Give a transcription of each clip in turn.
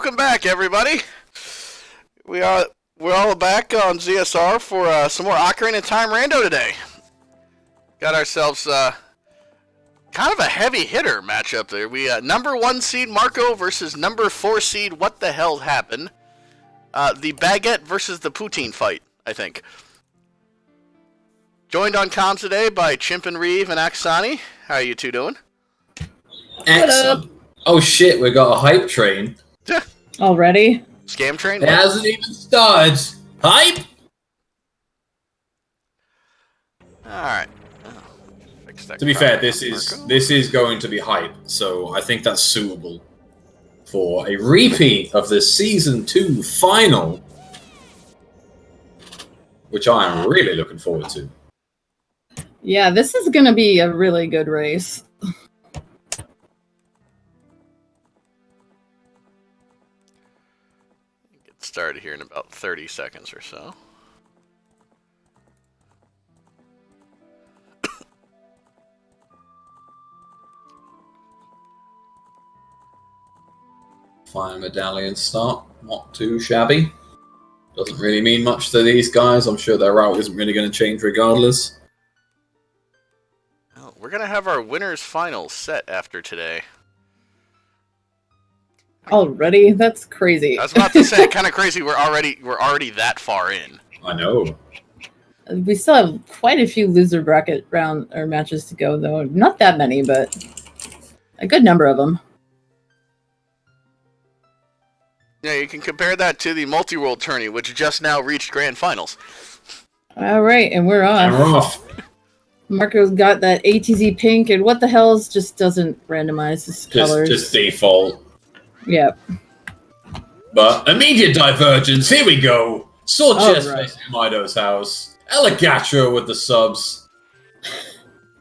welcome back, everybody. We're all back on ZSR for some more Ocarina of Time Rando today. Got ourselves kind of a heavy hitter matchup there. We number 1 seed Marco versus number 4 seed What the Hell Happened. The baguette versus the poutine fight, I think. Joined on comms today by Chimp and Reeve and Aksani. How are you two doing? Excellent. Oh shit, we got a hype train. Already? Scam train? It hasn't even started. Hype? Alright. To be fair, this is going to be hype, so I think that's suitable for a repeat of the Season 2 final, which I am really looking forward to. Yeah, this is going to be a really good race. Get started here in about 30 seconds or so. Fine medallion start, not too shabby. Doesn't really mean much to these guys. I'm sure their route isn't really going to change regardless. Well, we're going to have our winners final set after today. Already? That's crazy. I was about to say, kind of crazy. We're already that far in. I know. We still have quite a few loser bracket round or matches to go, though. Not that many, but a good number of them. Yeah, you can compare that to the multi-world tourney, which just now reached grand finals. All right, and we're off. And we're off. Marco's got that ATZ pink, and what the hell's just doesn't randomize his colors. Just default. Yep. But immediate divergence. Here we go. Sword chest right. facing Mido's house. Eligatro with the subs.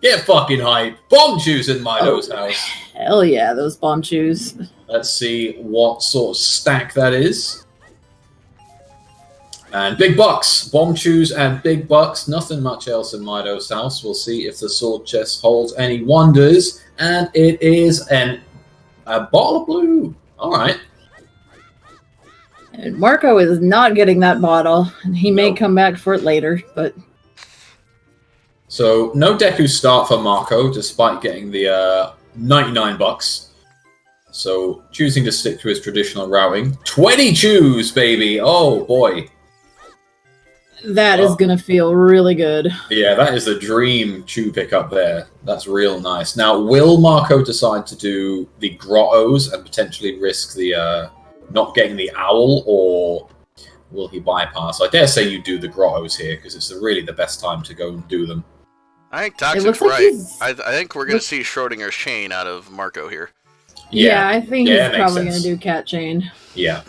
Get fucking hype. Bomb shoes in Mido's house. Hell yeah, those bomb shoes. Let's see what sort of stack that is. And big bucks. Bomb shoes and big bucks. Nothing much else in Mido's house. We'll see if the sword chest holds any wonders. And it is a bottle of blue. All right. And Marco is not getting that bottle, and he may come back for it later, but... So, no Deku start for Marco, despite getting the 99 bucks. So, choosing to stick to his traditional routing. 20 chews, baby! Oh, boy. That is going to feel really good. Yeah, that is the dream chew pickup there. That's real nice. Now, will Marco decide to do the grottos and potentially risk the not getting the owl, or will he bypass? I dare say you do the grottos here, because it's really the best time to go and do them. I think Toxic's right. I think we're going to see Schrodinger's chain out of Marco here. Yeah, I think he's probably going to do cat chain. Yeah.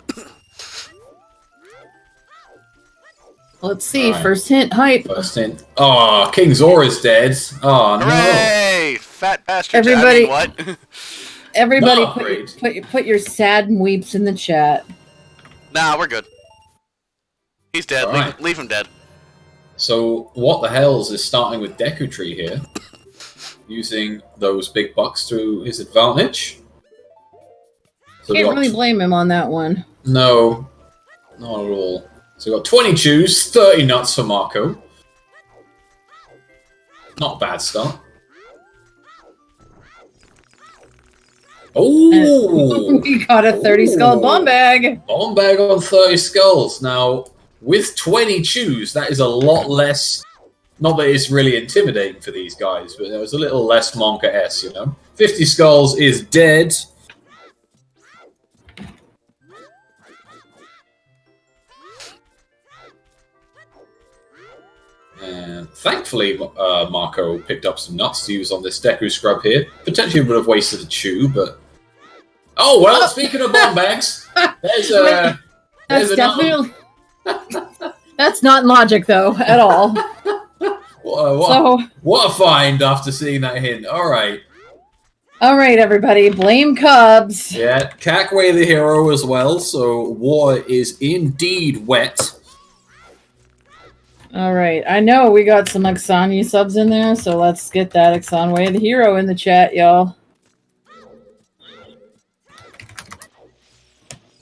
Let's see. Right. First hint, hype. First hint. Oh, King Zora's dead. Oh, no. Hooray! Fat bastard. Everybody, what? Everybody put your sad weeps in the chat. Nah, we're good. He's dead. Right. Leave him dead. So, what the hells is starting with Deku Tree here. Using those big bucks to his advantage. So can't really blame him on that one. No, not at all. So we got 20 chews, 30 nuts for Marco. Not a bad start. Oh! We got a 30 skull bomb bag. Bomb bag on 30 skulls. Now, with 20 chews, that is a lot less. Not that it's really intimidating for these guys, but it was a little less Monka-esque, you know? 50 skulls is dead. And thankfully, Marco picked up some nuts to use on this Deku scrub here. Potentially would have wasted a chew, but... Oh, well, speaking of bomb bags, there's a... That's definitely... That's not logic, though, at all. What a find after seeing that hint. All right. All right, everybody. Blame Cubs. Yeah, Cackway the hero as well, so water is indeed wet. All right. I know we got some Aksani subs in there, so let's get that Aksani the hero in the chat, y'all.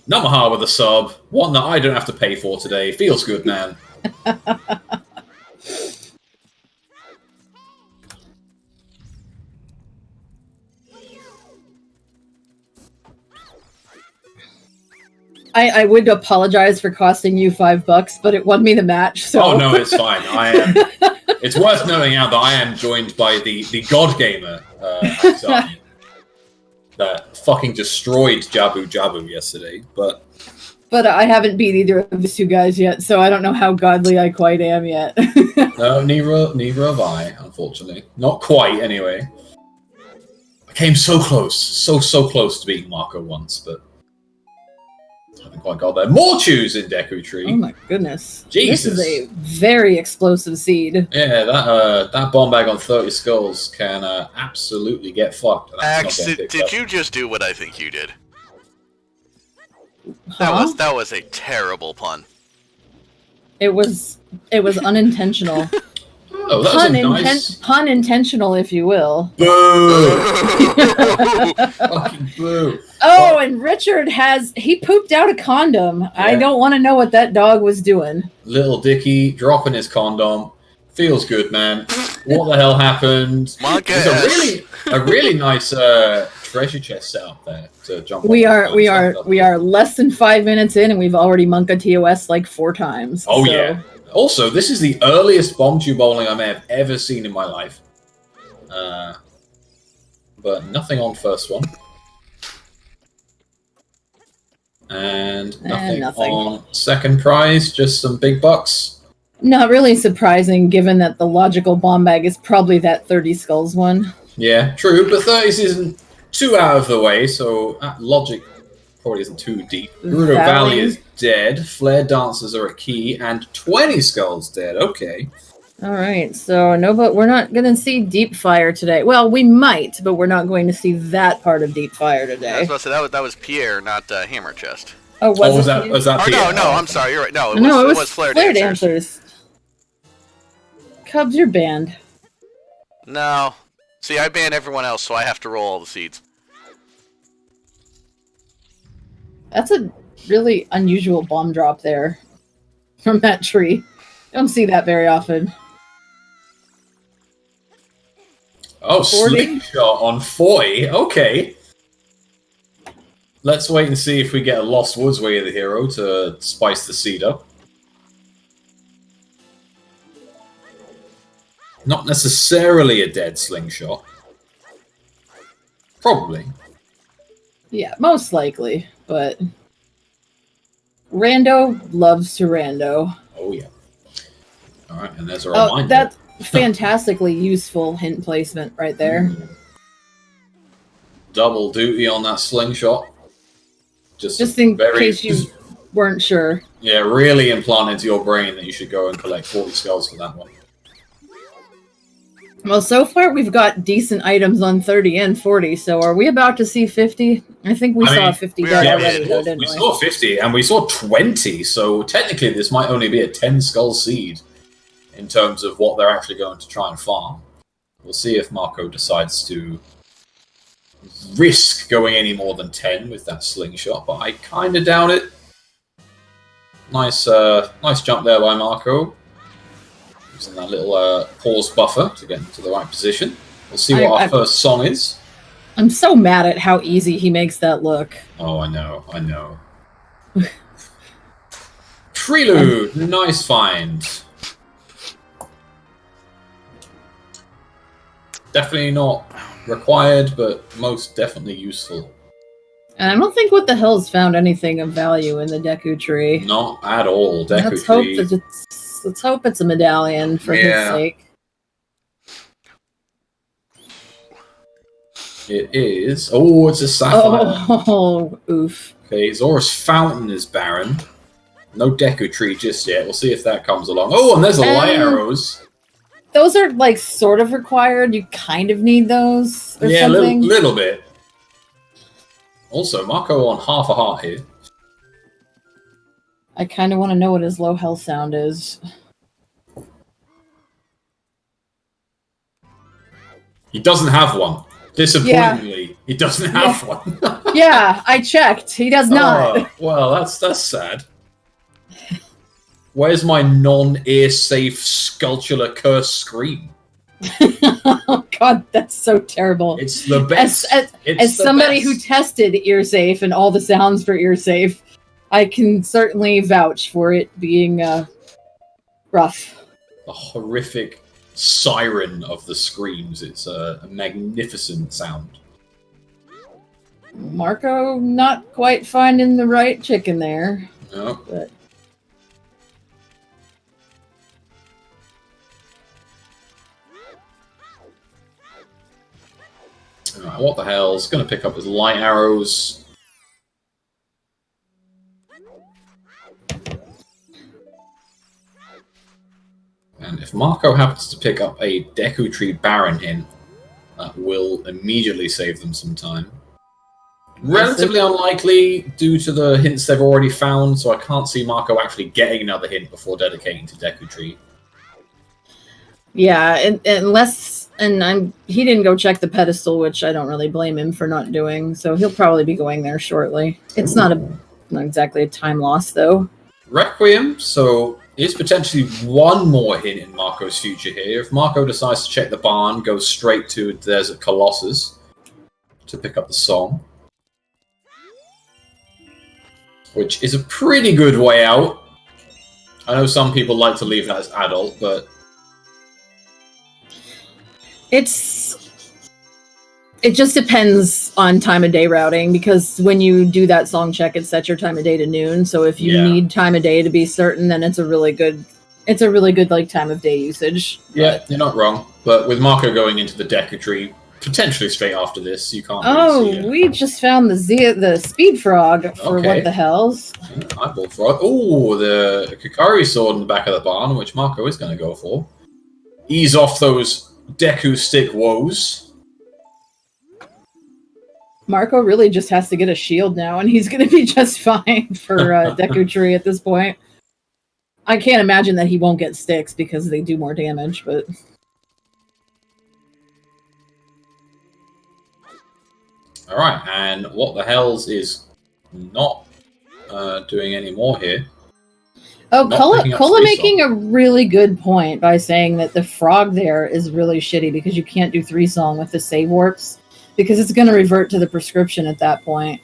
Namaha with a sub. One that I don't have to pay for today. Feels good, man. I would apologize for costing you $5, but it won me the match. So. Oh no, it's fine. I am. It's worth noting out that I am joined by the God Gamer that fucking destroyed Jabu-Jabu yesterday. But I haven't beat either of these two guys yet, so I don't know how godly I quite am yet. no, neither have I, unfortunately. Not quite, anyway. I came so close, so close to beating Marco once, but haven't quite got there. More chews in Deku Tree. Oh my goodness. Jesus. This is a very explosive seed. Yeah, that bomb bag on 30 skulls can absolutely get fucked. Did you just do what I think you did? Huh? That was a terrible pun. It was unintentional. Oh, that was a nice... Pun intentional, if you will. Boo! Fucking boo. Oh, and Richard he pooped out a condom. Yeah. I don't want to know what that dog was doing. Little Dicky dropping his condom. Feels good, man. What the hell happened? There's a really nice treasure chest set up there to jump. We are less than 5 minutes in, and we've already Monka TOS like 4 times. Oh so. Yeah. Also, this is the earliest bomb tube bowling I may have ever seen in my life. But nothing on first one. And nothing on second prize, just some big bucks. Not really surprising, given that the logical bomb bag is probably that 30 skulls one. Yeah, true, but 30s isn't too out of the way, so that logic probably isn't too deep. Gerudo Valley is dead, Flare Dancers are a key, and 20 skulls dead, okay. Alright, so no, but we're not going to see Deep Fire today. Well, we might, but we're not going to see that part of Deep Fire today. I was about to say, that was Pierre, not Hammer Chest. Oh, was that Pierre? No, I'm sorry, you're right. No, it was Flare Dancers. Cubs, you're banned. No. See, I ban everyone else, so I have to roll all the seeds. That's a really unusual bomb drop there from that tree. Don't see that very often. Oh, slingshot on Foy. Okay. Let's wait and see if we get a Lost Woods Way of the Hero to spice the seed up. Not necessarily a dead slingshot. Probably. Yeah, most likely, but Rando loves to rando. Oh, yeah. Alright, and there's a reminder. That's fantastically useful hint placement right there. Double duty on that slingshot. Just in case you weren't sure. Yeah, really implant into your brain that you should go and collect 40 skulls for that one. Well, so far we've got decent items on 30 and 40, so are we about to see 50? I think we saw 50 already, though, didn't we? We saw 50, and we saw 20, so technically this might only be a 10 skull seed in terms of what they're actually going to try and farm. We'll see if Marco decides to risk going any more than 10 with that slingshot, but I kind of doubt it. Nice jump there by Marco. Using that little pause buffer to get into the right position. We'll see what our first song is. I'm so mad at how easy he makes that look. Oh, I know. Prelude, nice find. Definitely not required, but most definitely useful. And I don't think What the Hell's found anything of value in the Deku Tree. Not at all. Let's hope it's a medallion for his sake. It is. Oh, it's a sapphire. Oh, oof. Okay, Zora's Fountain is barren. No Deku Tree just yet. We'll see if that comes along. Oh, and there's the light arrows. Those are, like, sort of required. You kind of need those or something. Yeah, little bit. Also, Marco on half a heart here. I kind of want to know what his low health sound is. He doesn't have one. Disappointingly, he doesn't have one. Yeah, I checked. He does not. Oh, well, that's sad. Where's my non-ear safe sculptural curse scream? Oh God, that's so terrible. It's the best. As somebody who tested ear safe and all the sounds for ear safe, I can certainly vouch for it being rough. The horrific siren of the screams. It's a magnificent sound. Marco not quite finding the right chicken there. No. But Alright, what the hell? It's going to pick up his light arrows. And if Marco happens to pick up a Deku Tree Baron hint, that will immediately save them some time. Relatively unlikely due to the hints they've already found, so I can't see Marco actually getting another hint before dedicating to Deku Tree. yeah, he didn't go check the pedestal, which I don't really blame him for not doing. So he'll probably be going there shortly. It's not exactly a time loss though. Requiem, so is potentially one more hint in Marco's future here. If Marco decides to check the barn, go straight to Desert Colossus to pick up the song. Which is a pretty good way out. I know some people like to leave that as adult, but It just depends on time of day routing, because when you do that song check, it sets your time of day to noon. So if you need time of day to be certain, then it's a really good like time of day usage. Yeah, you're not wrong. But with Marco going into the Deku Tree potentially straight after this, you can't really see it. We just found the speed frog for what the hells. Eyeball frog. Oh, the Kikari sword in the back of the barn, which Marco is going to go for. Ease off those Deku stick woes. Marco really just has to get a shield now, and he's going to be just fine for Deku Tree at this point. I can't imagine that he won't get sticks because they do more damage, but... Alright, and what the hells is not doing any more here. Oh, Kola making a really good point by saying that the frog there is really shitty because you can't do 3-song with the save warps, because it's going to revert to the prescription at that point.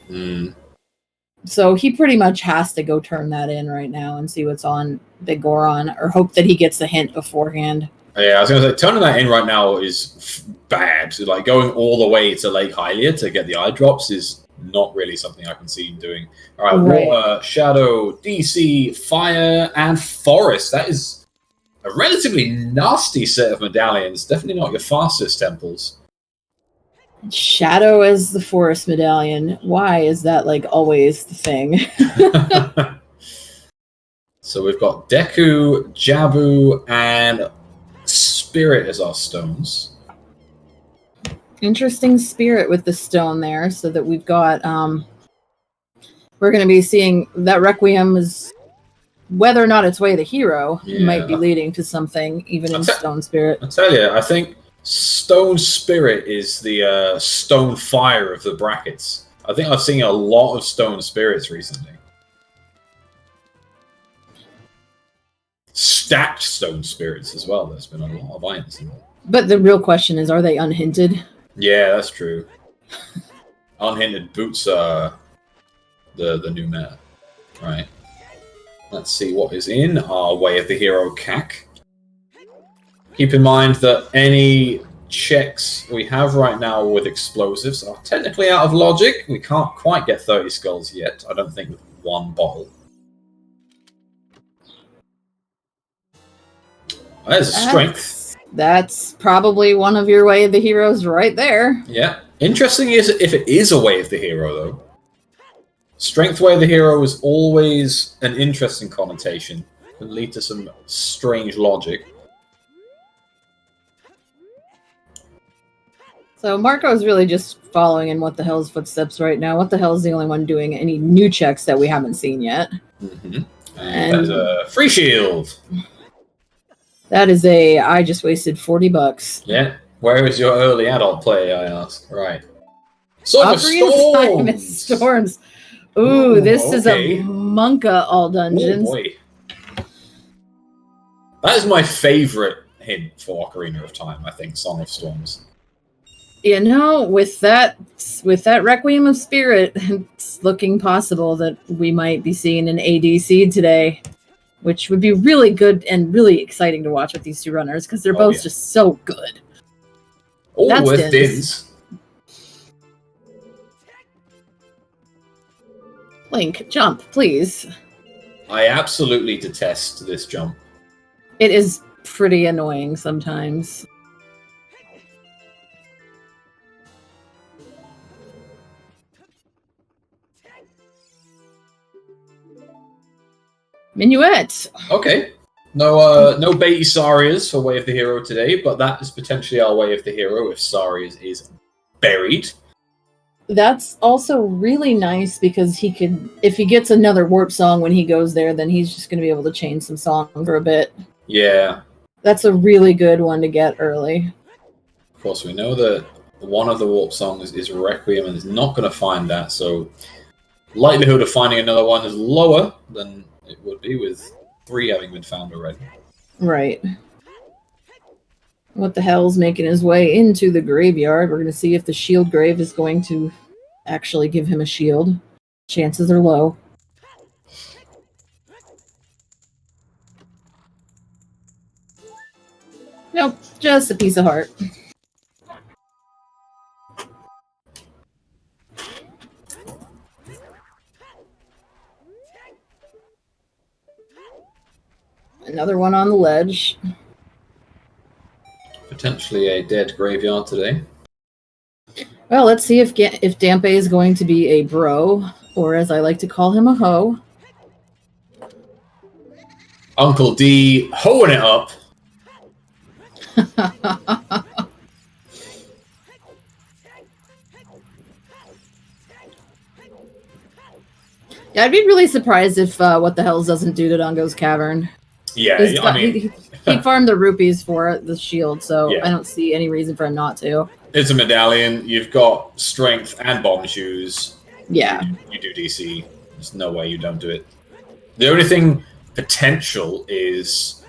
So he pretty much has to go turn that in right now and see what's on Big Goron, or hope that he gets the hint beforehand. Yeah, I was going to say, turning that in right now is bad. Like, going all the way to Lake Hylia to get the eye drops is not really something I can see him doing. All right, Water, Shadow, DC, Fire, and Forest. That is a relatively nasty set of medallions. Definitely not your fastest temples. Shadow as the Forest medallion. Why is that, like, always the thing? So we've got Deku, Jabu, and Spirit as our stones. Interesting Spirit with the stone there, so that we've got we're going to be seeing that Requiem is, whether or not it's Way of the Hero, might be leading to something even in Stone Spirit. I tell you, I think Stone Spirit is the Stone Fire of the brackets. I think I've seen a lot of Stone Spirits recently. Stacked Stone Spirits as well. There's been a lot of items in there. But the real question is, are they unhinted? Yeah, that's true. Unhinted boots are the new meta. Right. Let's see what is in our Way of the Hero CAC. Keep in mind that any checks we have right now with explosives are technically out of logic. We can't quite get 30 skulls yet, I don't think, with one bottle. There's a strength. That's probably one of your Way of the Heroes right there. Yeah. Interesting is if it is a Way of the Hero, though. Strength Way of the Hero is always an interesting connotation. Can lead to some strange logic. So Marco's really just following in What the Hell's footsteps right now. What the Hell's the only one doing any new checks that we haven't seen yet. Mm-hmm. And there's a free shield. That is I just wasted $40. Yeah. Where is your early adult play, I ask? Right. Song of Time and Storms. Storms. Ooh, this is a Monka all dungeons. Oh boy. That is my favorite hint for Ocarina of Time, I think, Song of Storms. You know, with that Requiem of Spirit, it's looking possible that we might be seeing an ADC today, which would be really good and really exciting to watch with these two runners, because they're both just so good. Oh, with Dins. Link, jump, please. I absolutely detest this jump. It is pretty annoying sometimes. Minuet. Okay. No baby Sarias for Way of the Hero today, but that is potentially our Way of the Hero if Sarias is buried. That's also really nice because he could, if he gets another warp song when he goes there, then he's just going to be able to change some songs for a bit. Yeah. That's a really good one to get early. Of course, we know that one of the warp songs is Requiem and is not going to find that, so likelihood of finding another one is lower than it would be with 3 having been found already. Right. What the hell's making his way into the graveyard? We're going to see if the shield grave is going to actually give him a shield. Chances are low. Nope, just a piece of heart. Another one on the ledge. Potentially a dead graveyard today. Well, let's see if Dampe is going to be a bro, or as I like to call him, a hoe. Uncle D hoeing it up. Yeah, I'd be really surprised if What the Hells doesn't do to Dongo's Cavern. Yeah, he farmed the rupees for the shield, so I don't see any reason for him not to. It's a medallion. You've got strength and bomb shoes. Yeah. You do DC. There's no way you don't do it. The only thing potential is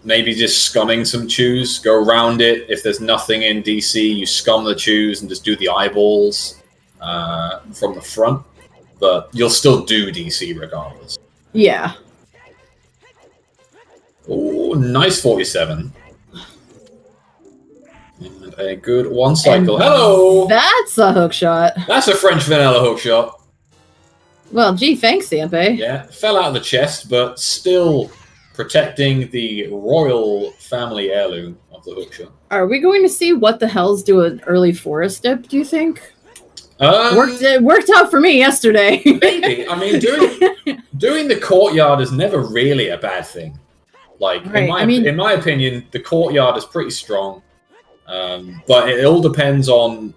maybe just scumming some chews. Go around it. If there's nothing in DC, you scum the chews and just do the eyeballs from the front. But you'll still do DC regardless. Yeah. Oh, nice 47. And a good one cycle. And hello! That's a hook shot. That's a French vanilla hook shot. Well, gee, thanks, Dampe. Yeah, fell out of the chest, but still protecting the royal family heirloom of the hook shot. Are we going to see What the Hells do an early forest dip, do you think? It worked out for me yesterday. Maybe. I mean, doing the courtyard is never really a bad thing. Like, right. In my opinion, the courtyard is pretty strong. But it all depends on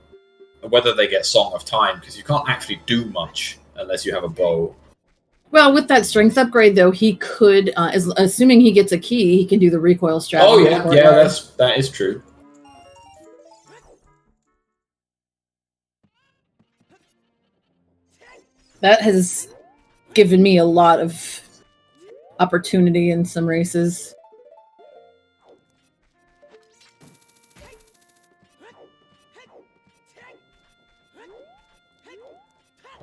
whether they get Song of Time, because you can't actually do much unless you have a bow. Well, with that strength upgrade, though, he could, assuming he gets a key, he can do the recoil strat. Oh, yeah, that is true. That has given me a lot of opportunity in some races.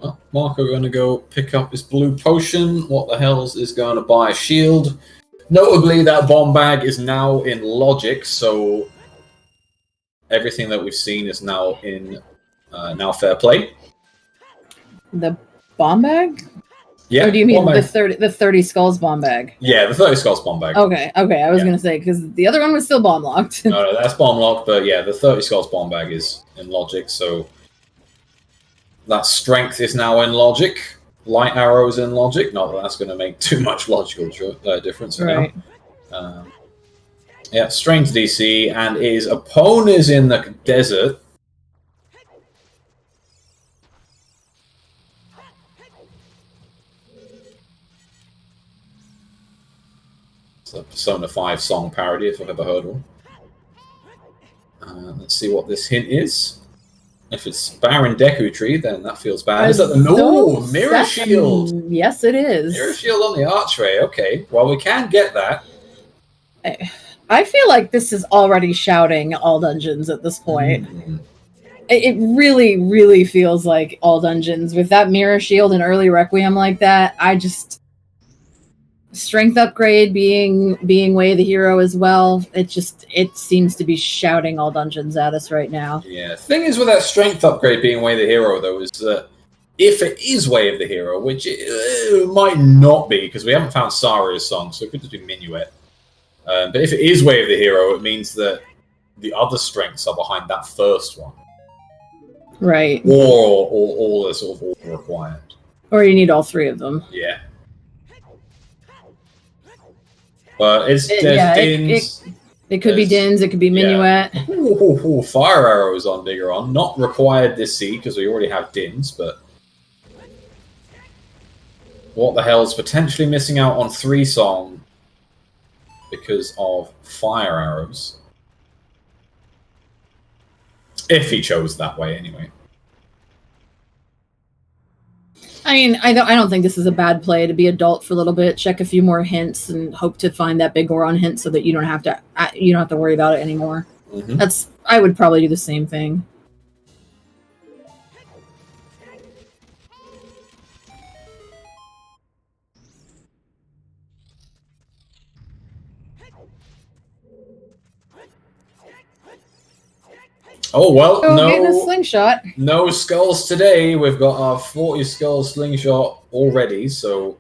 Well, Marco going to go pick up his blue potion. What the Hells is going to buy a shield. Notably, that bomb bag is now in logic, so everything that we've seen is now in fair play. The bomb bag? Yeah. Or do you mean the 30 skulls bomb bag? Yeah, the 30 skulls bomb bag. Okay. I was going to say, because the other one was still bomb locked. No, that's bomb locked, but yeah, the 30 skulls bomb bag is in logic, so that strength is now in logic. Light arrows in logic. Not that that's going to make too much logical difference right now. Yeah, strength DC, and his opponent is in the desert. It's a Persona 5 song parody, if I've ever heard one. Let's see what this hint is. If it's Baron Deku Tree, then that feels bad. Is that the no mirror shield? Yes, it is. Mirror shield on the archway. Okay, well we can get that. I feel like this is already shouting all dungeons at this point. It really, really feels like all dungeons with that mirror shield and early Requiem like that. I just strength upgrade being Way of the Hero as well. It seems to be shouting all dungeons at us right now. Yeah. Thing is with that strength upgrade being Way of the Hero though is that if it is Way of the Hero, which it might not be because we haven't found Saria's song, so it could just be Minuet. But if it is Way of the Hero, it means that the other strengths are behind that first one. Right. Or all the sort of order required. Or you need all three of them. Yeah. But it could be Dins, it could be Minuet. Yeah. Ooh, fire arrows on Diggeron. Not required this seed because we already have Dins, but what the hell's potentially missing out on 3 song because of fire arrows? If he chose that way, anyway. I mean, I don't think this is a bad play to be adult for a little bit, check a few more hints, and hope to find that big Goron hint so that you don't have to worry about it anymore. Mm-hmm. I would probably do the same thing. Oh, well, getting a slingshot. No skulls today. We've got our 40 skull slingshot already, so...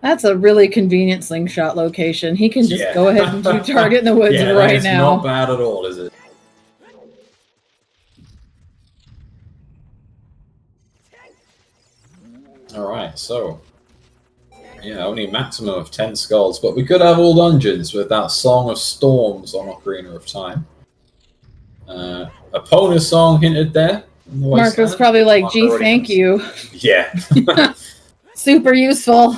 That's a really convenient slingshot location. He can just go ahead and do target in the woods right now. Not bad at all, is it? Alright, so... Yeah, only a maximum of 10 skulls, but we could have all dungeons with that Song of Storms on Ocarina of Time. Opponent's song hinted there. Marco's probably like, gee, thank you. Yeah. Super useful.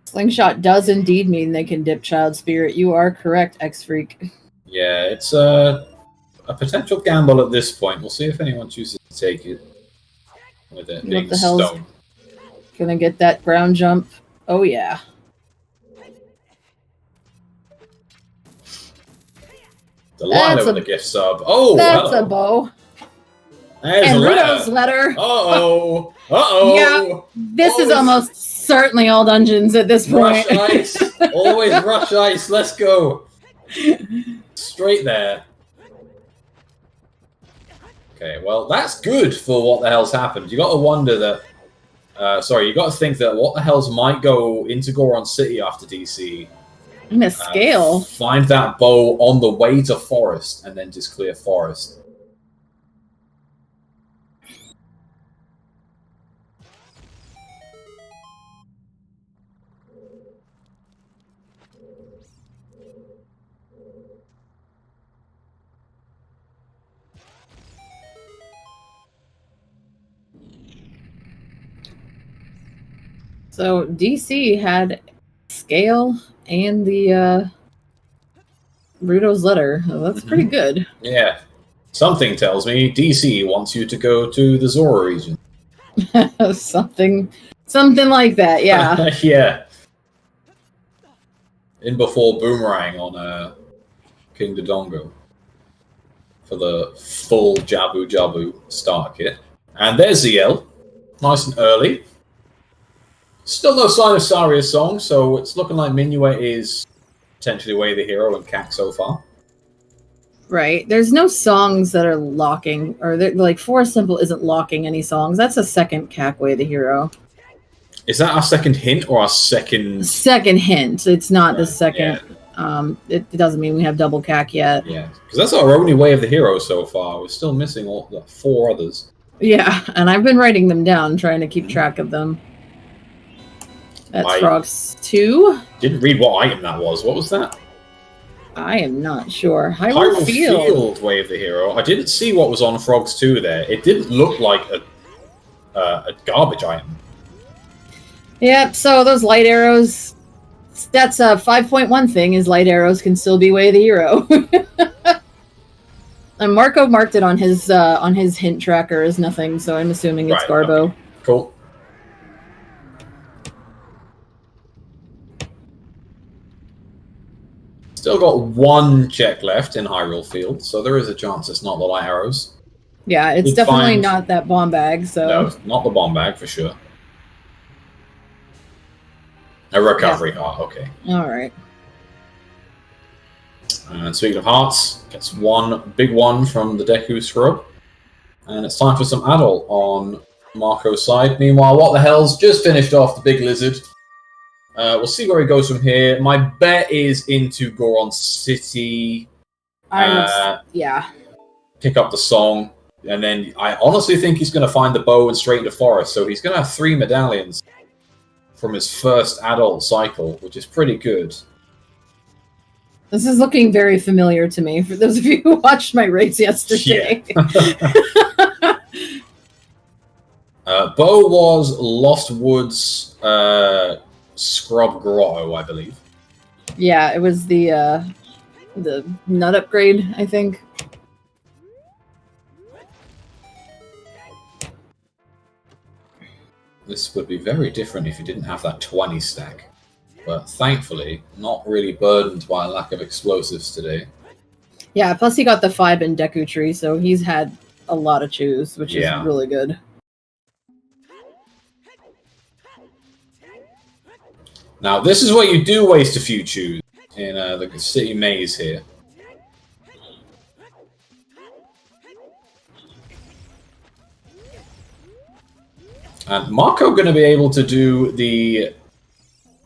Slingshot does indeed mean they can dip Child Spirit. You are correct, X-Freak. Yeah, it's a potential gamble at this point. We'll see if anyone chooses to take it. With it being stone. Gonna get that ground jump. Oh, yeah. Delilah with a gift sub. Oh, that's a bow. There's and a Rudo's letter. Uh-oh. Uh-oh. Yeah, this is almost certainly all dungeons at this point. Rush ice. Always rush ice. Let's go. Straight there. Okay, well, that's good for what the hell's happened. You got to wonder that... you got to think that what the hell's might go into Goron City after DC. Miss Scale. Find that bow on the way to Forest, and then just clear Forest. So DC had Scale and the Rudo's letter. Well, that's pretty good. Yeah. Something tells me DC wants you to go to the Zora region. something like that, yeah. Yeah. In before Boomerang on King Dodongo for the full Jabu-Jabu start kit. And there's ZL. Nice and early. Still no sign of Saria's song, so it's looking like Minuet is potentially Way of the Hero and Kak so far. Right. There's no songs that are locking, or like Forest Temple isn't locking any songs. That's a second Kak Way of the Hero. Is that our second hint or our second... Second hint. It's not the second. Yeah. It doesn't mean we have double Kak yet. Yeah, because that's our only Way of the Hero so far. We're still missing all 4 others. Yeah, and I've been writing them down, trying to keep track of them. That's Frogs 2. Didn't read what item that was. What was that? I am not sure. Hyrule Field Way of the Hero. I didn't see what was on Frogs 2 there. It didn't look like a garbage item. Yep, so those light arrows, that's a 5.1 thing, is light arrows can still be way the hero. And Marco marked it on his hint tracker as nothing, so I'm assuming it's Garbo. Okay. Cool. Still got one check left in Hyrule Field, so there is a chance it's not the light arrows. Yeah, it's definitely not that bomb bag, so... No, it's not the bomb bag, for sure. A recovery heart, okay. Alright. And speaking of hearts, gets one big one from the Deku Scrub. And it's time for some adult on Marco's side. Meanwhile, What the Hell's just finished off the big lizard. We'll see where he goes from here. My bet is into Goron City. Yeah. Pick up the song. And then I honestly think he's going to find the bow and straight into forest. So he's going to have 3 medallions from his first adult cycle, which is pretty good. This is looking very familiar to me, for those of you who watched my race yesterday. Yeah. Bow was Lost Woods Scrub Grotto, I believe. Yeah, it was the nut upgrade, I think. This would be very different if you didn't have that 20 stack. But thankfully, not really burdened by a lack of explosives today. Yeah, plus he got the 5 in Deku Tree, so he's had a lot of chews, which is really good. Now, this is where you do waste a few chews in the city maze here. And Marco going to be able to do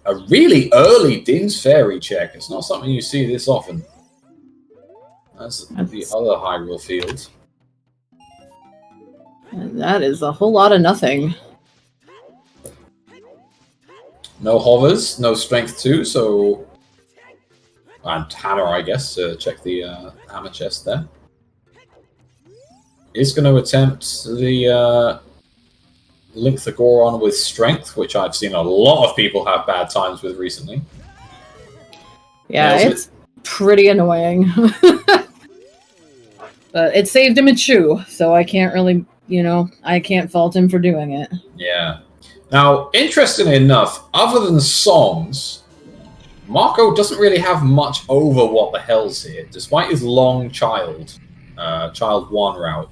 a really early Din's Fairy check. It's not something you see this often. That's the other Hyrule field. And that is a whole lot of nothing. No hovers, no strength 2, so... And hammer, I guess, to check the hammer chest there. Is going to attempt the Link the Goron with strength, which I've seen a lot of people have bad times with recently. Yeah, it's pretty annoying. But it saved him a chew, so I can't really, I can't fault him for doing it. Yeah. Now, interestingly enough, other than songs, Marco doesn't really have much over What the Hell's here, despite his long Child 1 route.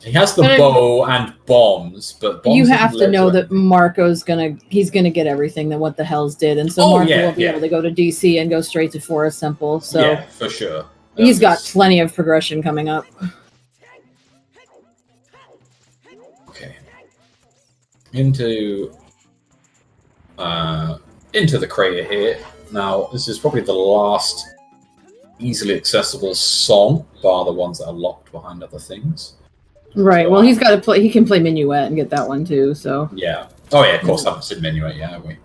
He has the bow and bombs, but bombs you have to know that Marco's he's gonna get everything that What the Hell's did, and so Marco will be able to go to DC and go straight to Forest Temple. So yeah, for sure. He's got plenty of progression coming up. Okay. Into the crater here. Now, this is probably the last easily accessible song, bar the ones that are locked behind other things. Right. So, well, he's got to play. He can play Minuet and get that one too. So yeah. Oh yeah. Of course, I haven't seen Minuet yet, have we?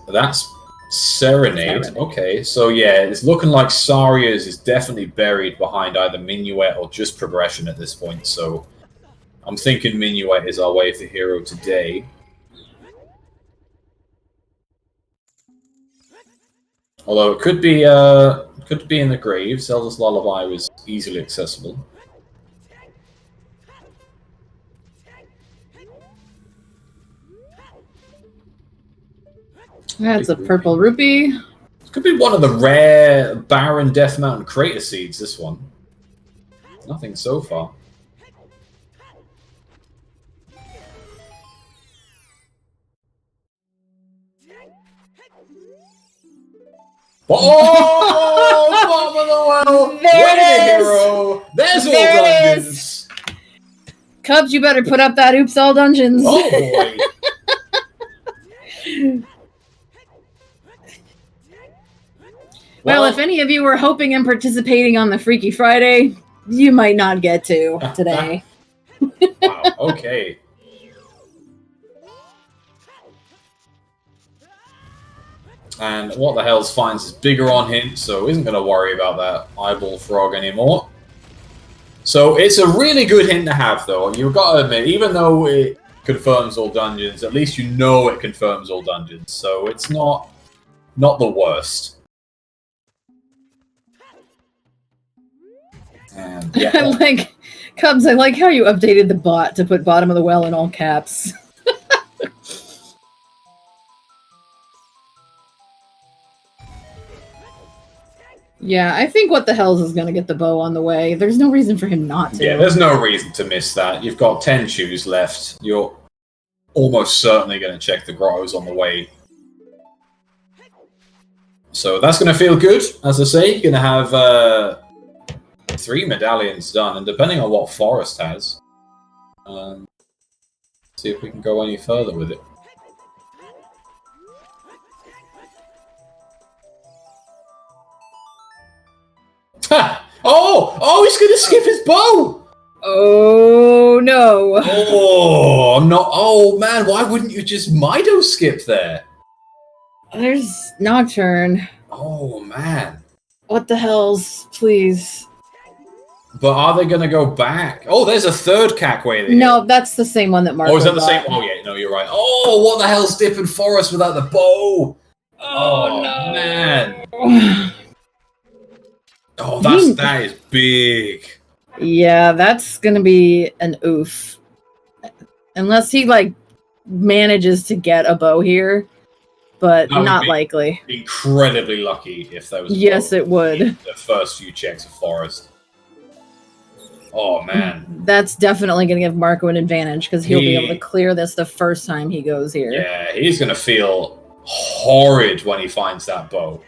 That's Serenade. Okay. So yeah, it's looking like Saria's is definitely buried behind either Minuet or just progression at this point. So I'm thinking Minuet is our way of the hero today. Although it could be in the grave. Zelda's Lullaby was easily accessible. That's a purple rupee. Could be one of the rare Barren Death Mountain crater seeds, this one. Nothing so far. Oh! Bottom of the well! There it is! Hero! There's all There dungeons! Cubs, you better put up that Oops All Dungeons. Oh boy! Well, if any of you were hoping and participating on the Freaky Friday, you might not get to today. Wow, okay. And What the Hell's finds is bigger on him, so isn't going to worry about that eyeball frog anymore. So it's a really good hint to have, though. You've got to admit, even though it confirms all dungeons. At least you know it confirms all dungeons, so it's not the worst. And yeah, I'm like, Cubs, I like how you updated the bot to put bottom of the well in all caps. Yeah, I think What the Hells is going to get the bow on the way. There's no reason for him not to. Yeah, there's no reason to miss that. You've got 10 chews left. You're almost certainly going to check the grottos on the way. So that's going to feel good. As I say, you're going to have 3 medallions done, and depending on what Forest has, see if we can go any further with it. Oh, he's going to skip his bow! Oh, no. Oh, I'm not... Oh, man, why wouldn't you just Mido skip there? There's Nocturne. Oh, man. What the Hells, please. But are they going to go back? Oh, there's a third Cackway there. No, that's the same one that Marco Oh, is that the got. same? Oh, yeah, no, you're right. Oh, what the hell's dipping Forest without the bow? Oh, no. Man. Oh, that is big. Yeah, that's gonna be an oof. Unless he like manages to get a bow here, but not likely. Incredibly lucky if there was. Yes, it would. The first few checks of Forest. Oh man, that's definitely gonna give Marco an advantage because he'll be able to clear this the first time he goes here. Yeah, he's gonna feel horrid when he finds that bow.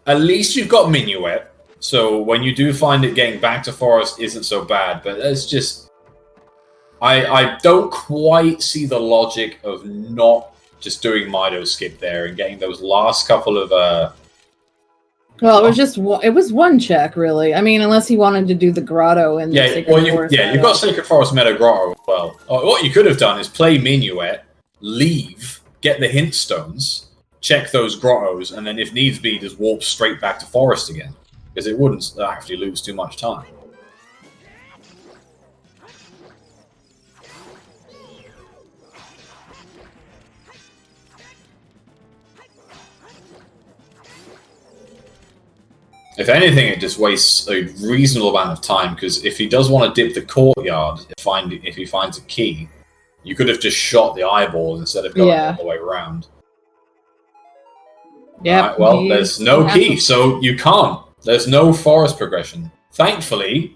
At least you've got Minuet, so when you do find it, getting back to Forest isn't so bad, but it's just... I don't quite see the logic of not just doing Mido skip there and getting those last couple of... Well, it was one check, really. I mean, unless he wanted to do the grotto and the Sacred Forest. Yeah, you've got Sacred Forest Meadow Grotto as well. What you could have done is play Minuet, leave, get the hint stones, check those grottos, and then if needs be, just warp straight back to Forest again. Because it wouldn't actually lose too much time. If anything, it just wastes a reasonable amount of time, because if he does want to dip the courtyard, if he finds a key, you could have just shot the eyeball instead of going all the way around. Yeah. Right, well, there's no key, so you can't. There's no Forest progression. Thankfully,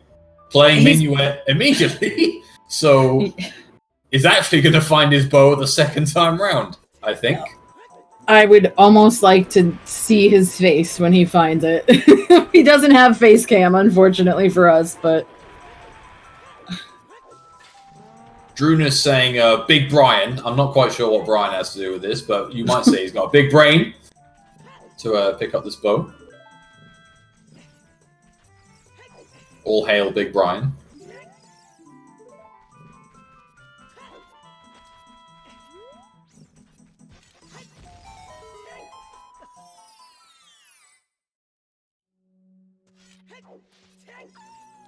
playing Minuet immediately, so he's actually going to find his bow the second time round, I think. I would almost like to see his face when he finds it. He doesn't have face cam, unfortunately for us, but... Druna's saying, Big Brian. I'm not quite sure what Brian has to do with this, but you might say he's got a big brain to pick up this bow. All hail Big Brian.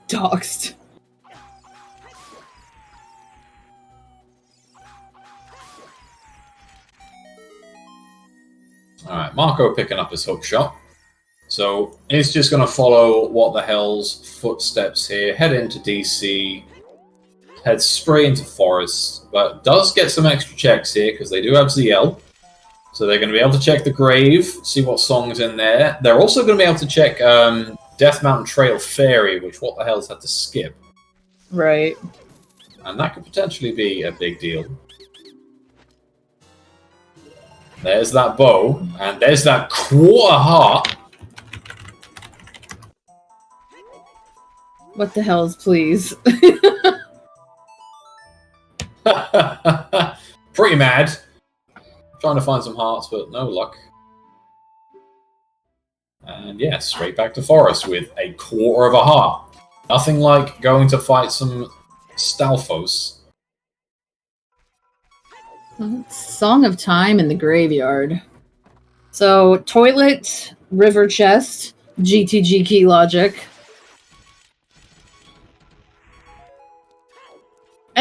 Doxed. Alright, Marco picking up his hook shot. So he's just going to follow What the Hell's footsteps here, head into DC, head straight into Forest, but does get some extra checks here because they do have ZL. So they're going to be able to check the grave, see what song's in there. They're also going to be able to check Death Mountain Trail Fairy, which What the Hell's had to skip. Right. And that could potentially be a big deal. There's that bow, and there's that quarter heart. What the hell's please? Pretty mad. Trying to find some hearts, but no luck. And yeah, straight back to Forest with a quarter of a heart. Nothing like going to fight some Stalfos. Song of Time in the Graveyard. So, Toilet, River Chest, GTG Key Logic.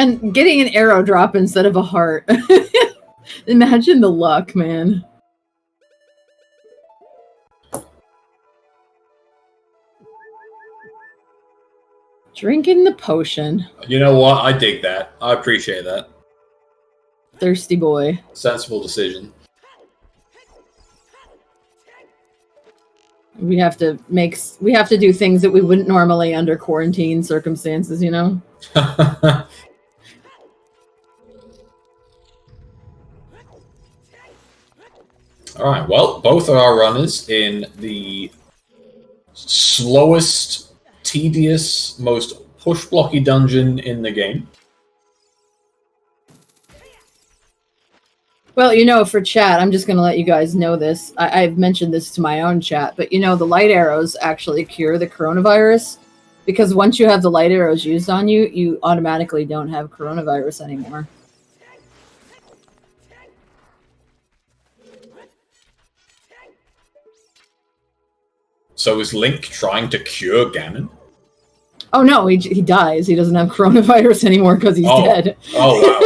And getting an arrow drop instead of a heart. Imagine the luck, man. Drinking the potion. You know what? I dig that. I appreciate that. Thirsty boy. Sensible decision. We have to do things that we wouldn't normally under quarantine circumstances, you know? Alright, well, both of our runners in the slowest, tedious, most push-blocky dungeon in the game. Well, you know, for chat, I'm just going to let you guys know this. I've mentioned this to my own chat, but you know, the light arrows actually cure the coronavirus, because once you have the light arrows used on you, you automatically don't have coronavirus anymore. So is Link trying to cure Ganon? Oh no, he dies. He doesn't have coronavirus anymore because he's dead. Oh, wow.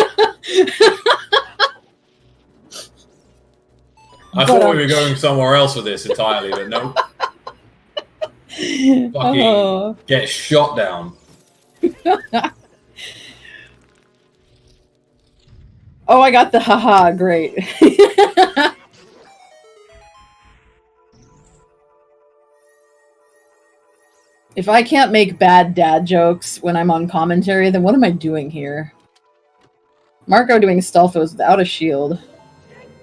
I thought we were going somewhere else with this entirely, but no. Fucking get shot down. Oh, I got the haha, great. If I can't make bad dad jokes when I'm on commentary, then what am I doing here? Marco doing stealthos without a shield.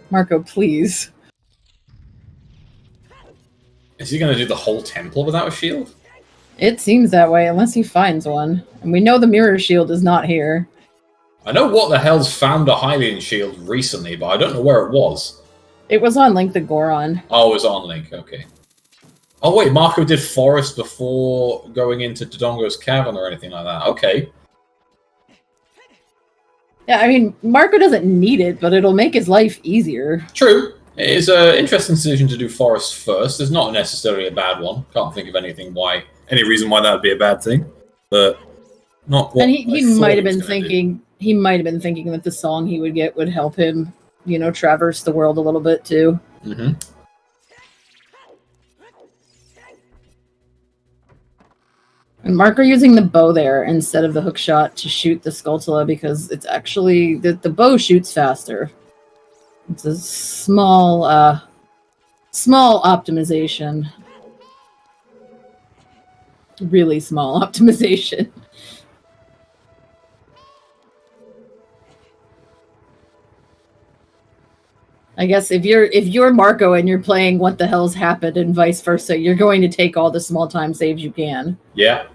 Marco, please. Is he going to do the whole temple without a shield? It seems that way, unless he finds one. And we know the mirror shield is not here. I know What the Hell's found a Hylian shield recently, but I don't know where it was. It was on Link the Goron. Oh, it was on Link, okay. Oh wait, Marco did Forest before going into Dodongo's Cavern or anything like that. Okay. Yeah, I mean, Marco doesn't need it, but it'll make his life easier. True. It is an interesting decision to do Forest first. It's not necessarily a bad one. Can't think of any reason why that would be a bad thing. But not what And he might have been thinking that the song he would get would help him, you know, traverse the world a little bit too. Mm-hmm. And Marco using the bow there instead of the hook shot to shoot the Skulltula because it's actually the bow shoots faster. It's a small optimization. Really small optimization. I guess if you're Marco and you're playing What the Hell's Happened and vice versa, you're going to take all the small time saves you can. Yeah.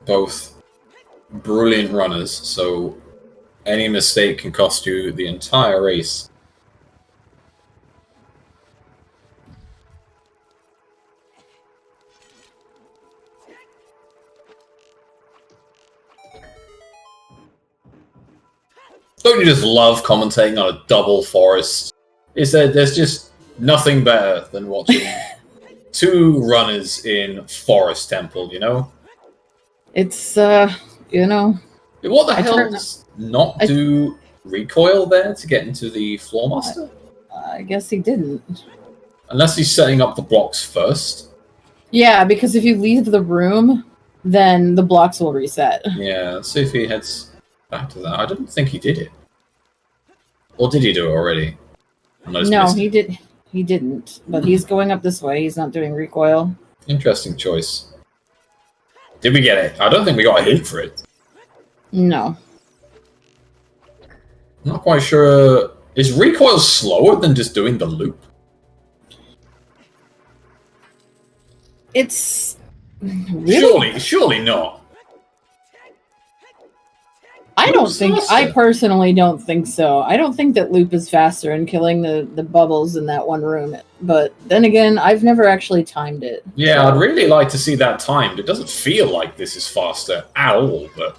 Both brilliant runners, so any mistake can cost you the entire race. Don't you just love commentating on a double forest? There's just nothing better than watching two runners in Forest Temple, you know? It's, you know... What the hell does not do recoil there to get into the Floor Master? I guess he didn't. Unless he's setting up the blocks first. Yeah, because if you leave the room, then the blocks will reset. Yeah, let's see if he heads back to that. I don't think he did it. Or did he do it already? No, he didn't. But he's going up this way. He's not doing recoil. Interesting choice. Did we get it? I don't think we got a hit for it. No. Not quite sure. Is recoil slower than just doing the loop? It's... Really? Surely not. I personally don't think so. I don't think that loop is faster in killing the bubbles in that one room. But then again, I've never actually timed it. Yeah, so. I'd really like to see that timed. It doesn't feel like this is faster at all, but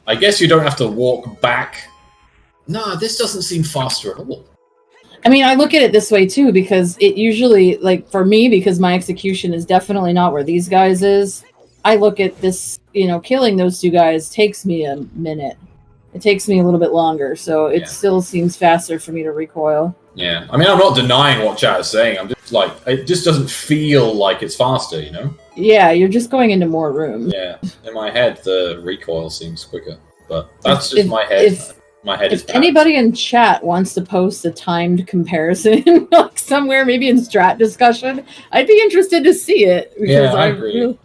I guess you don't have to walk back. No, this doesn't seem faster at all. I mean, I look at it this way too, because it usually, like for me, because my execution is definitely not where these guys is, I look at this, killing those two guys takes me a minute. It takes me a little bit longer, so it still seems faster for me to recoil. Yeah, I mean, I'm not denying what chat is saying. I'm just like, it just doesn't feel like it's faster, you know? Yeah, you're just going into more rooms. Yeah, in my head, the recoil seems quicker, but that's just my head. My head is bad. If anybody in chat wants to post a timed comparison, like somewhere, maybe in strat discussion, I'd be interested to see it. Because I agree.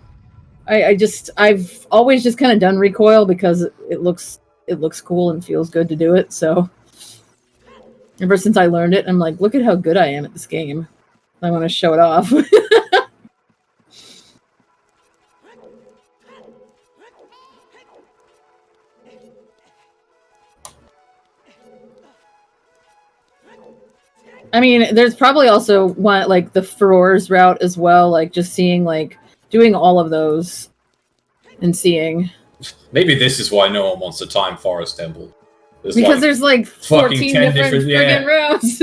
I've always just kind of done recoil because it looks cool and feels good to do it. So ever since I learned it, I'm like, look at how good I am at this game. I want to show it off. I mean, there's probably also one like the Furor's route as well, like just seeing like doing all of those and seeing. Maybe this is why no one wants to time Forest Temple. Because there's like 14 different friggin' routes.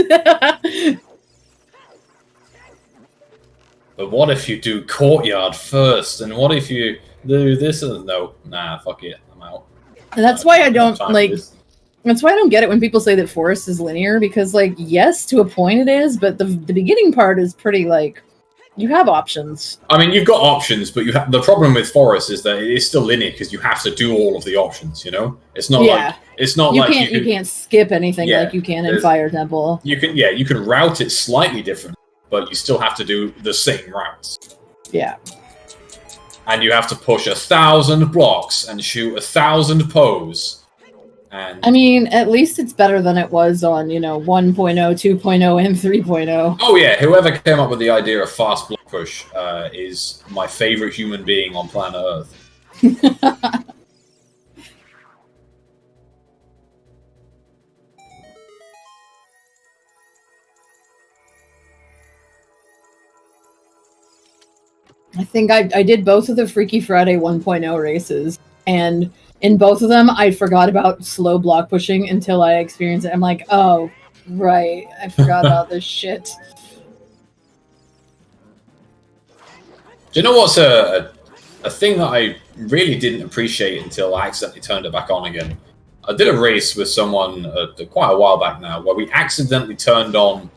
But what if you do Courtyard first? And what if you do this? And no, nah, fuck it, I'm out. And that's why I don't like. That's why I don't get it when people say that Forest is linear, because, like, yes, to a point it is, but the beginning part is pretty, like, you have options. I mean, you've got options, but the problem with Forest is that it is still linear because you have to do all of the options, you know? It's not like... It's not like you can't skip anything like you can in Fire Temple. You can route it slightly different, but you still have to do the same routes. Yeah. And you have to push 1,000 blocks and shoot 1,000 pose. And I mean, at least it's better than it was on, 1.0, 2.0, and 3.0. Oh yeah, whoever came up with the idea of fast block push is my favorite human being on planet Earth. I think I did both of the Freaky Friday 1.0 races, and in both of them, I forgot about slow block pushing until I experienced it. I'm like, oh, right, I forgot about this shit. Do you know what's a thing that I really didn't appreciate until I accidentally turned it back on again? I did a race with someone quite a while back now where we accidentally turned on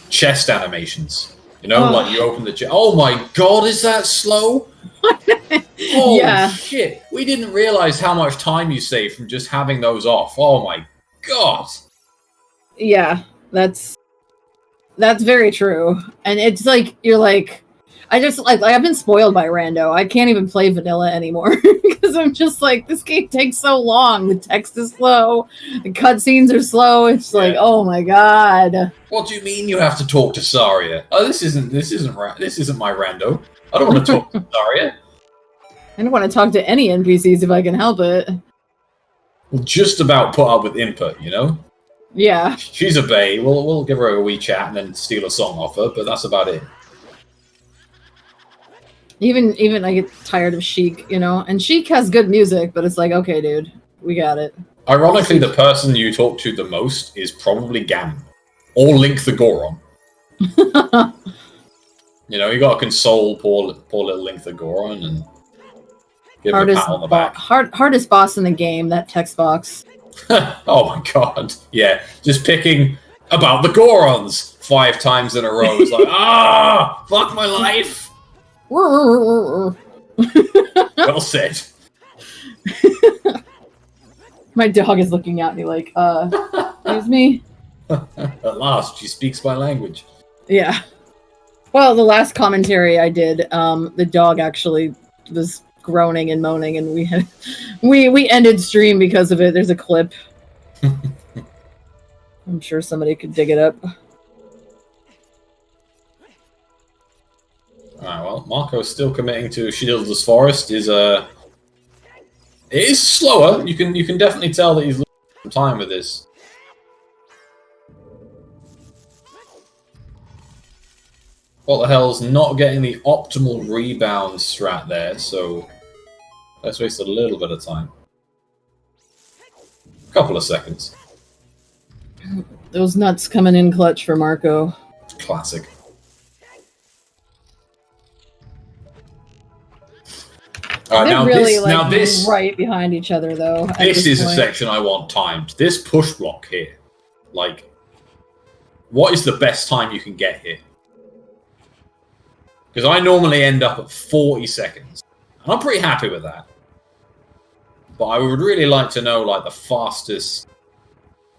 chest animations. You know, like you open the chest. Oh my god, is that slow? Oh shit! We didn't realize how much time you save from just having those off. Oh my god! Yeah, that's very true. And it's like you're like, I just like I've been spoiled by Rando. I can't even play vanilla anymore because I'm just like, this game takes so long. The text is slow, the cutscenes are slow. It's like, oh my god. What do you mean you have to talk to Saria? Oh, this isn't my Rando. I don't want to talk to Saria. I don't want to talk to any NPCs if I can help it. We'll just about put up with input, you know? Yeah. She's a bae. We'll give her a wee chat and then steal a song off her, but that's about it. Even I get tired of Sheik, and Sheik has good music, but it's like, okay, dude, we got it. Ironically, the person you talk to the most is probably Ganon. Or Link the Goron. You gotta console poor little Link the Goron and give him a pat on the back. Hardest boss in the game, that text box. Oh my god. Yeah, just picking about the Gorons 5 times in a row. It's like, fuck my life. Well said. My dog is looking at me like, excuse me? At last, she speaks my language. Yeah. Well, the last commentary I did, the dog actually was groaning and moaning, and we ended stream because of it. There's a clip. I'm sure somebody could dig it up. Alright, well, Marco's still committing to Shieldless Forest. It is slower. You can definitely tell that he's losing some time with this. What the hell's not getting the optimal rebound strat there, so let's waste a little bit of time. A couple of seconds. Those nuts coming in clutch for Marco. Classic. They're really right behind each other, though. This is a section I want timed. This push block here, like, what is the best time you can get here? Because I normally end up at 40 seconds. And I'm pretty happy with that. But I would really like to know, like, the fastest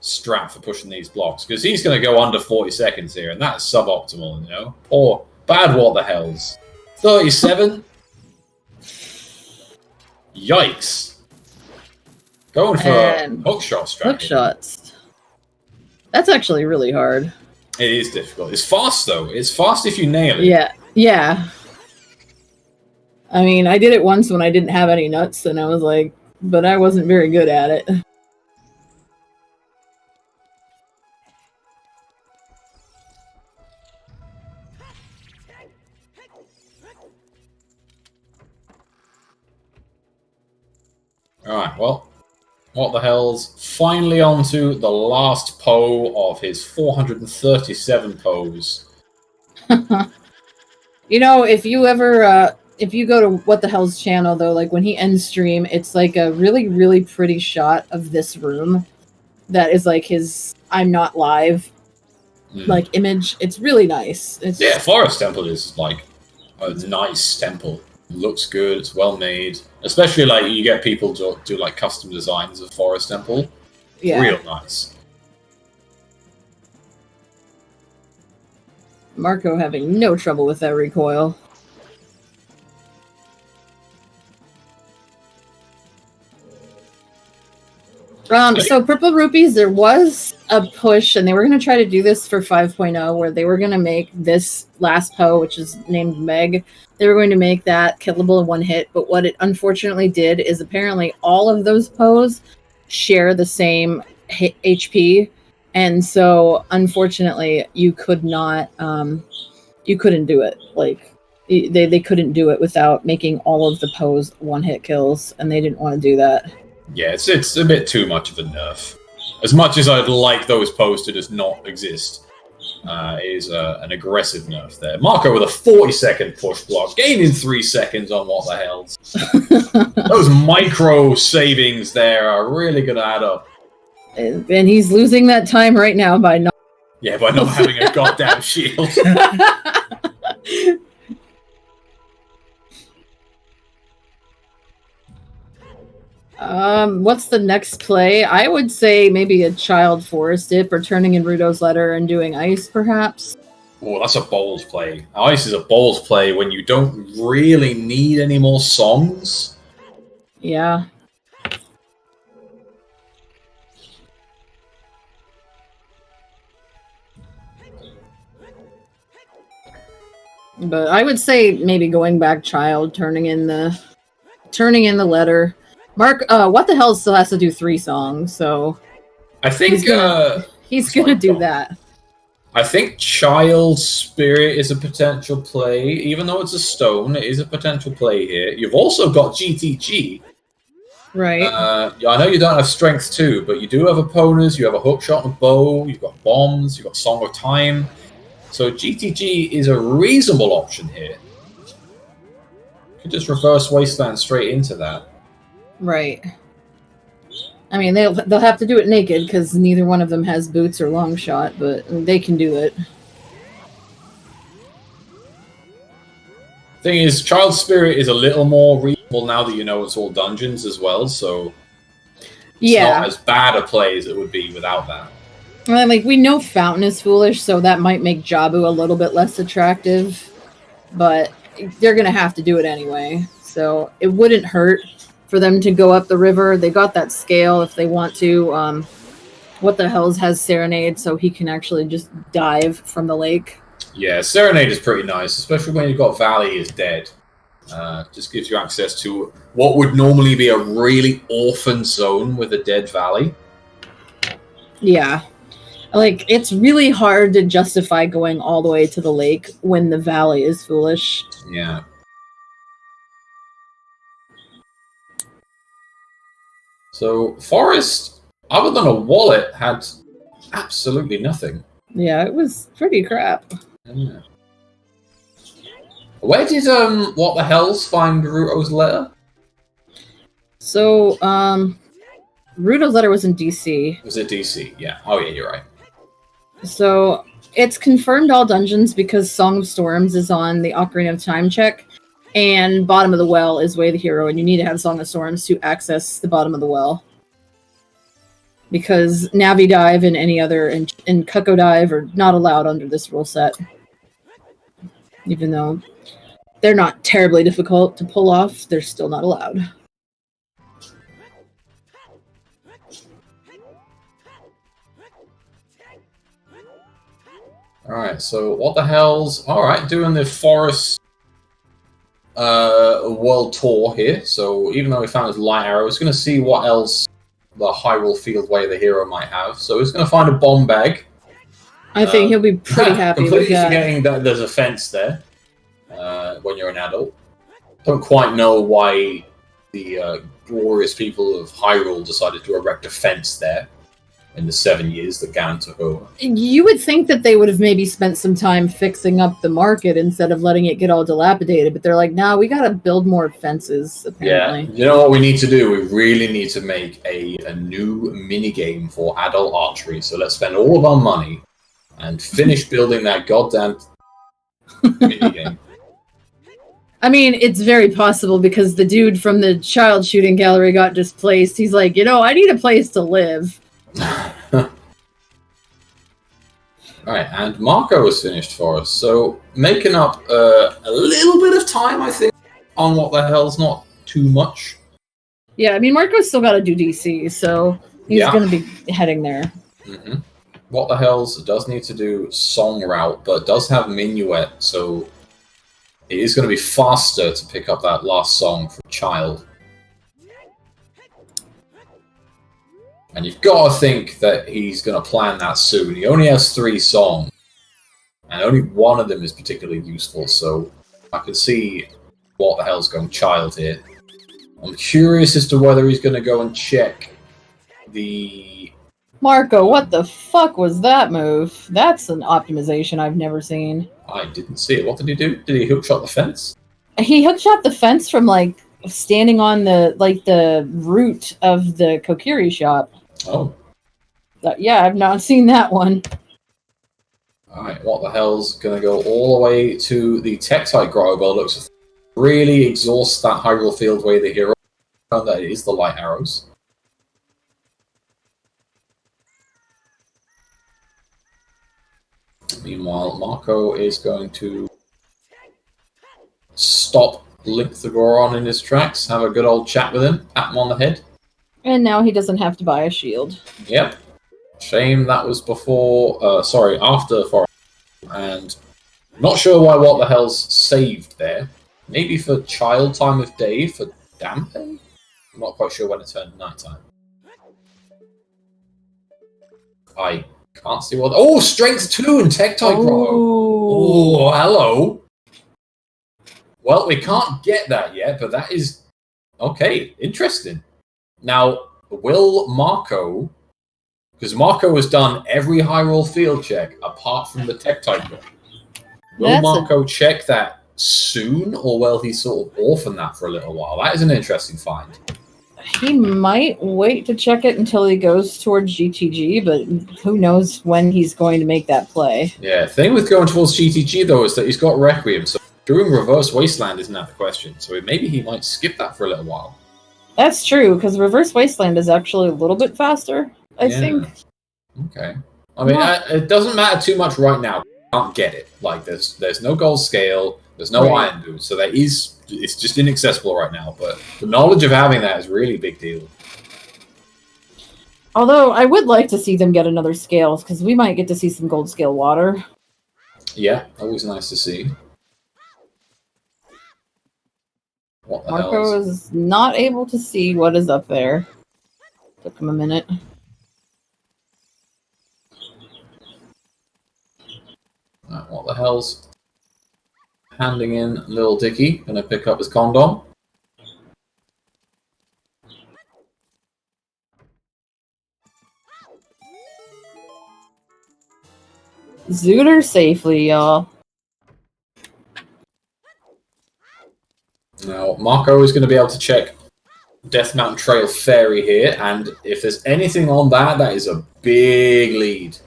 strat for pushing these blocks. Because he's going to go under 40 seconds here, and that's suboptimal, you know? Or bad what the hells. 37? Yikes. Going for hookshot strat. Hookshots. That's actually really hard. It is difficult. It's fast, though. It's fast if you nail it. Yeah. Yeah. I mean, I did it once when I didn't have any nuts, and I was like, but I wasn't very good at it. Alright, well, what the hell's finally onto the last Poe of his 437 Poes. You know, if you ever, if you go to What the Hell's channel, though, like when he ends stream, it's like a really, really pretty shot of this room that is like his I'm not live like image. It's really nice. Yeah, Forest Temple is like a nice temple. It looks good, it's well made. Especially like you get people to do like custom designs of Forest Temple. Yeah. Real nice. Marco having no trouble with that recoil. So Purple Rupees, there was a push, and they were going to try to do this for 5.0, where they were going to make this last Poe, which is named Meg, they were going to make that killable in one hit, but what it unfortunately did is apparently all of those Poes share the same HP, and so unfortunately you could not, you couldn't do it. Like, they couldn't do it without making all of the Poes one-hit kills, and they didn't want to do that. Yeah, it's a bit too much of a nerf. As much as I'd like those Poes to just not exist, it is an aggressive nerf there. Marco with a 40-second push block, gaining 3 seconds on What the Hells. Those micro savings there are really going to add up. And he's losing that time right now by not... Yeah, by not having a goddamn shield. What's the next play? I would say maybe a Child Forest Dip or turning in Rudo's Letter and doing Ice, perhaps. Oh, that's a bold play. Ice is a bold play when you don't really need any more songs. Yeah. But I would say maybe going back Child, turning in the letter. Mark, What the Hell still has to do 3 songs, so I think he's gonna do that. I think Child Spirit is a potential play, even though it's a stone. It is a potential play here. You've also got GTG, right? I know you don't have Strength 2, but you do have opponents. You have a hookshot and a bow. You've got bombs. You've got Song of Time. So GTG is a reasonable option here. You could just reverse Wasteland straight into that. Right. I mean, they'll have to do it naked because neither one of them has boots or long shot, but they can do it. Thing is, Child Spirit is a little more reasonable now that you know it's all dungeons as well, so it's not as bad a play as it would be without that. Well, like, we know Fountain is foolish, so that might make Jabu a little bit less attractive, but they're going to have to do it anyway, so it wouldn't hurt for them to go up the river. They got that scale if they want to. What the Hells has Serenade, so he can actually just dive from the lake. Yeah, Serenade is pretty nice, especially when you've got Valley is dead. Just gives you access to what would normally be a really orphan zone with a dead Valley. Yeah. Like, it's really hard to justify going all the way to the lake when the Valley is foolish. Yeah. So, Forest, other than a wallet, had absolutely nothing. Yeah, it was pretty crap. Yeah. Where did What the Hells find Ruto's letter? So, Rudo's letter was in DC. Was it DC? Yeah. Oh, yeah, you're right. So, it's confirmed all dungeons because Song of Storms is on the Ocarina of Time check, and Bottom of the Well is Way of the Hero, and you need to have Song of Storms to access the Bottom of the Well. Because Navi Dive and any other, and Cucko Dive are not allowed under this rule set. Even though they're not terribly difficult to pull off, they're still not allowed. Alright, so what the hell's... Alright, doing the forest world tour here. So even though we found his light arrow, it's going to see what else the Hyrule Field Way the hero might have. So he's going to find a bomb bag. I think he'll be pretty happy with that. Completely forgetting that there's a fence there when you're an adult. Don't quite know why the glorious people of Hyrule decided to erect a fence there in the 7 years that Ganon took over. You would think that they would have maybe spent some time fixing up the market instead of letting it get all dilapidated, but they're like, nah, we gotta build more fences, apparently. Yeah, you know what we need to do? We really need to make a new minigame for adult archery, so let's spend all of our money and finish building that goddamn minigame. I mean, it's very possible because the dude from the child shooting gallery got displaced. He's like, I need a place to live. Alright, and Marco was finished for us, so making up a little bit of time, I think, on what the hell's not too much. Yeah, I mean, Marco's still got to do DC, so he's going to be heading there. Mm-hmm. What the hell's does need to do song route, but does have minuet, so it is going to be faster to pick up that last song for Child. And you've got to think that he's going to plan that soon. He only has 3 songs, and only one of them is particularly useful, so I can see what the hell's going Child here. I'm curious as to whether he's going to go and check the... Marco, what the fuck was that move? That's an optimization I've never seen. I didn't see it. What did he do? Did he hookshot the fence? He hookshot the fence from, standing on the root of the Kokiri shop. Oh. Yeah, I've not seen that one. Alright, what the hell's going to go all the way to the Tektite Grotto Bulldogs? Really exhaust that Hyrule Field Way the hero. That it is the light arrows. Meanwhile, Marco is going to stop Link the Goron in his tracks, have a good old chat with him, pat him on the head. And now he doesn't have to buy a shield. Yep. Shame that was after Forest. And not sure why what the hell's saved there. Maybe for child time of day, for damping? I'm not quite sure when it turned nighttime. I can't see what... Oh, Strength 2 and Tektite Grotto! Oh, hello! Well, we can't get that yet, but that is... Okay, interesting. Now, will Marco... Because Marco has done every Hyrule Field check, apart from the Tektite Grotto. Will Marco check that soon, or will he sort of orphan that for a little while? That is an interesting find. He might wait to check it until he goes towards GTG, but who knows when he's going to make that play. Yeah, the thing with going towards GTG, though, is that he's got Requiem, so doing Reverse Wasteland isn't out of the question, so maybe he might skip that for a little while. That's true, because Reverse Wasteland is actually a little bit faster, I think. Okay. I mean, it doesn't matter too much right now. You can't get it. Like, there's no gold scale, there's no iron boots, so it's just inaccessible right now, but the knowledge of having that is really a big deal. Although, I would like to see them get another scale, because we might get to see some gold scale water. Yeah, always nice to see. What the Marco is not able to see what is up there. Took him a minute. What the hell's handing in Lil Dicky? Gonna pick up his condom. Zooter safely, y'all. Now, Marco is going to be able to check Death Mountain Trail Fairy here, and if there's anything on that, that is a big lead.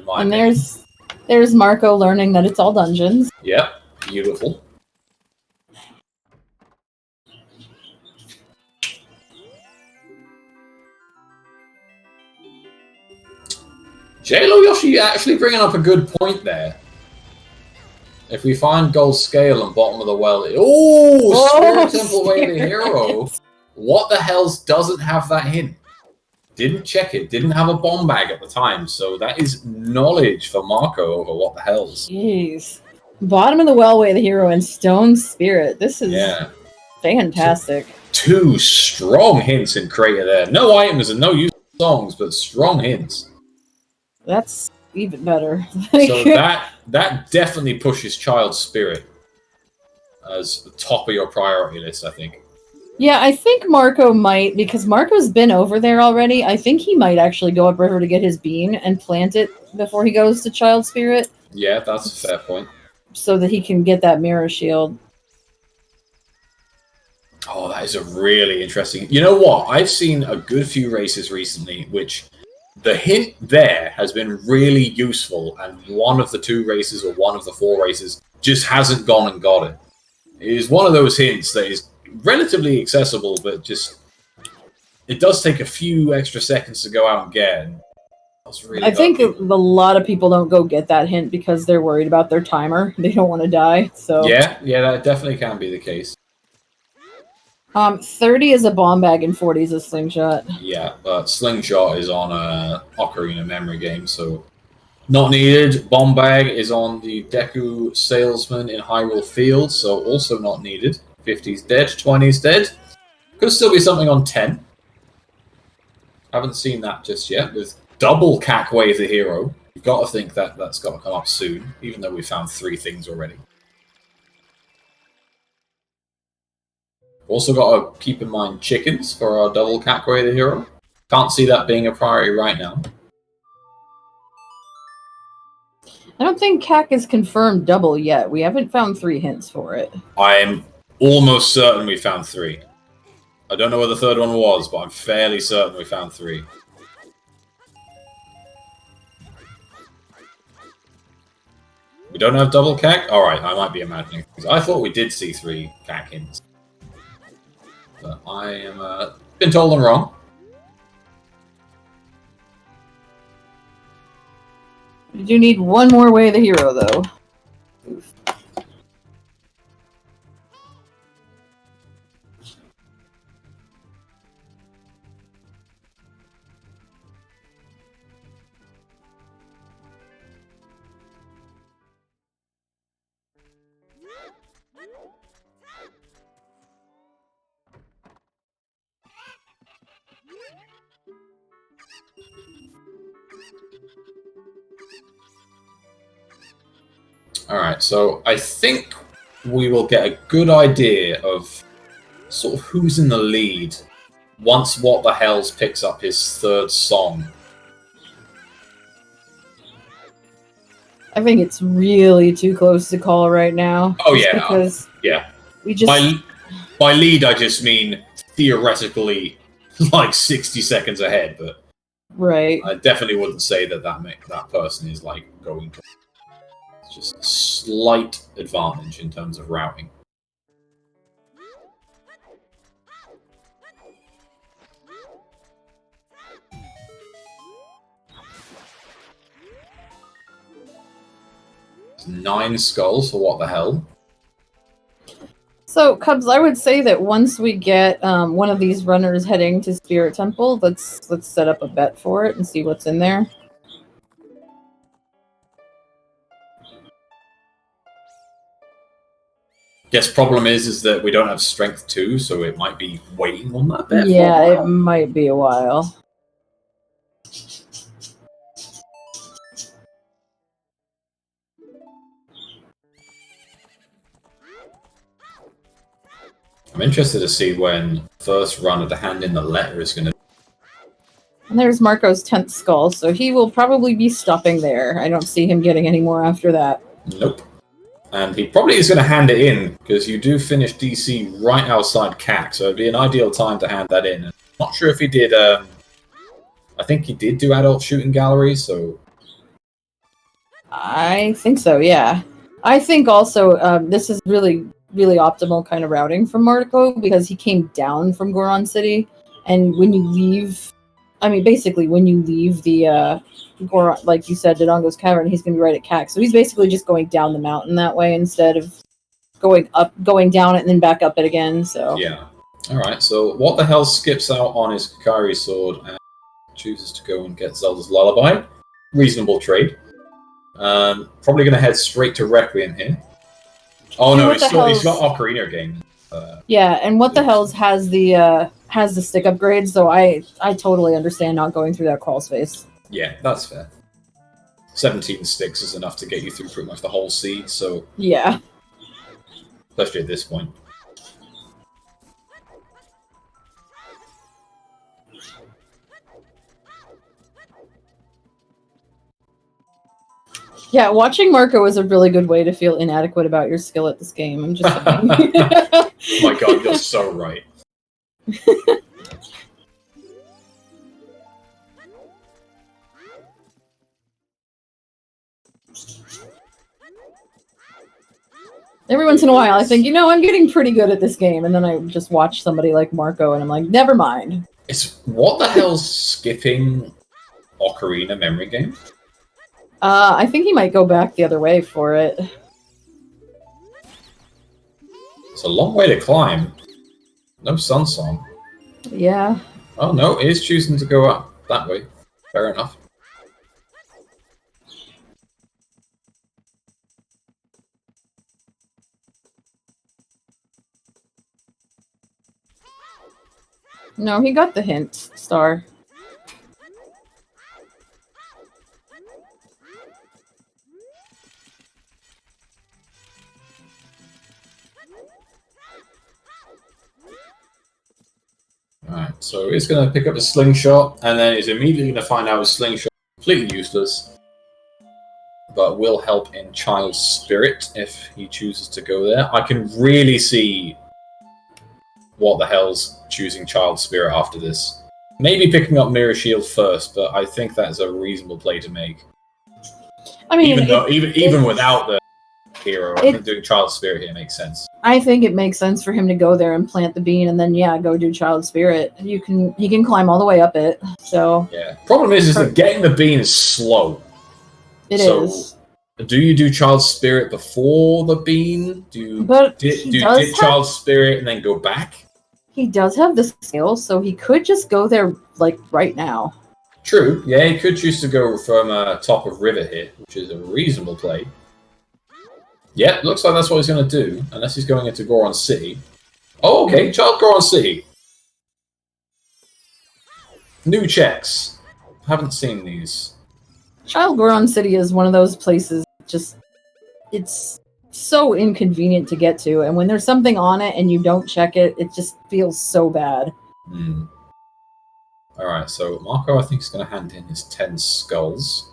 And there's Marco learning that it's all dungeons. Yep, beautiful. JLo Yoshi actually bringing up a good point there. If we find Gold Scale and Bottom of the Well... Spirit Temple Way of the Hero. What the hells doesn't have that hint? Didn't check it. Didn't have a bomb bag at the time. So that is knowledge for Marco over what the hells. Jeez. Bottom of the Well Way of the Hero and Stone Spirit. This is fantastic. Two strong hints in Crater there. No items and no use songs, but strong hints. That's even better. So that definitely pushes Child Spirit as the top of your priority list, I think. Yeah, I think Marco might, because Marco's been over there already. I think he might actually go upriver to get his bean and plant it before he goes to Child Spirit. Yeah, that's a fair point. So that he can get that mirror shield. Oh, that is a really interesting... You know what? I've seen a good few races recently, which the hint there has been really useful, and one of the 2 races or one of the 4 races just hasn't gone and got it. It is one of those hints that is relatively accessible, but just... It does take a few extra seconds to go out and get. And really I think a lot of people don't go get that hint because they're worried about their timer. They don't want to die, so... Yeah, that definitely can be the case. 30 is a bomb bag and 40 is a slingshot. Yeah, but slingshot is on a Ocarina memory game, so not needed. Bomb bag is on the Deku Salesman in Hyrule Field, so also not needed. 50's dead, 20's dead. Could still be something on 10. Haven't seen that just yet. With double Cack Way the Hero, you've got to think that that's got to come up soon, even though we found 3 things already. Also got to keep in mind chickens for our double Cack Way the Hero. Can't see that being a priority right now. I don't think Cack is confirmed double yet. We haven't found 3 hints for it. I'm almost certain we found 3. I don't know where the 3rd one was, but I'm fairly certain we found 3. We don't have double Cack? Alright, I might be imagining things. I thought we did see 3 Cack hints. But I am been told I'm wrong. You do need one more Way of the Hero, though. Oof. Alright, so I think we will get a good idea of sort of who's in the lead once What the Hells picks up his 3rd song. I think it's really too close to call right now. Oh, yeah. Because we just... By lead, I just mean theoretically like 60 seconds ahead, but right. I definitely wouldn't say that person is like going to... It's just a slight advantage in terms of routing. It's 9 skulls for What the Hell. So, Cubs, I would say that once we get one of these runners heading to Spirit Temple, let's set up a bet for it and see what's in there. Guess problem is that we don't have strength 2, so it might be waiting on that bet. Yeah, it might be a while. I'm interested to see when first run of the hand in the letter is going to... And there's Marco's 10th skull, so he will probably be stopping there. I don't see him getting any more after that. Nope. And he probably is going to hand it in, because you do finish DC right outside CAC, so it'd be an ideal time to hand that in. I'm not sure if he did... I think he did do adult shooting galleries, so... I think so, yeah. I think also this is really, really optimal kind of routing from Marco, because he came down from Goron City, and when you leave... I mean, basically, when you leave the... Goron, like you said, Dodongo's Cavern, he's going to be right at CAC. So he's basically just going down the mountain that way instead of going down it and then back up it again, so... Yeah. Alright, so what the hell skips out on his Kakari sword and chooses to go and get Zelda's Lullaby. Reasonable trade. Probably going to head straight to Requiem here. Oh no, he's got Ocarina again. Yeah, and what the hell's has the stick upgrade, so I totally understand not going through that crawl space. Yeah, that's fair. 17 sticks is enough to get you through pretty much the whole seed, so... Yeah. Especially at this point. Yeah, watching Marco is a really good way to feel inadequate about your skill at this game. I'm just saying. Oh my god, you're so right. Every once in a while, I think, you know, I'm getting pretty good at this game, and then I just watch somebody like Marco, and I'm like, never mind. What the hell's skipping Ocarina memory game? I think he might go back the other way for it. It's a long way to climb. No sun song. Yeah. Oh no, he is choosing to go up that way. Fair enough. No, he got the hint, Star. Alright, so he's going to pick up a slingshot, and then he's immediately going to find out his slingshot is completely useless, but will help in Child's Spirit if he chooses to go there. I can really see what the hell's choosing Child's Spirit after this. Maybe picking up Mirror Shield first, but I think that's a reasonable play to make. I mean, even without the hero, I think doing Child's Spirit here makes sense. I think it makes sense for him to go there and plant the bean, and then go do Child's Spirit. He can climb all the way up it. So yeah. Problem is that getting the bean is slow. It is. Do you do Child's Spirit before the bean? Do you dip Child's Spirit and then go back? He does have the skill, so he could just go there like right now. True. Yeah, he could choose to go from top of river here, which is a reasonable play. Yeah, looks like that's what he's going to do, unless he's going into Goron City. Oh, okay, Child Goron City. New checks. Haven't seen these. Child Goron City is one of those places, it's so inconvenient to get to, and when there's something on it and you don't check it, it just feels so bad. Alright, so Marco, I think, is going to hand in his 10 skulls.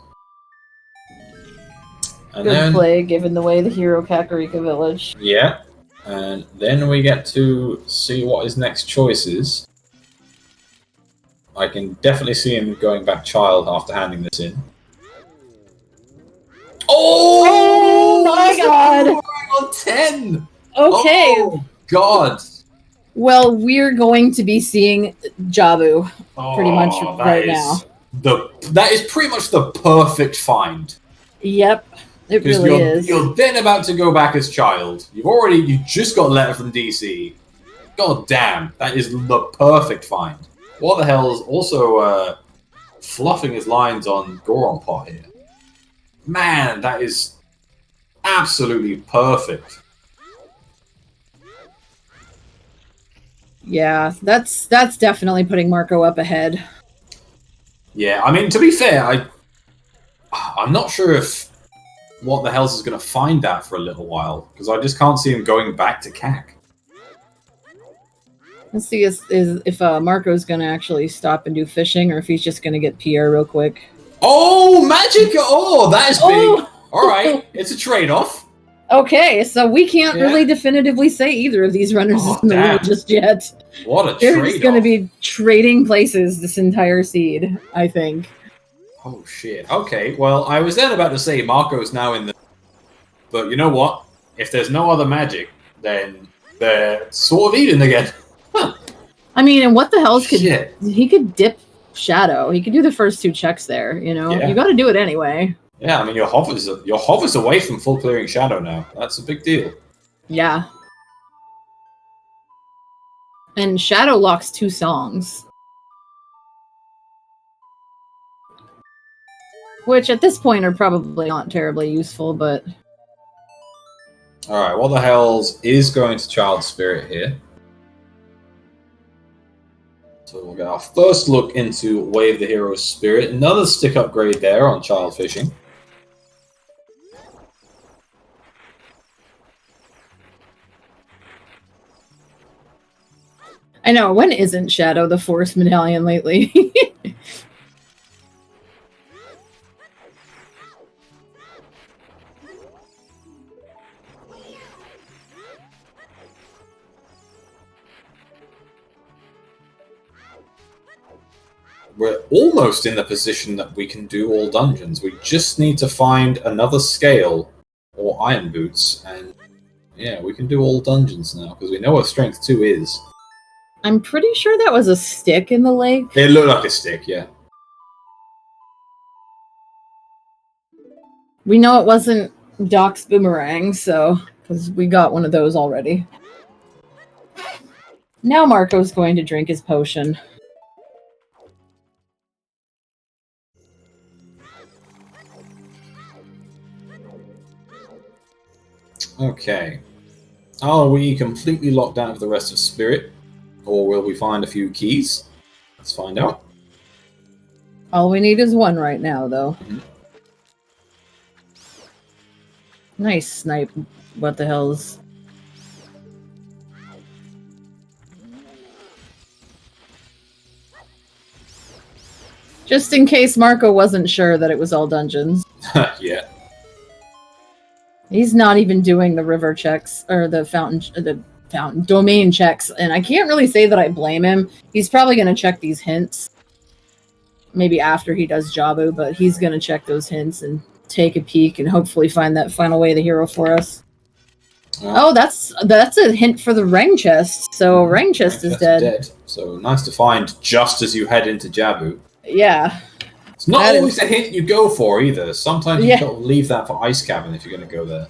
And Good play, given the way the hero Kakarika Village. Yeah, and then we get to see what his next choice is. I can definitely see him going back Child after handing this in. Oh my god! On 10! Okay. Oh god! Well, we're going to be seeing Jabu pretty much right now. That is pretty much the perfect find. Yep. It really is. You're then about to go back as Child. You just got a letter from DC. God damn, that is the perfect find. What the hell is also fluffing his lines on Goron Pot here? Man, that is absolutely perfect. Yeah, that's definitely putting Marco up ahead. Yeah, I mean, to be fair, I'm not sure if what the hell is going to find that for a little while, because I just can't see him going back to CAC. Let's see if Marco's going to actually stop and do fishing, or if he's just going to get Pierre real quick. Oh, magic! Oh, that is big. All right, it's a trade-off. Okay, so we can't really definitively say either of these runners is in the lead just yet. What a trade-off. They're just going to be trading places this entire seed, I think. Oh, shit. Okay, well, I was then about to say Marco's now in the... But you know what? If there's no other magic, then they're sort of even again. Huh. I mean, and what the hell could... He could dip Shadow. He could do the first 2 checks there, you know? Yeah. You got to do it anyway. Yeah, I mean, your hover's away from full clearing Shadow now. That's a big deal. Yeah. And Shadow locks 2 songs. Which, at this point, are probably not terribly useful, but... Alright, what the hell's is going to Child Spirit here? So we'll get our first look into Wave the Hero's Spirit. Another stick upgrade there on Child Fishing. I know, when isn't Shadow the Force Medallion lately? We're almost in the position that we can do all dungeons. We just need to find another scale or iron boots, and yeah, we can do all dungeons now, because we know what Strength 2 is. I'm pretty sure that was a stick in the lake. It looked like a stick, yeah. We know it wasn't Doc's boomerang, so... because we got one of those already. Now Marco's going to drink his potion. Okay. Are we completely locked out of the rest of Spirit? Or will we find a few keys? Let's find out. All we need is 1 right now, though. Mm-hmm. Nice snipe. What the hell's... Just in case Marco wasn't sure that it was all dungeons. Yeah. He's not even doing the river checks, or the fountain domain checks, and I can't really say that I blame him. He's probably going to check these hints. Maybe after he does Jabu, but he's going to check those hints and take a peek and hopefully find that final way the hero for us. Oh, that's a hint for the Rang chest. So Rang chest is dead. So nice to find just as you head into Jabu. Yeah. It's not always a hint you go for either. Sometimes you got to leave that for Ice Cavern if you're going to go there.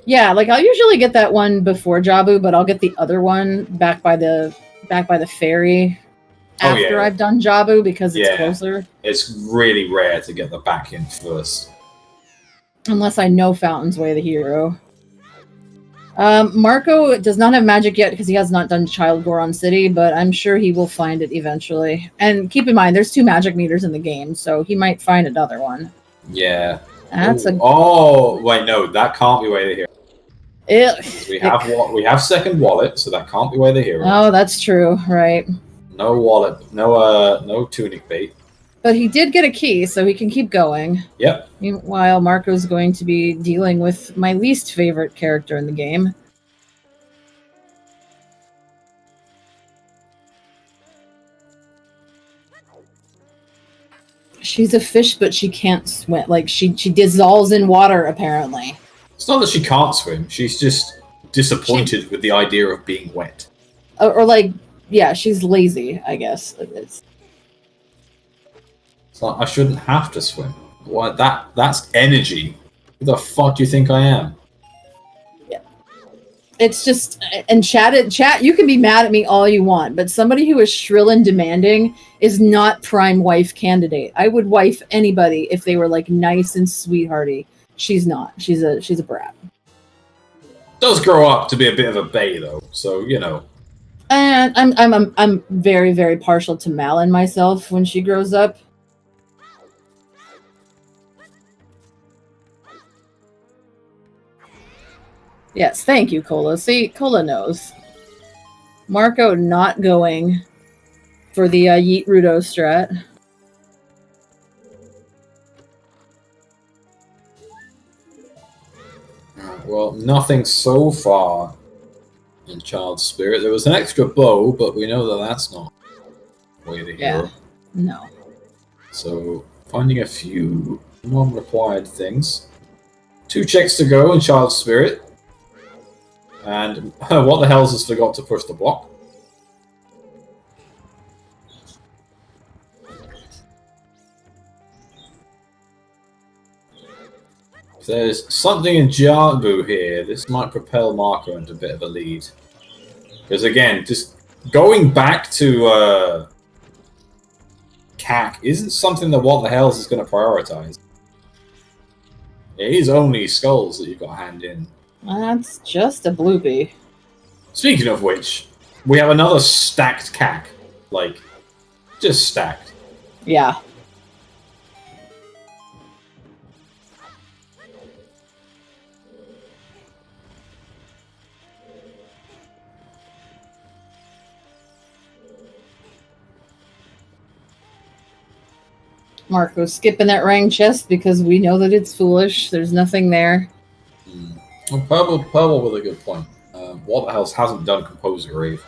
Yeah, like I'll usually get that one before Jabu, but I'll get the other one back by the ferry after I've done Jabu because it's closer. It's really rare to get the back hint first. Unless I know Fountain's Way the hero. Marco does not have magic yet because he has not done Child Goron City, but I'm sure he will find it eventually. And keep in mind, there's 2 magic meters in the game, so he might find another one. Yeah. That's Oh, wait, no, that can't be Way the Hero. We have second wallet, so that can't be Way the Hero. Oh, that's true, right. No wallet, no tunic bait. But he did get a key, so he can keep going. Yep. Meanwhile, Marco's going to be dealing with my least favorite character in the game. She's a fish, but she can't swim. Like, she dissolves in water, apparently. It's not that she can't swim. She's just disappointed with the idea of being wet. Or like, yeah, she's lazy, I guess. It's like, I shouldn't have to swim. What? That's energy. Who the fuck do you think I am? Yeah. It's just, and chat, you can be mad at me all you want, but somebody who is shrill and demanding is not prime wife candidate. I would wife anybody if they were like nice and sweethearty. She's not. She's a brat. Does grow up to be a bit of a bae though, so you know. And I'm very, very partial to Malin myself when she grows up. Yes, thank you, Cola. See, Cola knows. Marco not going for the Yeet Rudo strat. well, nothing so far in Child's Spirit. There was an extra bow, but we know that that's not way of the hero. No. So, finding a few non-required things. 2 checks to go in Child's Spirit. And what the hell's has forgot to push the block? If there's something in Jabu here, this might propel Marco into a bit of a lead. Because again, just going back to CAC isn't something that What the Hells is going to prioritize. It is only skulls that you've got to hand in. That's just a bloopy. Speaking of which, we have another stacked CAC. Like, just stacked. Yeah. Marco's skipping that rang chest because we know that it's foolish. There's nothing there. Well, Purple with a good point. What the Hells hasn't done Composer Rave,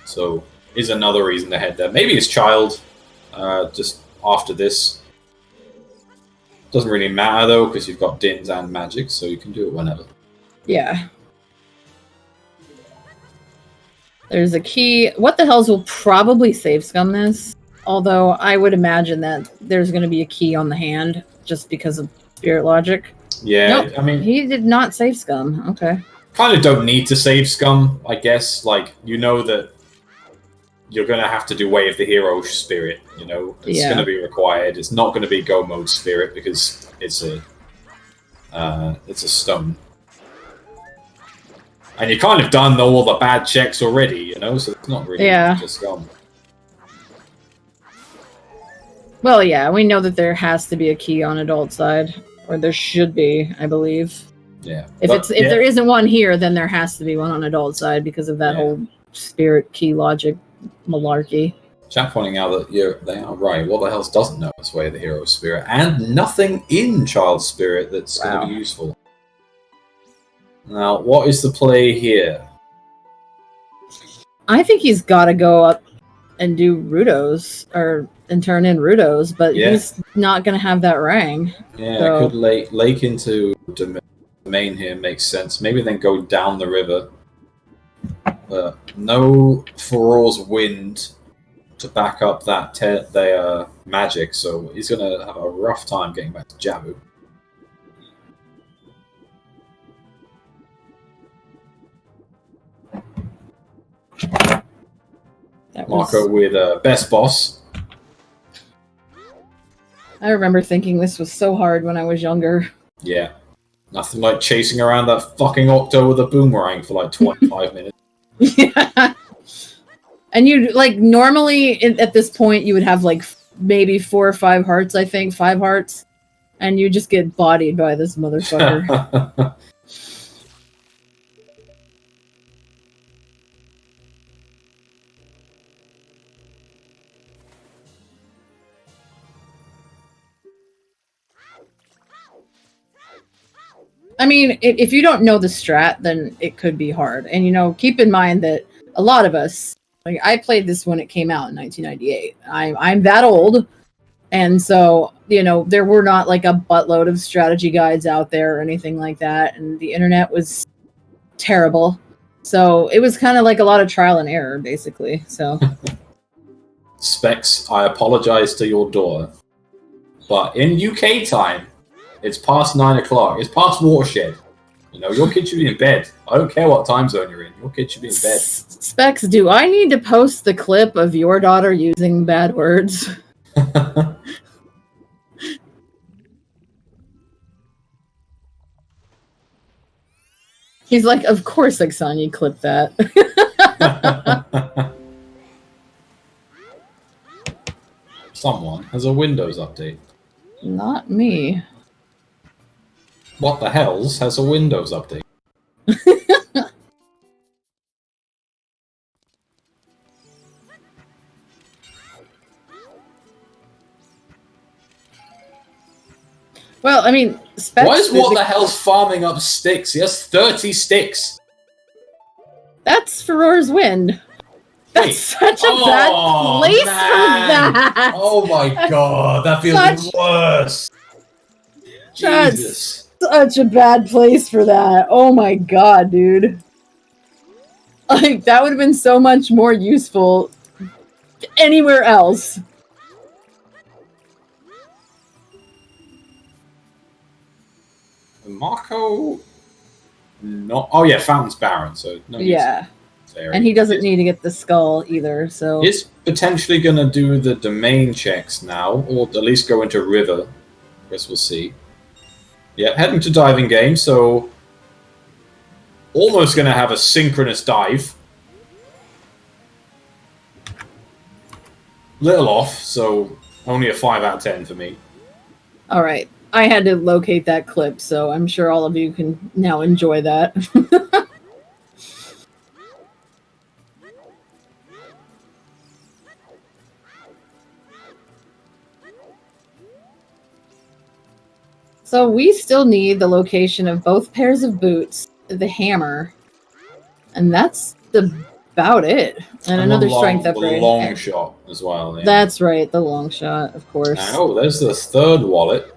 so is another reason to head there. Maybe it's Child, just after this. Doesn't really matter though, because you've got Dins and Magic, so you can do it whenever. Yeah. There's a key. What the Hells will probably save scum this. Although I would imagine that there's going to be a key on the hand just because of spirit logic. Yeah, nope, I mean... he did not save scum. Okay. Kind of don't need to save scum, I guess. Like, you know that you're going to have to do Way of the Hero Spirit, you know? It's going to be required. It's not going to be Go Mode Spirit because it's a stone. And you kind of done all the bad checks already, you know? So it's not really just scum. Well, yeah, we know that there has to be a key on adult side, or there should be, I believe. Yeah. If there isn't one here, then there has to be one on adult side because of that whole spirit key logic malarkey. Chat pointing out that they are right. What the Hells doesn't know its Way of the Hero Spirit, and nothing in Child's Spirit that's going to be useful. Now, what is the play here? I think he's got to go up and do Rudos, and turn in Rudos, but he's not going to have that rang. Yeah, so. Could lake into domain here makes sense. Maybe then go down the river. But no Farore's Wind to back up their magic, so he's going to have a rough time getting back to Jabu. Marco with Best Boss. I remember thinking this was so hard when I was younger. Yeah. Nothing like chasing around that fucking Octo with a boomerang for like 25 minutes. Yeah. And you like normally at this point you would have like maybe 4 or 5 hearts, I think, 5 hearts, and you just get bodied by this motherfucker. I mean, if you don't know the strat, then it could be hard. And, you know, keep in mind that a lot of us, like, I played this when it came out in 1998. I'm that old. And so, you know, there were not, like, a buttload of strategy guides out there or anything like that. And the internet was terrible. So it was kind of like a lot of trial and error, basically. So, Specs, I apologize to your door. But in UK time, it's past 9 o'clock. It's past watershed. You know, your kid should be in bed. I don't care what time zone you're in. Your kid should be in bed. Specs, do I need to post the clip of your daughter using bad words? He's like, of course, Aksani, clip that. Someone has a Windows update. Not me. What the Hells has a Windows update? Well, I mean, why is what the hell's farming up sticks? He has 30 sticks. That's Farore's Wind. That's such a bad place for that. Oh my god, that feels worse. Jesus. That's such a bad place for that. Oh my god, dude. Like, that would have been so much more useful anywhere else. Marco... No. Oh yeah, Fountain's barren, so no. Yeah. And he doesn't need to get the skull either, so... He's potentially going to do the domain checks now, or at least go into river. I guess we'll see. Yeah, heading to diving game, so... Almost going to have a synchronous dive. Little off, so only a 5 out of 10 for me. Alright. I had to locate that clip, so I'm sure all of you can now enjoy that. So we still need the location of both pairs of boots, the hammer, and that's about it. And another strength upgrade. The long shot as well. Yeah. That's right, the long shot, of course. Oh, there's the third wallet.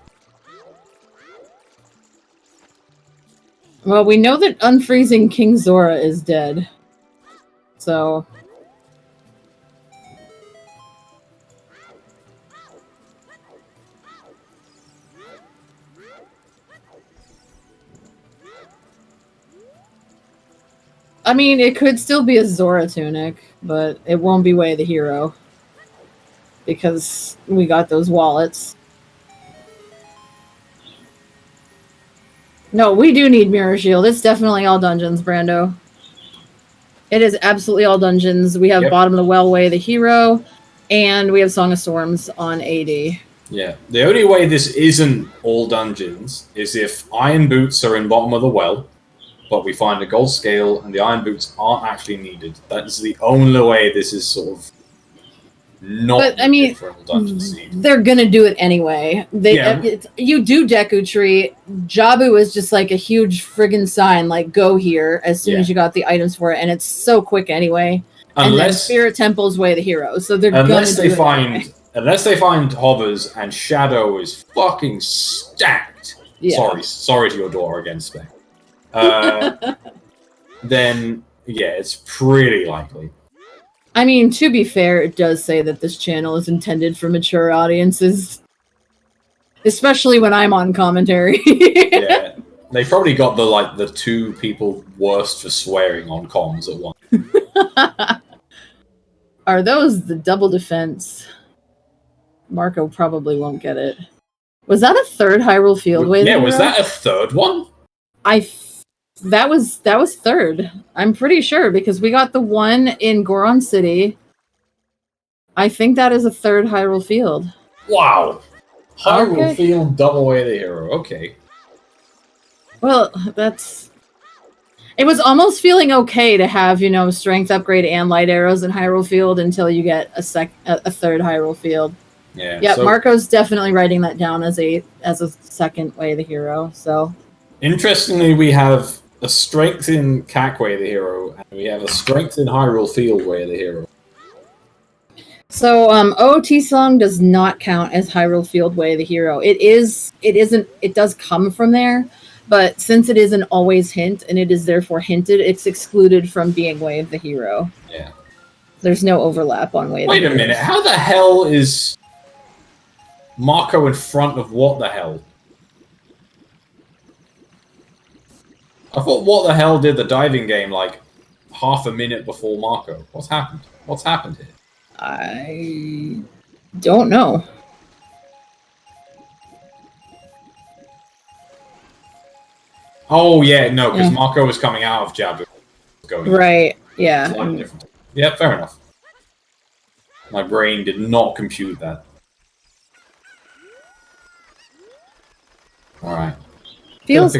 Well, we know that unfreezing King Zora is dead. So... I mean, it could still be a Zora tunic, but it won't be Way of the Hero. Because we got those wallets. No, we do need Mirror Shield. It's definitely all dungeons, Brando. It is absolutely all dungeons. We have Bottom of the Well, Way of the Hero, and we have Song of Storms on AD. Yeah. The only way this isn't all dungeons is if Iron Boots are in Bottom of the Well, but we find a gold scale and the iron boots aren't actually needed. That is the only way this is sort of not. But I mean, they're gonna do it anyway. You do Deku Tree. Jabu is just like a huge friggin' sign, like go here as soon as you got the items for it, and it's so quick anyway. And then Spirit Temple's Way of the Hero, so they're unless they find hovers and Shadow is fucking stacked. Yeah. Sorry to your daughter again, Spec. Then it's pretty likely. I mean, to be fair, it does say that this channel is intended for mature audiences, especially when I'm on commentary. Yeah, they probably got the two people worst for swearing on comms at once. Are those the double defense? Marco probably won't get it. Was that a third Hyrule Field Way? Yeah, was that a third one? That was third. I'm pretty sure because we got the one in Goron City. I think that is a third Hyrule Field. Wow. Hyrule Field double Way of the Hero. Okay. Well, it was almost feeling okay to have, strength upgrade and light arrows in Hyrule Field until you get a third Hyrule Field. Yeah. Yeah, so Marco's definitely writing that down as a second Way of the Hero, so. Interestingly, we have a strength in CAC Way of the Hero, and we have a strength in Hyrule Field Way of the Hero. So, OOT Song does not count as Hyrule Field Way of the Hero. It does come from there, but since it is an always hint, and it is therefore hinted, it's excluded from being Way of the Hero. Yeah. There's no overlap on Way of the Hero. Wait a minute, how the hell is Marco in front of what the hell? I thought what the hell did the diving game like half a minute before Marco? What's happened? What's happened here? I don't know. Oh yeah, no, because Marco was coming out of Jabu. Right, yeah. Yeah, fair enough. My brain did not compute that. Alright. Feels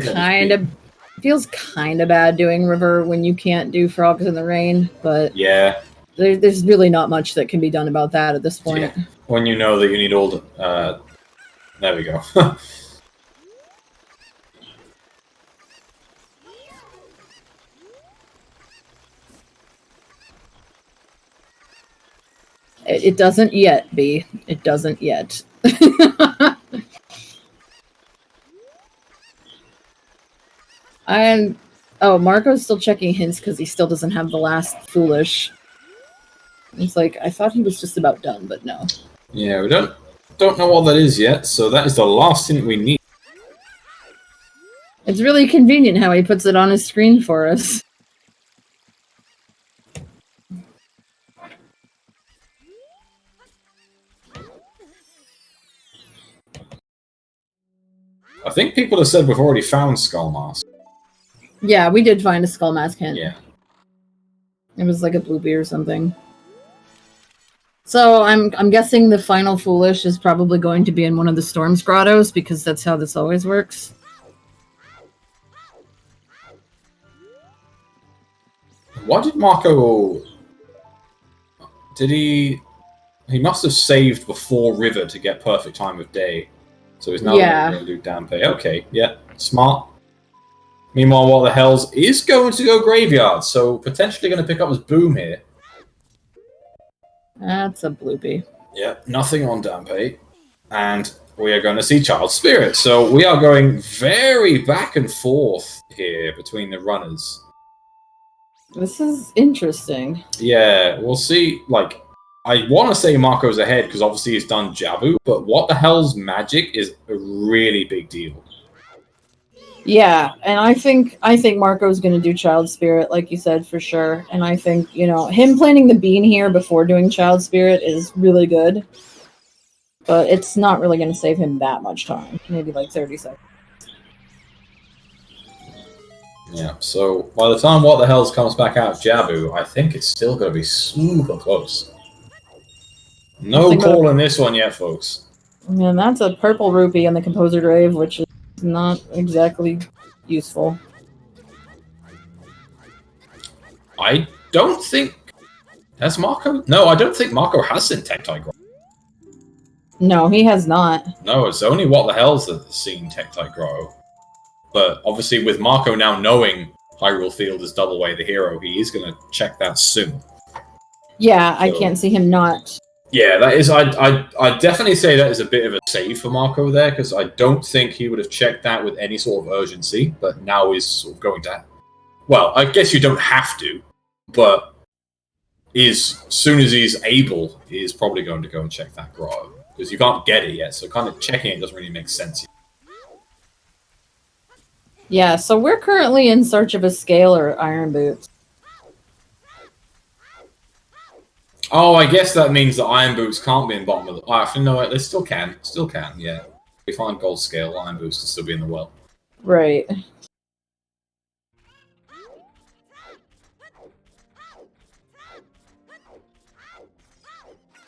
kind of bad doing river when you can't do frogs in the rain, but yeah, there's really not much that can be done about that at this point. Yeah. When you know that you need all the... there we go. It doesn't yet, B. It doesn't yet. And Marco's still checking hints because he still doesn't have the last foolish. It's like, I thought he was just about done, but no. Yeah, we don't know what that is yet, so that is the last hint we need. It's really convenient how he puts it on his screen for us. I think people have said we've already found Skull Mask. Yeah, we did find a Skull Mask hint. Yeah. It was like a Bloopy or something. So I'm guessing the final Foolish is probably going to be in one of the Storm's grottos, because that's how this always works. Why did Marco... Did he... He must have saved before River to get perfect time of day. So he's now going to do Dampe. Okay, yeah, smart. Meanwhile, What the Hells is going to go Graveyard, so potentially going to pick up his Boom here. That's a Bloopy. Yep, nothing on Dampe. And we are going to see Child Spirit. So we are going very back and forth here between the runners. This is interesting. Yeah, we'll see. Like, I want to say Marco's ahead because obviously he's done Jabu, but What the Hell's magic is a really big deal. Yeah, and I think Marco's going to do Child Spirit, like you said, for sure. And I think, you know, him planting the bean here before doing Child Spirit is really good. But it's not really going to save him that much time. Maybe like 30 seconds. Yeah, so by the time What the Hells comes back out of Jabu, I think it's still going to be super close. No call in this one yet, folks. And that's a purple rupee on the Composer Grave, which is not exactly useful. I don't think... Has Marco... No, I don't think Marco has seen Tektite Grow. No, he has not. No, it's only What the Hells that has seen Tektite Grow. But obviously with Marco now knowing Hyrule Field is Double Way the hero, he is going to check that soon. Yeah, so, I can't see him not. Yeah, that is... I'd definitely say that is a bit of a save for Marco there, because I don't think he would have checked that with any sort of urgency, but now he's sort of going to... Well, I guess you don't have to, but as soon as he's able, he is probably going to go and check that grotto, because you can't get it yet, so kind of checking it doesn't really make sense yet. Yeah, so we're currently in search of a scale or iron boots. Oh, I guess that means that iron boots can't be in bottom of the... Oh, actually, no, they still can. Still can, yeah. If we find gold scale, iron boots can still be in the well. Right.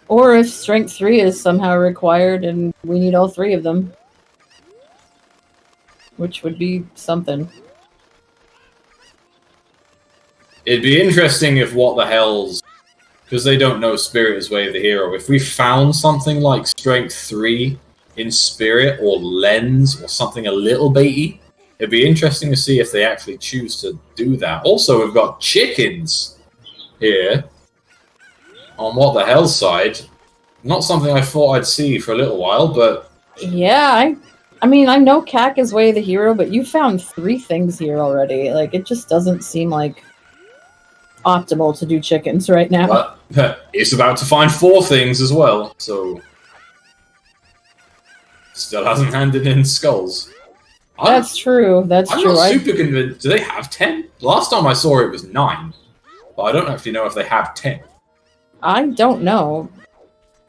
Or if strength 3 is somehow required and we need all 3 of them. Which would be something. It'd be interesting if What the Hells... Because they don't know Spirit is Way of the Hero. If we found something like Strength 3 in Spirit or Lens or something a little baity, it'd be interesting to see if they actually choose to do that. Also, we've got chickens here on What the Hell's side. Not something I thought I'd see for a little while, but... Yeah, I mean, I know Cack is Way of the Hero, but you found 3 things here already. Like, it just doesn't seem like optimal to do chickens right now. But it's about to find 4 things as well, so still hasn't handed in skulls. That's true. That's true. I'm not super convinced. Do they have 10? Last time I saw it was 9, but I don't actually know if they have 10. I don't know,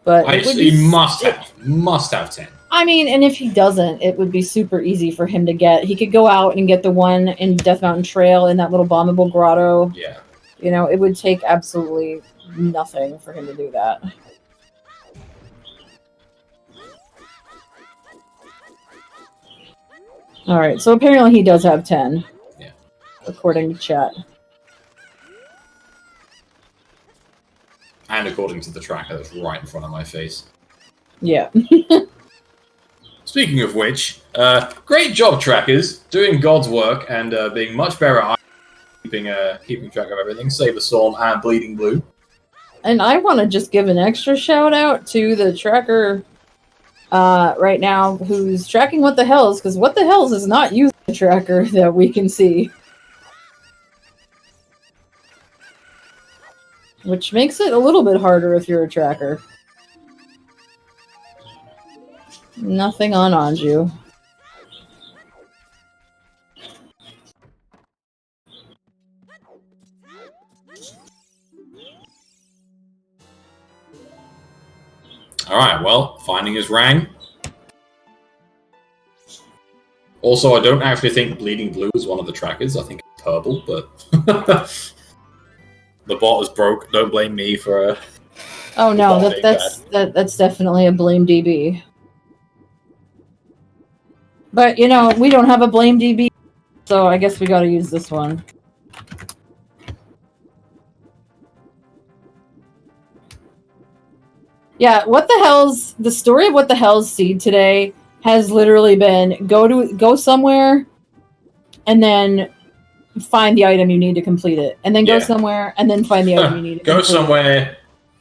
but he must have 10. I mean, and if he doesn't, it would be super easy for him to get. He could go out and get the one in Death Mountain Trail in that little bombable grotto. Yeah. You know, it would take absolutely nothing for him to do that. Alright, so apparently he does have 10. Yeah. According to chat. And according to the tracker that's right in front of my face. Yeah. Speaking of which, great job, trackers, doing God's work and being much better at keeping track of everything. Save the Storm and Bleeding Blue. And I want to just give an extra shout out to the tracker right now who's tracking What the Hells, because What the Hells is not using a tracker that we can see. Which makes it a little bit harder if you're a tracker. Nothing on Anju. Alright, well, finding his Rang. Also, I don't actually think Bleeding Blue is one of the trackers. I think it's purple, but... The bot is broke. Don't blame me for... Oh no, that's definitely a blame DB. But, you know, we don't have a blame DB, so I guess we gotta use this one. Yeah, What the Hell's... The story of What the Hell's seed today has literally been go somewhere and then find the item you need to complete it. And then go somewhere and then find the item you need to complete it. Go somewhere,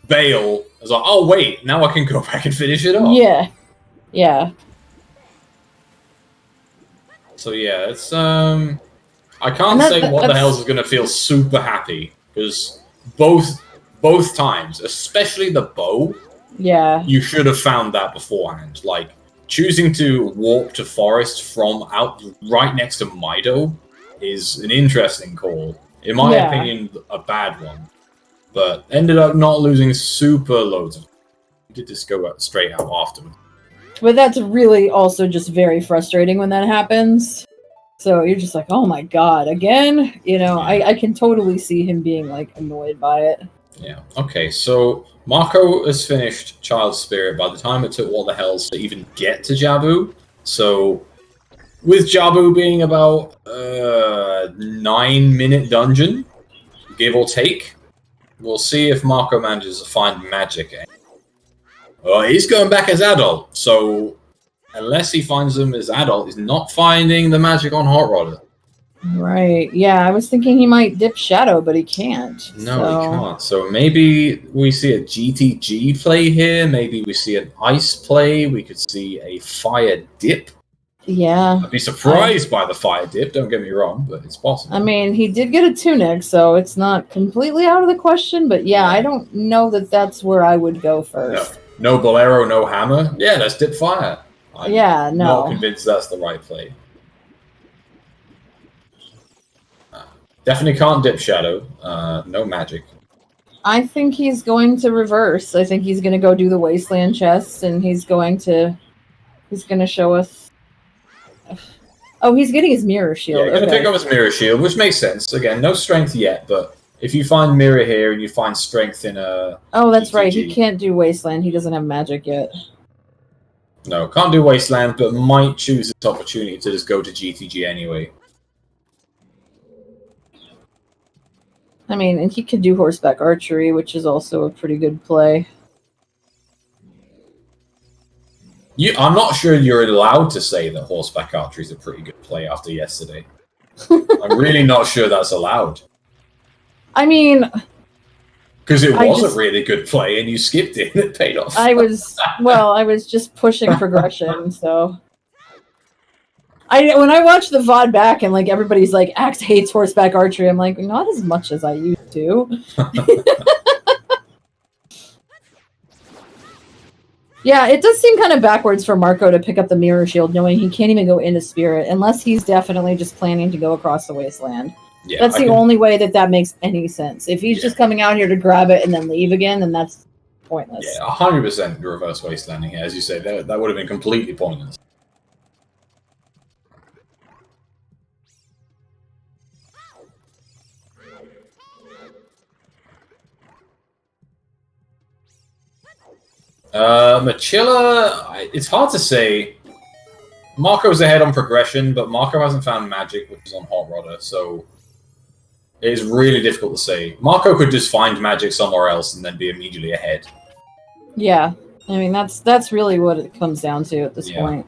bail. I was like, oh wait, now I can go back and finish it off. Yeah. Yeah. So yeah, it's I can't say What the Hells is gonna feel super happy, because both times, especially the bow, you should have found that beforehand. Like choosing to walk to forest from out right next to Mido is an interesting call. In my opinion, a bad one. But ended up not losing super loads of. You did just go straight out afterwards. But that's really also just very frustrating when that happens. So you're just like, oh my god, again? You know, I can totally see him being, like, annoyed by it. Yeah, okay, so Marco has finished Child's Spirit by the time it took What the Hells to even get to Jabu. So, with Jabu being about a 9-minute dungeon, give or take, we'll see if Marco manages to find magic. He's going back as adult, so unless he finds them as adult, he's not finding the magic on Hot Rodder. Right, yeah, I was thinking he might dip Shadow, but he can't. No, he can't. So maybe we see a GTG play here, maybe we see an Ice play, we could see a Fire dip. Yeah. I'd be surprised by the Fire dip, don't get me wrong, but it's possible. I mean, he did get a tunic, so it's not completely out of the question, but yeah, I don't know that that's where I would go first. No Bolero, no Hammer? Yeah, let's dip Fire. I'm not convinced that's the right play. Definitely can't dip Shadow. No magic. I think he's going to reverse. I think he's going to go do the Wasteland chest, and he's going to show us. Oh, he's getting his Mirror Shield. Yeah, he's going to pick up his Mirror Shield, which makes sense. Again, no strength yet, but if you find Mirror here and you find strength in a... Oh, that's right. He can't do Wasteland. He doesn't have magic yet. No, can't do Wasteland, but might choose this opportunity to just go to GTG anyway. I mean, and he could do Horseback Archery, which is also a pretty good play. I'm not sure you're allowed to say that Horseback Archery is a pretty good play after yesterday. I'm really not sure that's allowed. I mean... Because it was a really good play, and you skipped it, and it paid off. I was just pushing progression, so... When I watch the VOD back and like everybody's like, Axe hates Horseback Archery, I'm like, not as much as I used to. Yeah, it does seem kind of backwards for Marco to pick up the Mirror Shield knowing he can't even go into Spirit unless he's definitely just planning to go across the Wasteland. Yeah, that's the only way that makes any sense. If he's just coming out here to grab it and then leave again, then that's pointless. Yeah, 100% reverse Wastelanding here. As you say, that would have been completely pointless. Machilla, it's hard to say. Marco's ahead on progression, but Marco hasn't found magic, which is on Hot Rodder, so it is really difficult to say. Marco could just find magic somewhere else and then be immediately ahead. Yeah, I mean that's really what it comes down to at this point.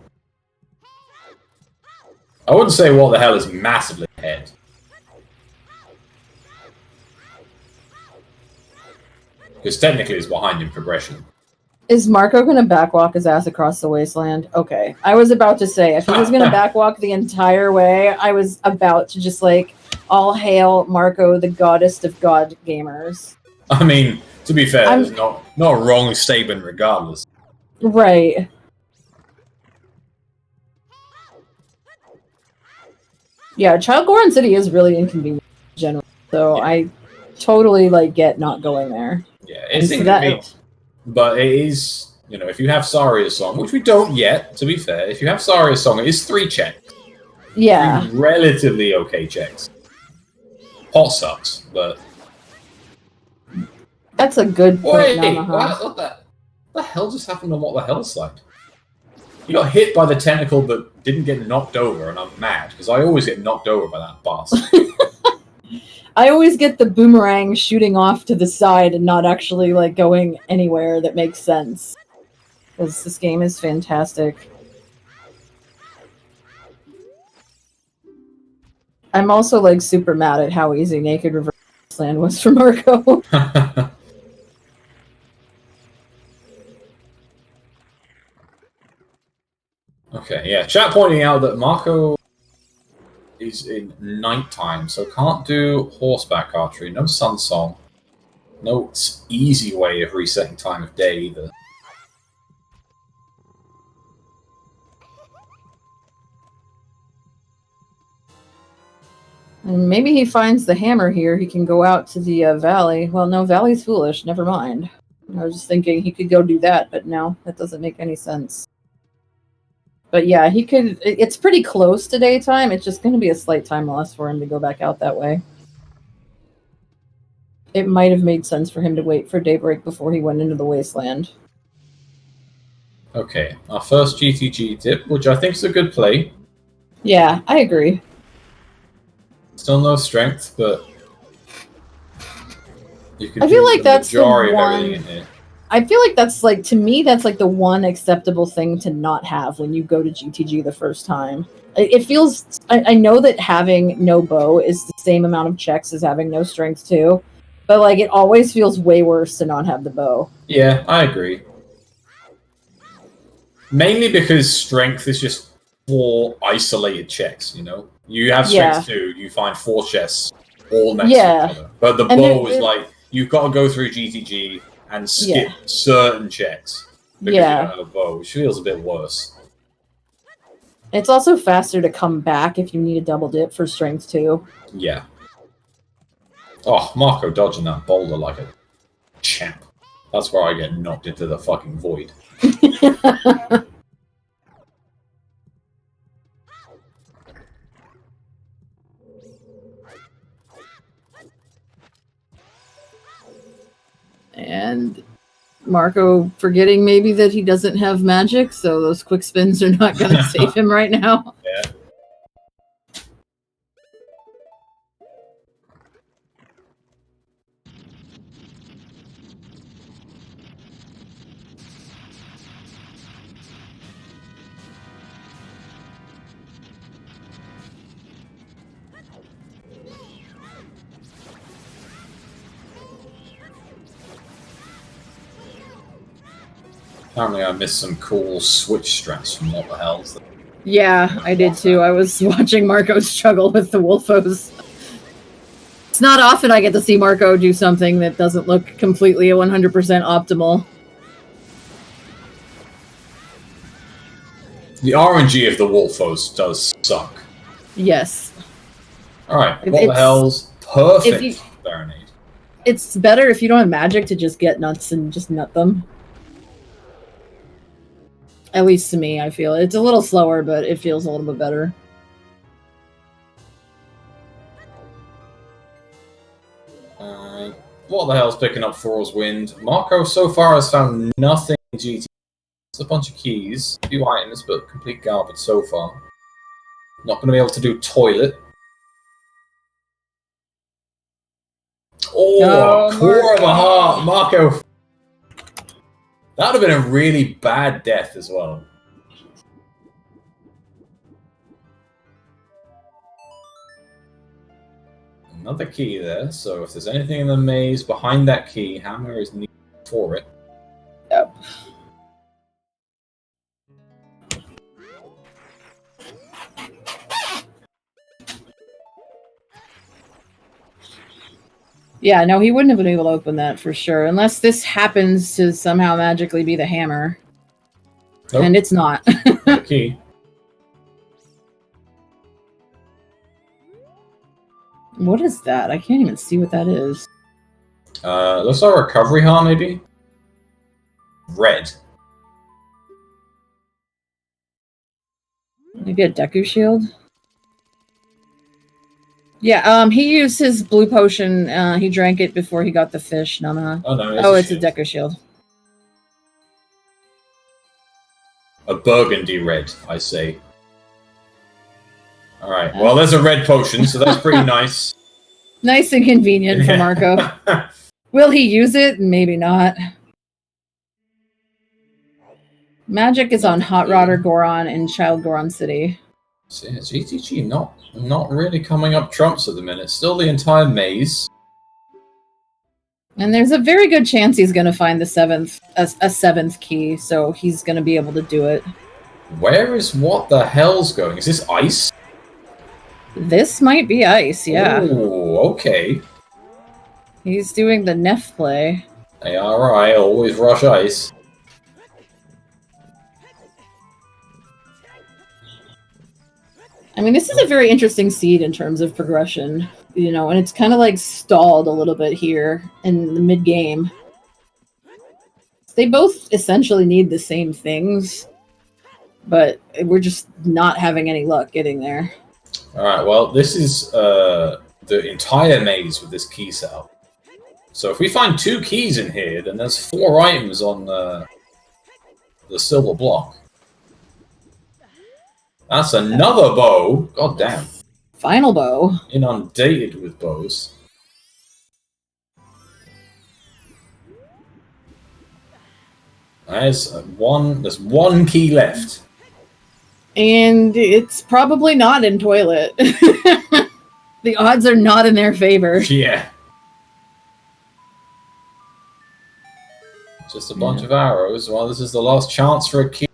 I wouldn't say What the Hell is massively ahead. Because technically it's behind in progression. Is Marco going to backwalk his ass across the wasteland? Okay. I was about to say, if he was going to backwalk the entire way, I was about to just, like, all hail Marco, the goddess of god gamers. I mean, to be fair, there's not a wrong statement regardless. Right. Yeah, Child Goron City is really inconvenient in general, so yeah. I totally, like, get not going there. Yeah, it's inconvenient. But it is, you know, if you have Saria's song, which we don't yet, to be fair, if you have Saria's song, it is 3 checks. Yeah. 3 relatively okay checks. Pot sucks, but... That's a good point, what the hell just happened on What the Hell side? You got hit by the tentacle but didn't get knocked over, and I'm mad, because I always get knocked over by that boss. I always get the boomerang shooting off to the side and not actually, like, going anywhere that makes sense. Because this game is fantastic. I'm also, like, super mad at how easy Naked Reverse Land was for Marco. Okay, yeah. Chat pointing out that Marco is in nighttime, so can't do horseback archery, no sun song, no easy way of resetting time of day either. And maybe he finds the hammer here. He can go out to the valley. Well, no, valley's foolish. Never mind. I was just thinking he could go do that, but no, that doesn't make any sense. But yeah, he could. It's pretty close to daytime. It's just going to be a slight time loss for him to go back out that way. It might have made sense for him to wait for daybreak before he went into the wasteland. Okay, our first GTG tip, which I think is a good play. Yeah, I agree. Still no strength, but you can. I feel like that's the majority of one. everything in here. I feel like that's like, to me, that's like the one acceptable thing to not have when you go to GTG the first time. It feels, I know that having no bow is the same amount of checks as having no strength too, but like it always feels way worse to not have the bow. Yeah, I agree. Mainly because strength is just 4 isolated checks, you know? You have strength 2, you find 4 chests all next to each other. But the bow is like, you've got to go through GTG and skip certain checks because you don't have a bow, which feels a bit worse. It's also faster to come back if you need a double dip for strength too. Yeah. Oh, Marco dodging that boulder like a champ. That's where I get knocked into the fucking void. And Marco forgetting maybe that he doesn't have magic, so those quick spins are not going to save him right now. Yeah. Apparently I missed some cool switch strats from What the Hell. Yeah, I did too. I was watching Marco struggle with the Wolfos. It's not often I get to see Marco do something that doesn't look completely 100% optimal. The RNG of the Wolfos does suck. Yes. Alright, What the Hell's perfect Baronade. It's better if you don't have magic to just get nuts and just nut them. At least to me, I feel. It's a little slower, but it feels a little bit better. What the Hell's picking up Four's Wind? Marco so far has found nothing in GT. It's a bunch of keys, a few items, but complete garbage so far. Not going to be able to do Toilet. Oh, Core of a Heart! Marco! That would have been a really bad death as well. Another key there. So if there's anything in the maze behind that key, hammer is needed for it. Yep. Yeah, no, he wouldn't have been able to open that for sure, unless this happens to somehow magically be the hammer. Nope. And it's not. The key. What is that? I can't even see what that is. Looks like a recovery heart, maybe? Red. Maybe a Deku shield? Yeah, he used his blue potion. He drank it before he got the fish. No. Oh, no, it's a Deku shield. A burgundy red, I say. Alright, well, there's a red potion, so that's pretty nice. Nice and convenient for Marco. Will he use it? Maybe not. Magic is on Hot Rodder Goron and Child Goron City. So yeah, GTG not really coming up trumps at the minute. Still the entire maze. And there's a very good chance he's going to find the seventh key, so he's going to be able to do it. Where is what the hell's going? Is this ice? This might be ice, yeah. Oh, okay. He's doing the Neff play. Hey, alright, always rush ice. I mean, this is a very interesting seed in terms of progression, you know, and it's kind of like stalled a little bit here in the mid-game. They both essentially need the same things, but we're just not having any luck getting there. Alright, well, this is the entire maze with this key setup. So if we find 2 keys in here, then there's 4 items on the silver block. That's another bow. God damn. Final bow. Inundated with bows. There's one key left. And it's probably not in toilet. The odds are not in their favor. Yeah. Just a bunch of arrows. Well, this is the last chance for a key.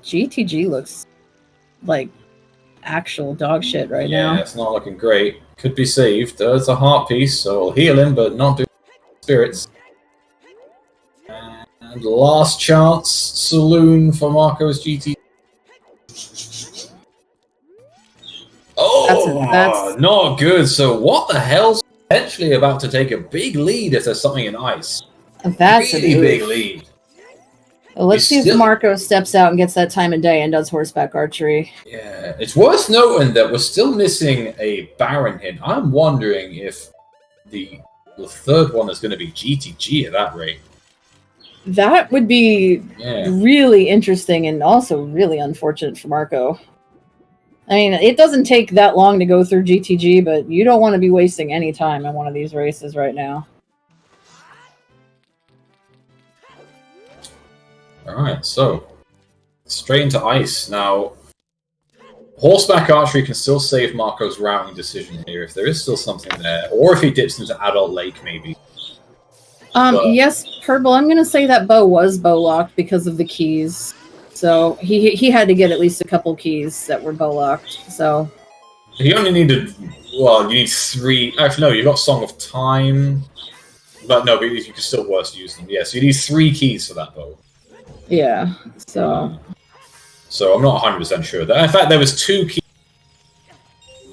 GTG looks like actual dog shit right now. Yeah, it's not looking great. Could be saved. There's a heart piece, so it'll heal him, but not do spirits. And last chance saloon for Marco's GT. Oh, that's not good. So what the hell's potentially about to take a big lead if there's something in ice? That's really a big lead. Well, let's see if Marco steps out and gets that time of day and does horseback archery. Yeah, it's worth noting that we're still missing a Baron hint. I'm wondering if the third one is going to be GTG at that rate. That would be really interesting and also really unfortunate for Marco. I mean, it doesn't take that long to go through GTG, but you don't want to be wasting any time in one of these races right now. Alright, so straight into ice. Now, horseback archery can still save Marco's routing decision here if there is still something there, or if he dips into Adult Lake, maybe. Yes, Purple, I'm going to say that bow was bow locked because of the keys. So he had to get at least a couple keys that were bow locked. So he only needed, well, you need 3. Actually, no, you got Song of Time. But no, but you can still worse use them. Yeah, so you need 3 keys for that bow. Yeah, so I'm not 100% sure. In fact, there was 2 keys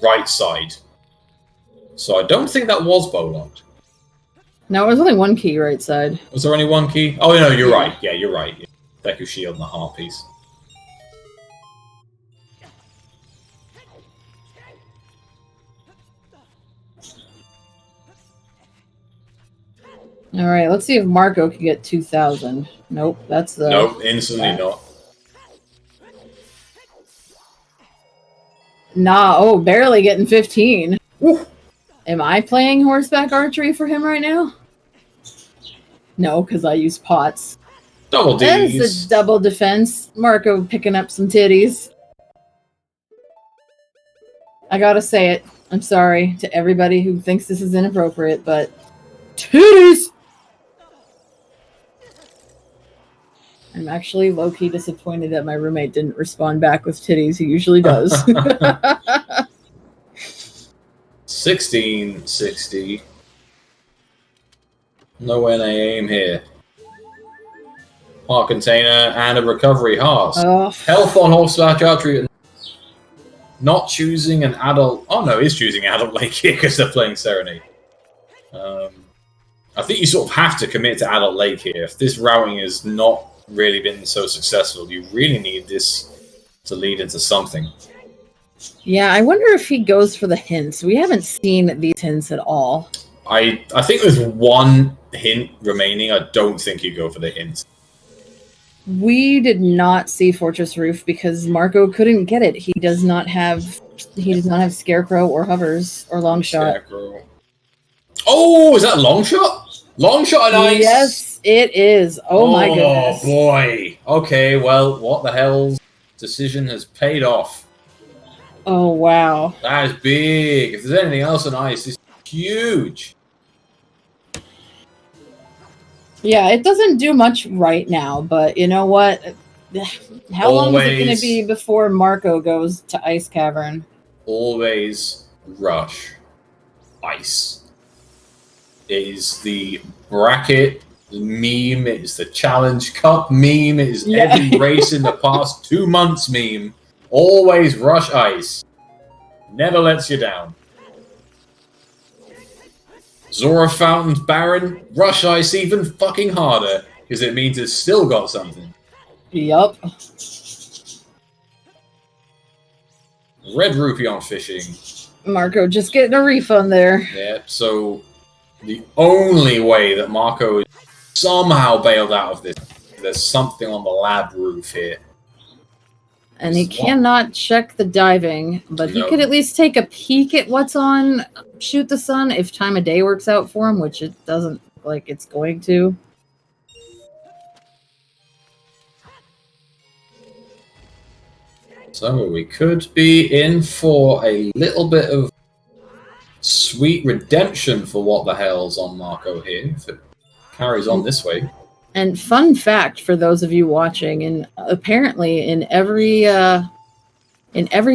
right side. So I don't think that was bow locked. No, it was only 1 key right side. Was there only 1 key? Oh, no, you're right. Yeah, you're right. Yeah. Deku shield and the heart piece. All right, let's see if Marco can get 2,000. Nope, that's the... Nope, instantly not. Nah, oh, barely getting 15. Woo. Am I playing horseback archery for him right now? No, because I use pots. Double D's. That is a double defense. Marco picking up some titties. I gotta say it. I'm sorry to everybody who thinks this is inappropriate, but titties! I'm actually low-key disappointed that my roommate didn't respond back with titties. He usually does. 1660. Nowhere near aim here. Heart container and a recovery heart. Health on horseback archery. Not choosing an adult. Oh no, he's choosing adult lake here because they're playing Serenade. I think you sort of have to commit to adult lake here. If this routing has not really been so successful, you really need this to lead into something. Yeah, I wonder if he goes for the hints. We haven't seen these hints at all. I think there's one hint remaining. I don't think you go for the hint. We did not see Fortress Roof because Marco couldn't get it. He does not have Scarecrow or Hovers or Longshot. Scarecrow. Oh, is that Longshot? Longshot and ice. Yes, it is. Oh my goodness. Oh boy. Okay, well, what the hell's decision has paid off. Oh wow. That is big. If there's anything else on ice, it's huge. Yeah, it doesn't do much right now, but you know what? How long is it going to be before Marco goes to Ice Cavern? Always rush ice. It is the bracket meme. It is the Challenge Cup meme. It is every race in the past 2 months meme. Always rush ice. Never lets you down. Zora Fountain's Baron, rush ice even fucking harder, because it means it's still got something. Yup. Red Rupee on fishing. Marco just getting a refund there. Yeah, so the only way that Marco is somehow bailed out of this, there's something on the lab roof here. And he cannot check the diving, but he could at least take a peek at what's on Shoot the Sun if time of day works out for him, which it doesn't look like it's going to. So we could be in for a little bit of sweet redemption for what the hell's on Marco here, if it carries on this way. And fun fact for those of you watching, and apparently in every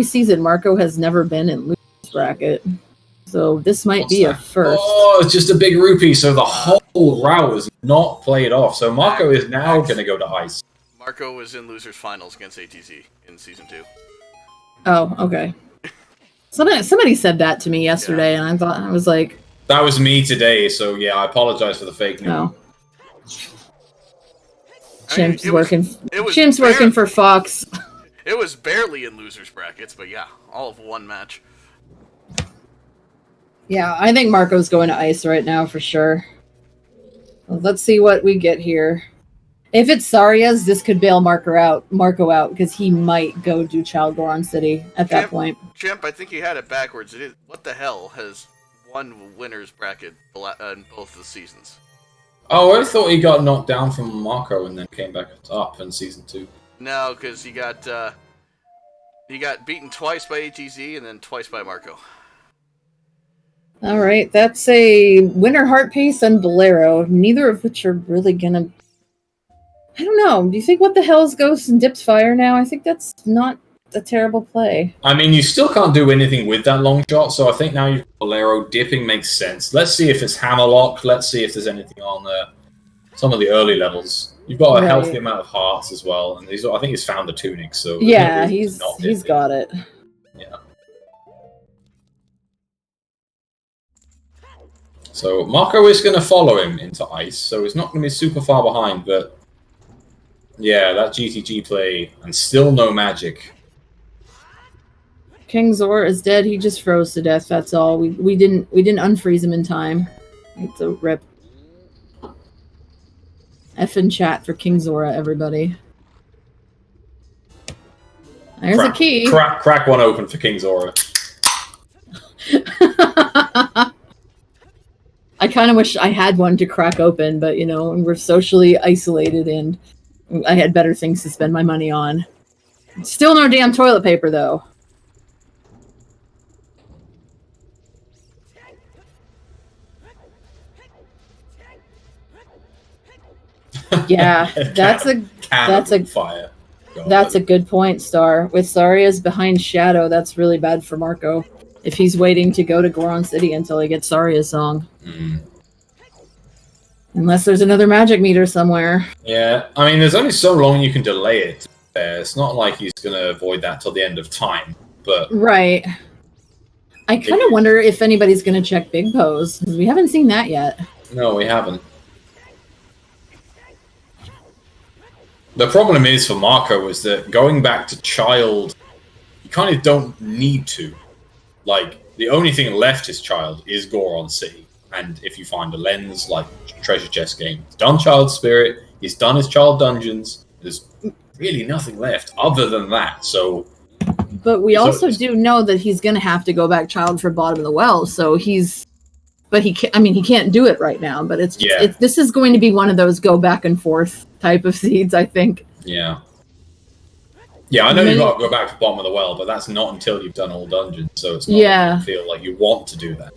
season, Marco has never been in loser's bracket. So this might be a first. Oh, it's just a big rupee, so the whole route is not played off. So Marco is now going to go to ice. Marco was in losers finals against ATZ in season 2. Oh, okay. Somebody said that to me yesterday, and I was like, that was me today. So yeah, I apologize for the fake news. No. Chimp's working for Fox. It was barely in losers brackets, but yeah, all of one match. Yeah, I think Marco's going to ice right now for sure. Well, let's see what we get here. If it's Saria's, this could bail Marco out because he might go do Chalgoron City at that point. Chimp, I think you had it backwards. It is, what the hell has won winners bracket in both the seasons? Oh, I thought he got knocked down from Marco and then came back up in season 2. No, because he got beaten twice by ATZ and then twice by Marco. All right, that's a Winter Heart Piece and Bolero, neither of which are really gonna. I don't know. Do you think What the Hell's Ghost and Dips Fire now? I think that's not a terrible play. I mean, you still can't do anything with that long shot, so I think now you've got Bolero. Dipping makes sense. Let's see if it's Hammerlock. Let's see if there's anything on some of the early levels. You've got a healthy amount of hearts as well, and I think he's found the tunic, so... Yeah, he's got it. Yeah. So Marco is going to follow him into ice, so he's not going to be super far behind, but... Yeah, that GTG play, and still no magic. King Zor is dead. He just froze to death. That's all. We didn't unfreeze him in time. It's a rip. F in chat for King Zora, everybody. There's a key. Crack one open for King Zora. I kind of wish I had one to crack open, but we're socially isolated and I had better things to spend my money on. Still no damn toilet paper, though. Yeah, that's a fire. That's a good point, Star. With Saria's behind Shadow, that's really bad for Marco. If he's waiting to go to Goron City until he gets Saria's song. Unless there's another magic meter somewhere. Yeah, I mean, there's only so long you can delay it. It's not like he's going to avoid that till the end of time, but... Right. I kind of wonder if anybody's going to check Big Pose, because we haven't seen that yet. No, we haven't. The problem is for Marco is that going back to Child, you kind of don't need to. Like, the only thing left is Child, is Goron City. And if you find a lens, like Treasure Chest game, he's done Child Spirit, he's done his Child Dungeons, there's really nothing left other than that, so... But we also do know that he's going to have to go back Child for Bottom of the Well, so he's... But he can't, I mean, he can't do it right now, but this is going to be one of those go back and forth type of seeds, I think. Yeah. Yeah, I know you've got to go back to Bottom of the Well, but that's not until you've done all dungeons, so it's not like you feel like you want to do that.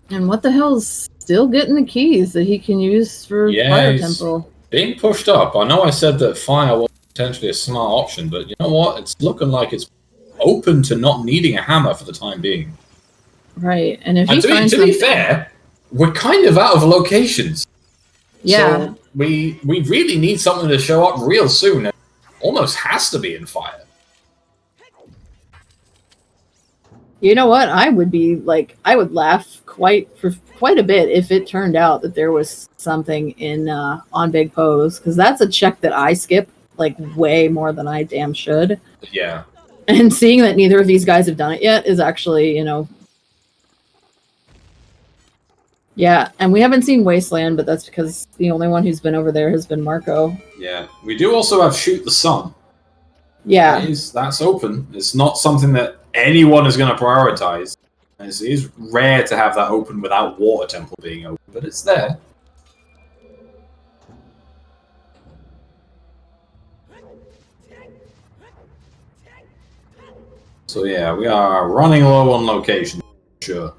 And what the hell's still getting the keys that he can use for Fire Temple? Being pushed up. I know I said that fire was potentially a smart option, but you know what? It's looking like it's open to not needing a hammer for the time being. Right, and if to be fair, we're kind of out of locations. Yeah. So we really need something to show up real soon. It almost has to be in fire. You know what? I would laugh quite a bit if it turned out that there was something in on Big Pose, because that's a check that I skip like way more than I damn should. Yeah. And seeing that neither of these guys have done it yet is actually, yeah, and we haven't seen Wasteland, but that's because the only one who's been over there has been Marco. Yeah, we do also have Shoot the Sun. Yeah. That's open. It's not something that anyone is going to prioritize. It is rare to have that open without Water Temple being open, but it's there. So yeah, we are running low on location, sure.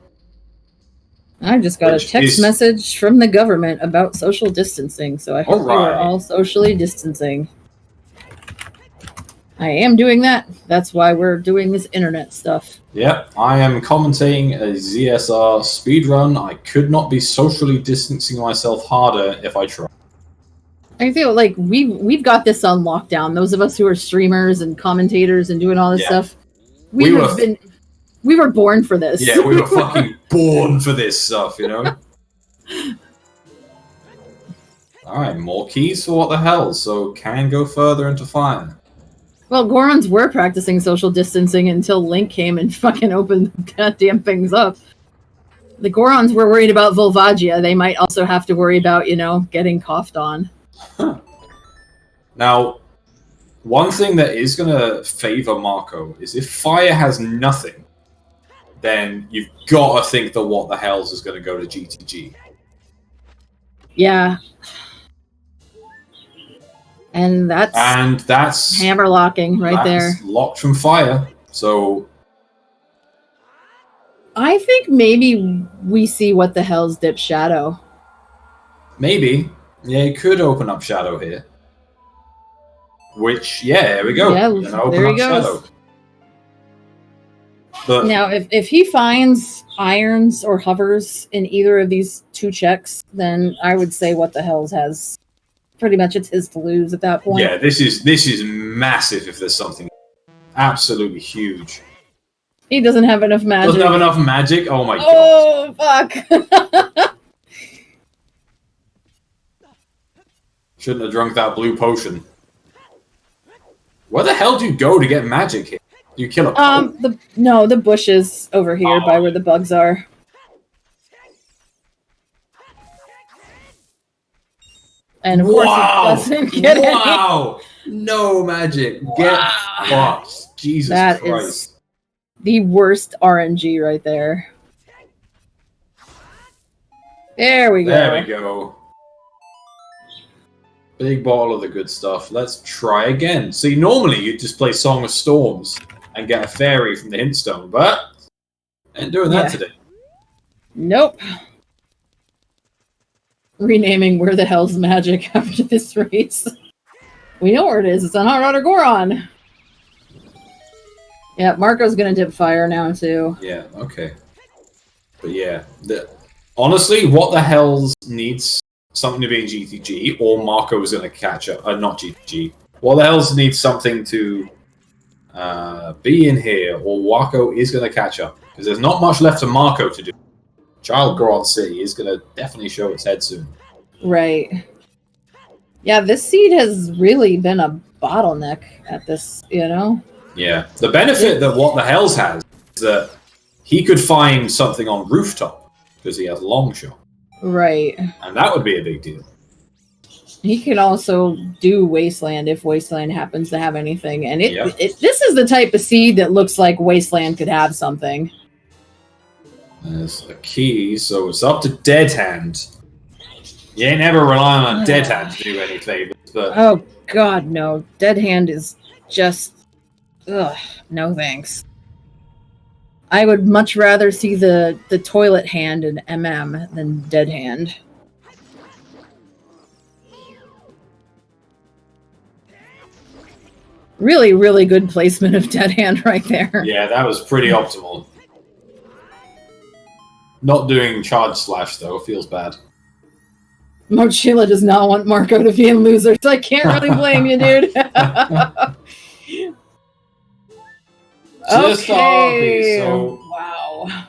I just got a text message from the government about social distancing, so I hope we're all socially distancing. I am doing that. That's why we're doing this internet stuff. Yep, I am commentating a ZSR speedrun. I could not be socially distancing myself harder if I tried. I feel like we've got this on lockdown. Those of us who are streamers and commentators and doing all this stuff, we were born for this. Yeah, we were fucking born for this stuff, you know? Alright, more keys for what the hell, so can go further into fire. Well, Gorons were practicing social distancing until Link came and fucking opened the goddamn things up. The Gorons were worried about Volvagia. They might also have to worry about, getting coughed on. Huh. Now, one thing that is going to favor Marco is if fire has nothing, then you've got to think that what the hell's is going to go to GTG. Yeah. And that's hammer locking right there. Locked from fire. So I think maybe we see what the hell's dip Shadow. Maybe. Yeah, you could open up Shadow here. Which, there we go. Yeah, open up Shadow. But now, if he finds irons or hovers in either of these two checks, then I would say what the hell's has pretty much it's his to lose at that point. Yeah, this is massive if there's something absolutely huge. He doesn't have enough magic. Doesn't have enough magic? Oh my god. Oh, fuck. Shouldn't have drunk that blue potion. Where the hell do you go to get magic here? Do you kill a poke? The bushes over here by where the bugs are. And of course it doesn't get any. No magic. Get fucked. Jesus Christ. That is the worst RNG right there. There we go. There we go. Big bottle of the good stuff. Let's try again. See, normally you'd just play Song of Storms and get a fairy from the hint stone, but ain't doing that today. Nope. renaming Where the Hell's Magic after this race. We know where it is. It's on Hot Rod or Goron. Yeah, Marco's gonna dip fire now too. Yeah, okay. But yeah, honestly, What the Hell's needs something to be in GTG, or Marco's gonna catch up. Not GTG. What the Hell's needs something to be in here, or Wako is gonna catch up. Because there's not much left for Marco to do. Child Goron City is gonna definitely show its head soon. Right. Yeah, this seed has really been a bottleneck at this, you know? Yeah. The benefit that What the Hell's has is that he could find something on rooftop because he has long shot. Right. And that would be a big deal. He can also do Wasteland if Wasteland happens to have anything. And this is the type of seed that looks like Wasteland could have something. There's a key, so it's up to Dead Hand. You ain't ever relying on Dead Hand to do any favors, but... Oh, God, no. Dead Hand is just... Ugh, no thanks. I would much rather see the Toilet Hand in MM than Dead Hand. Really, really good placement of Dead Hand right there. Yeah, that was pretty optimal. Not doing Charge Slash, though, feels bad. Mochila does not want Marco to be a loser, so I can't really blame you, dude. Just okay. So, wow.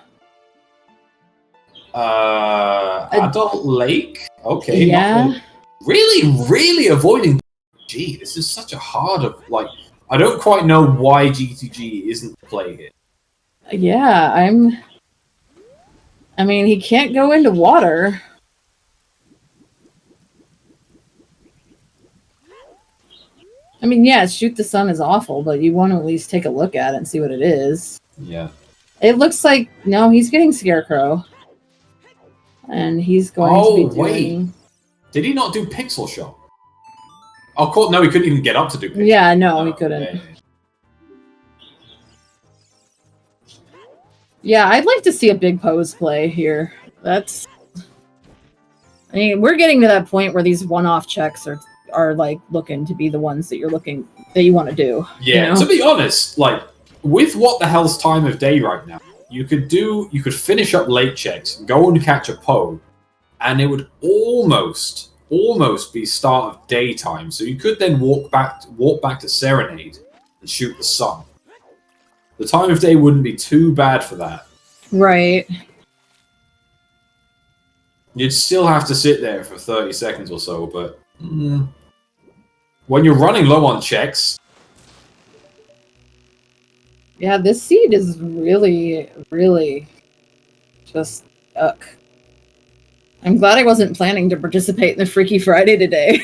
Adult Lake? Okay. Yeah. Really, really avoiding... Gee, this is such a hard... I don't quite know why GTG isn't the play here. Yeah, I mean, he can't go into water. I mean, yeah, Shoot the Sun is awful, but you want to at least take a look at it and see what it is. Yeah. It looks like, no, he's getting Scarecrow. And he's going to be doing... wait. Did he not do Pixel Shot? Oh, cool. No, he couldn't even get up to do Pixel. Yeah, no, he couldn't. Yeah. Yeah, I'd like to see a big pose play here. That's... I mean, we're getting to that point where these one-off checks are like looking to be the ones that you want to do. Yeah, you know? To be honest, with What the Hell's time of day right now, you could finish up late checks, go and catch a Poe, and it would almost be start of daytime. So you could then walk back to Serenade and shoot the sun. The time of day wouldn't be too bad for that. Right. You'd still have to sit there for 30 seconds or so, but when you're running low on checks... Yeah, this seed is really, really just uck. I'm glad I wasn't planning to participate in the Freaky Friday today.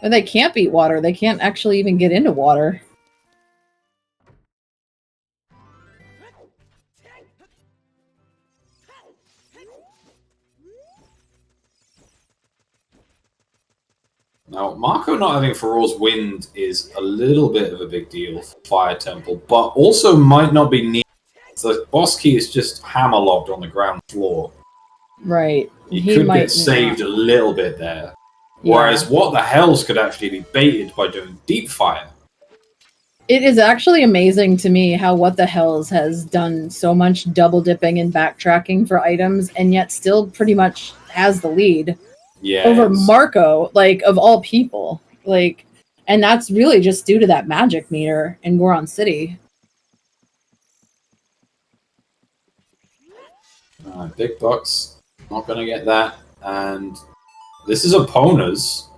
But they can't beat water. They can't actually even get into water. Now, Marco not having Feroz Wind is a little bit of a big deal for Fire Temple, but also might not be needed. The boss key is just hammerlocked on the ground floor. Right. He could get saved a little bit there. Yeah. Whereas What the Hells could actually be baited by doing Deep Fire. It is actually amazing to me how What the Hells has done so much double dipping and backtracking for items and yet still pretty much has the lead. Yes. Over Marco, of all people. And that's really just due to that magic meter in Goron City. Big bucks. Not going to get that. And this is Epona's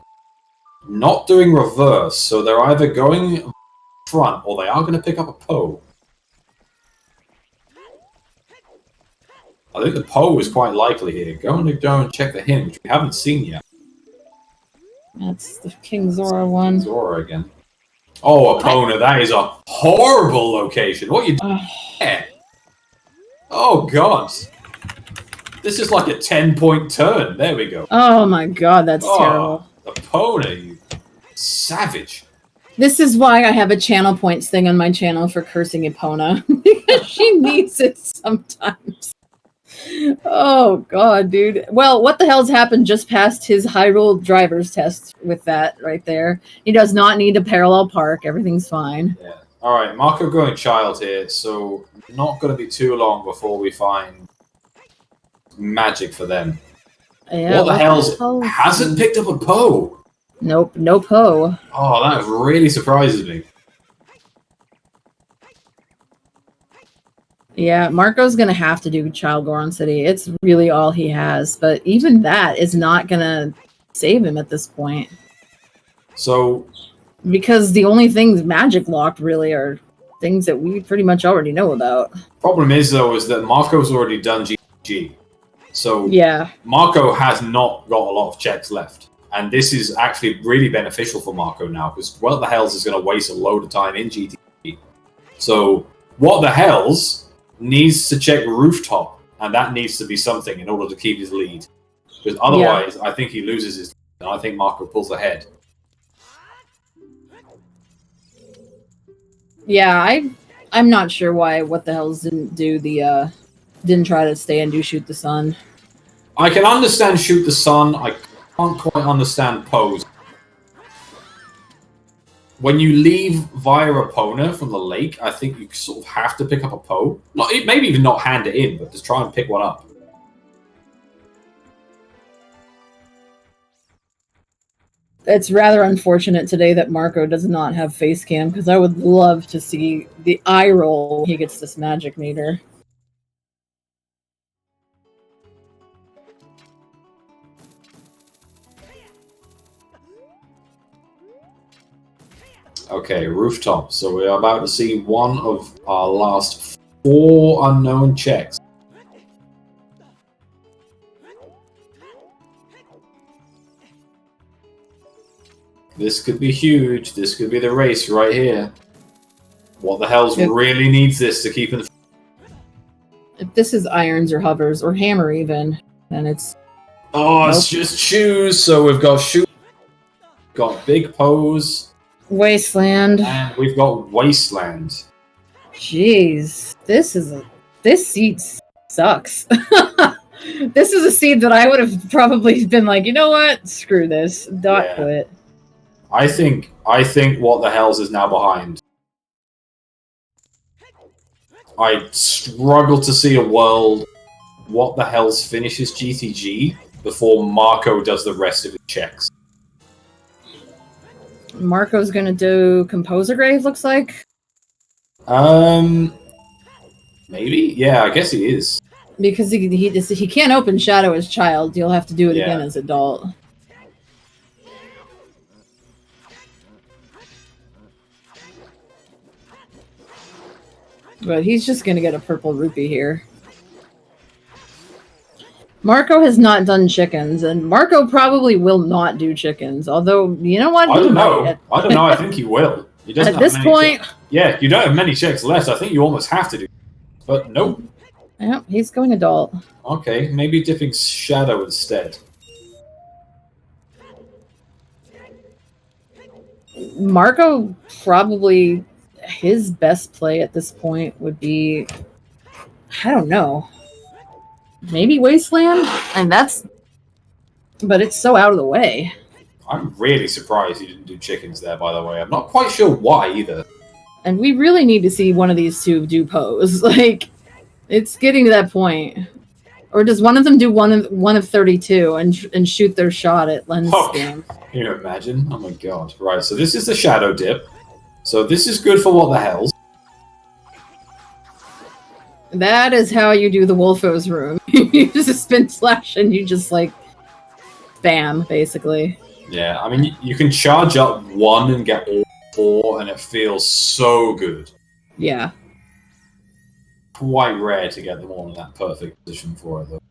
not doing reverse, so they're either going front or they are going to pick up a Poe. I think the Poe is quite likely here. Go and check the hint, which we haven't seen yet. That's the King Zora one. Zora again. Oh, Epona, that is a horrible location. What are you doing there? Oh, God. This is like a 10-point turn. There we go. Oh, my God, that's terrible. Epona, you savage. This is why I have a channel points thing on my channel for cursing Epona. Because she needs it sometimes. Oh, God, dude. Well, what the hell's happened just past his Hyrule driver's test with that right there? He does not need a parallel park. Everything's fine. Yeah. All right, Marco going child here, so not going to be too long before we find magic for them. Yeah, what the hell's hasn't picked up a Poe? Nope, no Poe. Oh, that really surprises me. Yeah, Marco's going to have to do Child Goron City. It's really all he has, but even that is not going to save him at this point. So... Because the only things magic locked really are things that we pretty much already know about. Problem is, though, is that Marco's already done GG. So yeah, Marco has not got a lot of checks left. And this is actually really beneficial for Marco now, because What the Hells is going to waste a load of time in GTG. So What the Hells needs to check Rooftop, and that needs to be something in order to keep his lead. Because otherwise, I think he loses his lead, and I think Marco pulls ahead. Yeah, I'm not sure why What the Hells didn't do the didn't try to stay and do Shoot the Sun. I can understand Shoot the Sun. I can't quite understand Pose. When you leave via Epona from the lake, I think you sort of have to pick up a Poe. Not maybe even not hand it in, but just try and pick one up. It's rather unfortunate today that Marco does not have face cam, because I would love to see the eye roll when he gets this magic meter. Okay, Rooftop. So we're about to see one of our last 4 unknown checks. This could be huge. This could be the race right here. What the Hells really needs this to keep in... If this is irons or hovers or hammer even, then it's... Oh, it's just shoes. So we've got shoes, got Big Pose, Wasteland, and we've got Wasteland. Jeez, this seed sucks. This is a seed that I would have probably been like, you know what, screw this, quit. I think What the Hells is now behind. I struggle to see a world What the Hells finishes GTG before Marco does the rest of his checks. Marco's gonna do Composer Grave, looks like. Maybe? Yeah, I guess he is. Because he can't open Shadow as child. You'll have to do it again as adult. But he's just gonna get a purple rupee here. Marco has not done chickens, and Marco probably will not do chickens. Although, you know what? I don't know. I think he will. He doesn't At this point... Yeah, you don't have many checks left. I think you almost have to do. But nope. Yeah, he's going adult. Okay, maybe dipping Shadow instead. Marco probably... his best play at this point would be... I don't know. Maybe Wasteland? And that's... But it's so out of the way. I'm really surprised he didn't do chickens there, by the way. I'm not quite sure why, either. And we really need to see one of these two do pose. Like, it's getting to that point. Or does one of them do one of 32 and shoot their shot at lens game? Can you imagine? Oh my god. Right, so this is the Shadow Dip. So this is good for What the Hells. That is how you do the Wolfo's room. You just spin slash and you just like bam, basically. Yeah, I mean you can charge up 1 and get all 4 and it feels so good. Yeah. Quite rare to get them all in that perfect position for it though.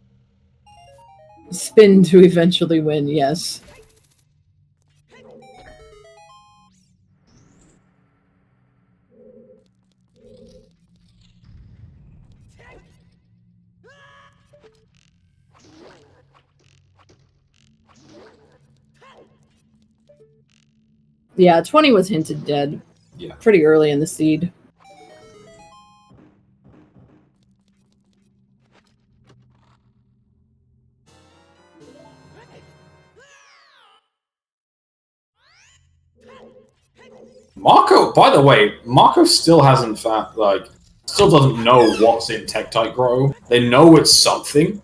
Spin to eventually win, yes. Yeah, 20 was hinted dead. Yeah. Pretty early in the seed. Marco, by the way, Marco still hasn't found, like, still doesn't know what's in Tektite Grotto. They know it's something,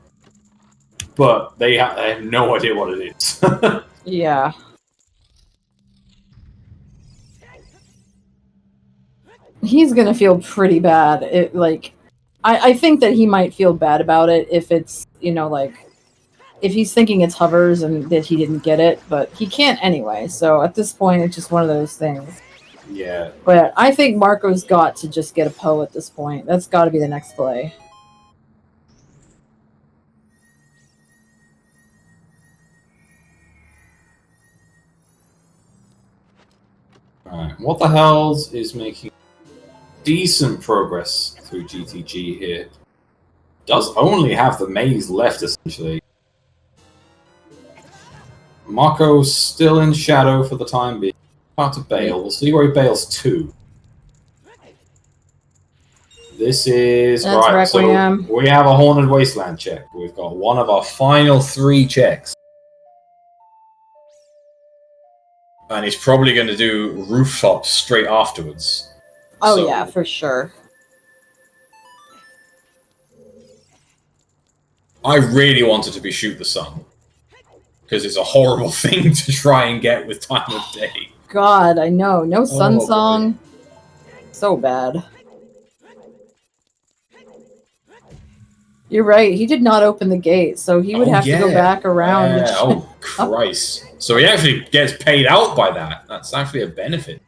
but they have no idea what it is. Yeah. He's gonna feel pretty bad. I think that he might feel bad about it if it's, like, if he's thinking it's hovers and that he didn't get it, but he can't anyway. So at this point, it's just one of those things. Yeah. But I think Marco's got to just get a Poe at this point. That's got to be the next play. Alright, What the Hells is making decent progress through GTG here. Does only have the maze left, essentially. Marco's still in shadow for the time being. About to bail. We'll see where he bails to. This is... That's right, Requiem. so we have a Haunted Wasteland check. We've got one of our final 3 checks. And he's probably going to do rooftops straight afterwards. Oh, So- yeah, for sure. I really wanted to be Shoot the Sun. Because it's a horrible thing to try and get with time of day. God, I know. No Sun Oh, Song. So bad. You're right. He did not open the gate, so he would have to go back around. Yeah. Oh, Christ. So he actually gets paid out by that. That's actually a benefit.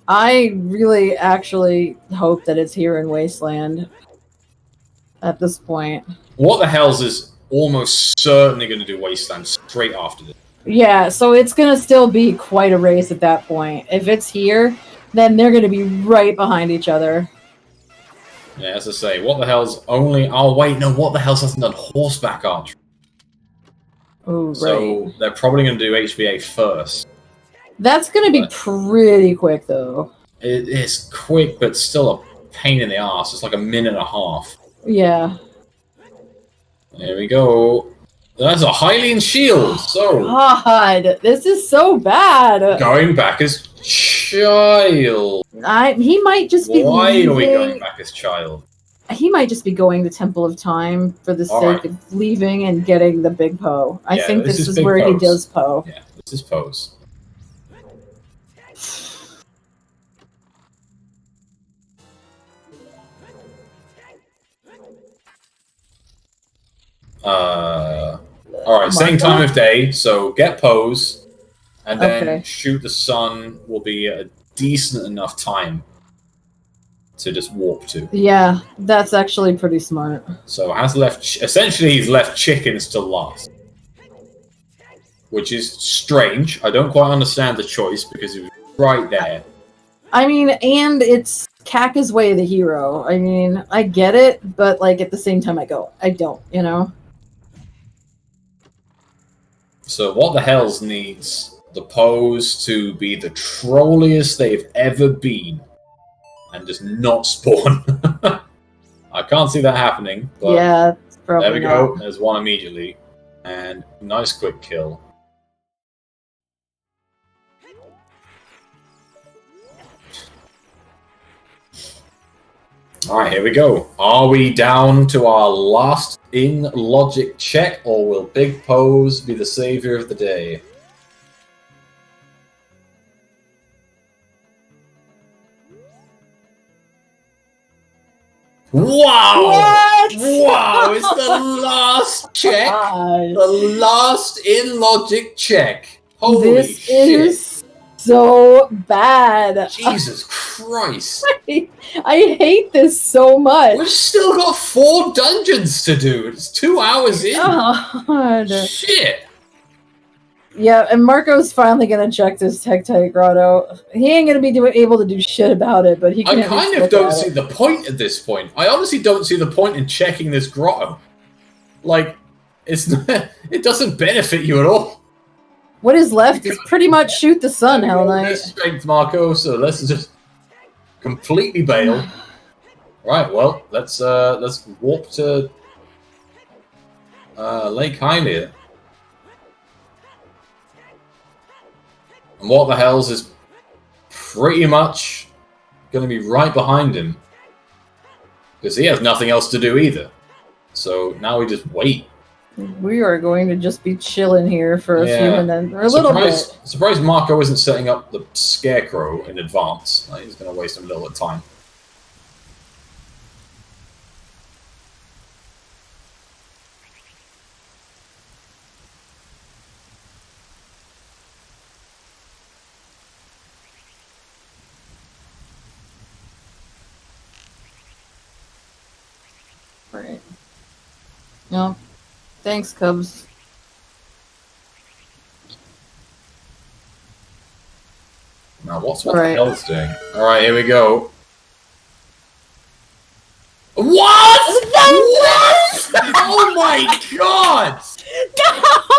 I really actually hope that it's here in Wasteland at this point. What the Hells is almost certainly going to do Wasteland straight after this. Yeah, so it's going to still be quite a race at that point. If it's here, then they're going to be right behind each other. Yeah, as I say, What the Hells only... Oh, wait, no, What the Hells hasn't done horseback archery. Oh, right. So they're probably going to do HBA first. That's going to be pretty quick, though. It is quick, but still a pain in the ass. It's like a minute and a half. Yeah. There we go. That's a Hylian shield. So God, this is so bad. going back as child. He might just be. Why are we going back as child? He might just be going to Temple of Time for the All sake right. of leaving and getting the big Poe. I Yeah, think this this is is big where he Poes. does Poe. Yeah, this is pose. All right, same time of day. So get pose, and then Okay. Shoot the Sun will be a decent enough time to just warp to. Yeah, that's actually pretty smart. So has left. Essentially, he's left chickens to last, which is strange. I don't quite understand the choice because it was right there. I mean, and it's Kaka's way of the hero. I mean, I get it, but like at the same time, I don't, you know? So What the Hells needs the pose to be the trolliest they've ever been, and just not spawn. I can't see that happening. But Yeah, it's probably there we not. go. There's one immediately, and nice quick kill. Alright, here we go. Are we down to our last in logic check, or will Big Pose be the savior of the day? Wow! What? Wow, it's the last check. God. The last in logic check. Holy This shit. is so bad. Jesus Christ. I hate this so much. We've still got 4 dungeons to do. It's 2 hours in. God. Shit. Yeah, and Marco's finally gonna check this Tektite Grotto. He ain't gonna be able to do shit about it, but he can. I at least kind of look don't at see it. the point at this point. I honestly don't see the point in checking this grotto. Like, it's not, it doesn't benefit you at all. What is left is pretty much shoot the sun, Hell Knight. Strength, Marco. So let's just completely bail. Right. Well, let's warp to Lake Hylia. And what the hell's is pretty much going to be right behind him. Because he has nothing else to do either. So now we just wait. We are going to just be chilling here for a few minutes, or a little bit. Surprised Marco isn't setting up the scarecrow in advance. Like, he's going to waste a little bit of time. Right. No. Thanks, Cubs. Now, what the hell is doing? Alright, here we go. What? What? Oh my god! No!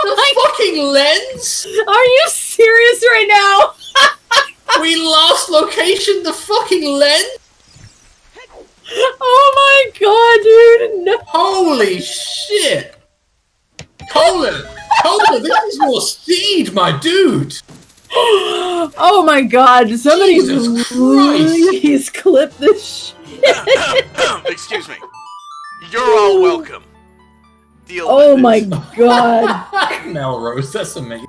The fucking lens? Are you serious right now? We lost location the fucking lens? Oh my god, dude! No. Holy shit! Colin, this is more seed, my dude! Oh my god, somebody please clip this shit. Excuse me. You're all welcome. Deal oh with my it. god. Melrose, that's amazing.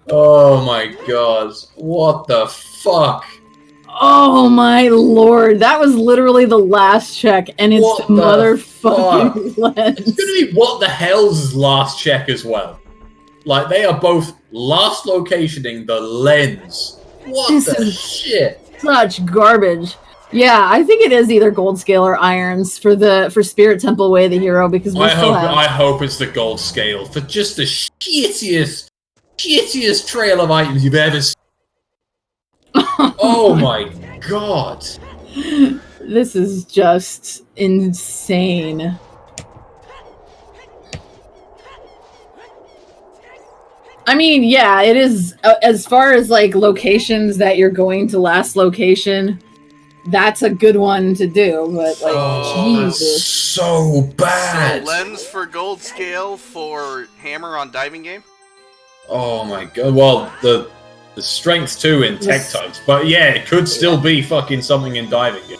Oh my god. What the fuck? Oh my lord, that was literally the last check, and it's What the motherfucking lens. It's gonna be what the hell's last check as well. Like, they are both last locationing the lens. What This the is shit? such garbage. Yeah, I think it is either gold scale or irons for Spirit Temple Way of the Hero, because we I hope it's the gold scale for just the shittiest trail of items you've ever seen. Oh my god. This is just insane. I mean, yeah, it is, as far as like locations that you're going to last location, that's a good one to do, but like, Jesus. So bad. So lens for gold scale for hammer on diving game? Oh my god. Well, the strength too in tech types, but yeah, it could still be fucking something in diving game.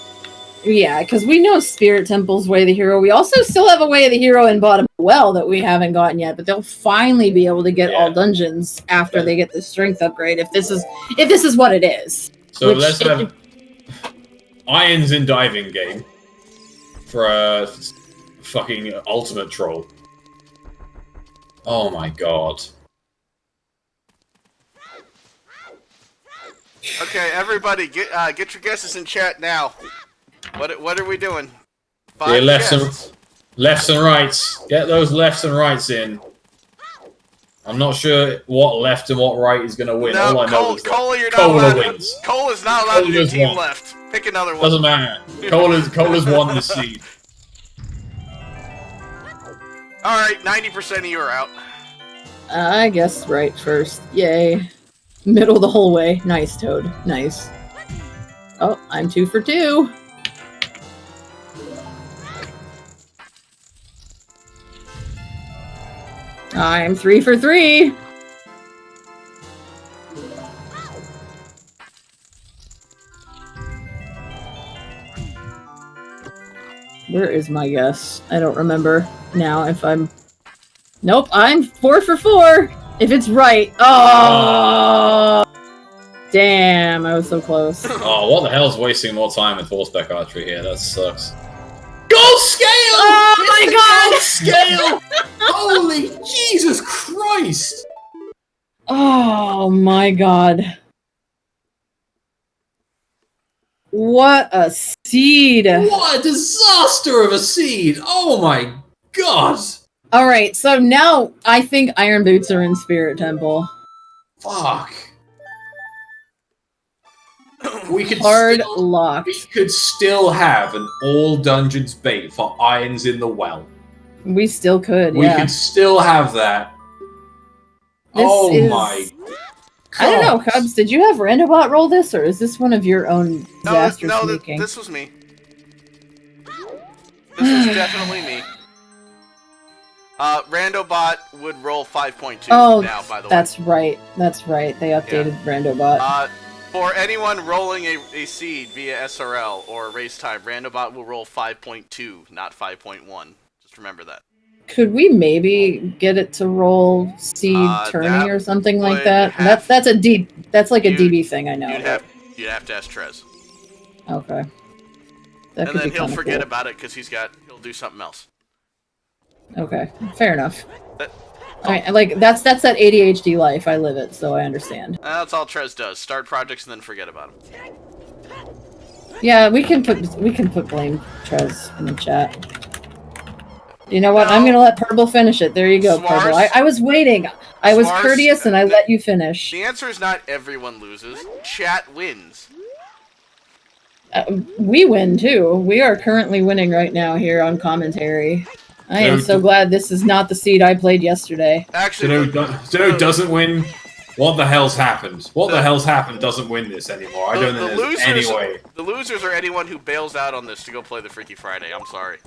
Yeah, because we know Spirit Temple's Way of the Hero. We also still have a Way of the Hero in Bottom Well that we haven't gotten yet, but they'll finally be able to get all dungeons after they get the strength upgrade, if this is what it is. So let's have irons in diving game for a fucking ultimate troll. Oh my god. Okay, everybody, get your guesses in chat now. What are we doing? Yeah, lefts and rights. Get those lefts and rights in. I'm not sure what left and what right is going to win. No, all I know is Cola, you're not Cola allowed. wins. Cola is not allowed to do team left. Pick another one. Doesn't matter. Cola's won the seed. All right, 90% of you are out. I guess right first. Yay. Middle the whole way. Nice, Toad. Nice. Oh, I'm 2 for 2. I'm 3 for 3. Where is my guess? I don't remember now if I'm... Nope, I'm 4 for 4. If it's right. Oh! Damn, I was so close. Oh, what the hell's wasting more time with horseback archery here? That sucks. Gold scale! Oh my god! Gold scale! Holy Jesus Christ! Oh my god. What a seed! What a disaster of a seed! Oh my god! Alright, so now I think Iron Boots are in Spirit Temple. Fuck. We could locked. We could still have an all dungeons bait for irons in the well. We still could, We could still have that. my God. I don't know, Cubs. Did you have Randobot roll this, or is this one of your own disasters making? This was me. This is definitely me. Randobot would roll 5.2 now, by the way. That's right. That's right. They updated Randobot. For anyone rolling a seed via SRL or race time, Randobot will roll 5.2, not 5.1. Just remember that. Could we maybe get it to roll seed turning or something like that? That's like a DB thing, I know. You'd have to ask Trez. Okay. And then he'll forget about it because he'll do something else. Okay, fair enough. That's that ADHD life. I live it, so I understand. That's all Trez does. Start projects and then forget about them. Yeah, we can put blame Trez in the chat. You know what? I'm gonna let Purple finish it. There you go, Purple. I was waiting. I was courteous and I let you finish. The answer is not everyone loses. Chat wins. We win too. We are currently winning right now here on commentary. I am so glad this is not the seed I played yesterday. Actually, who doesn't win? What the hell's happened? What the hell's happened doesn't win this anymore. I don't think there's any way. The losers are anyone who bails out on this to go play the Freaky Friday. I'm sorry.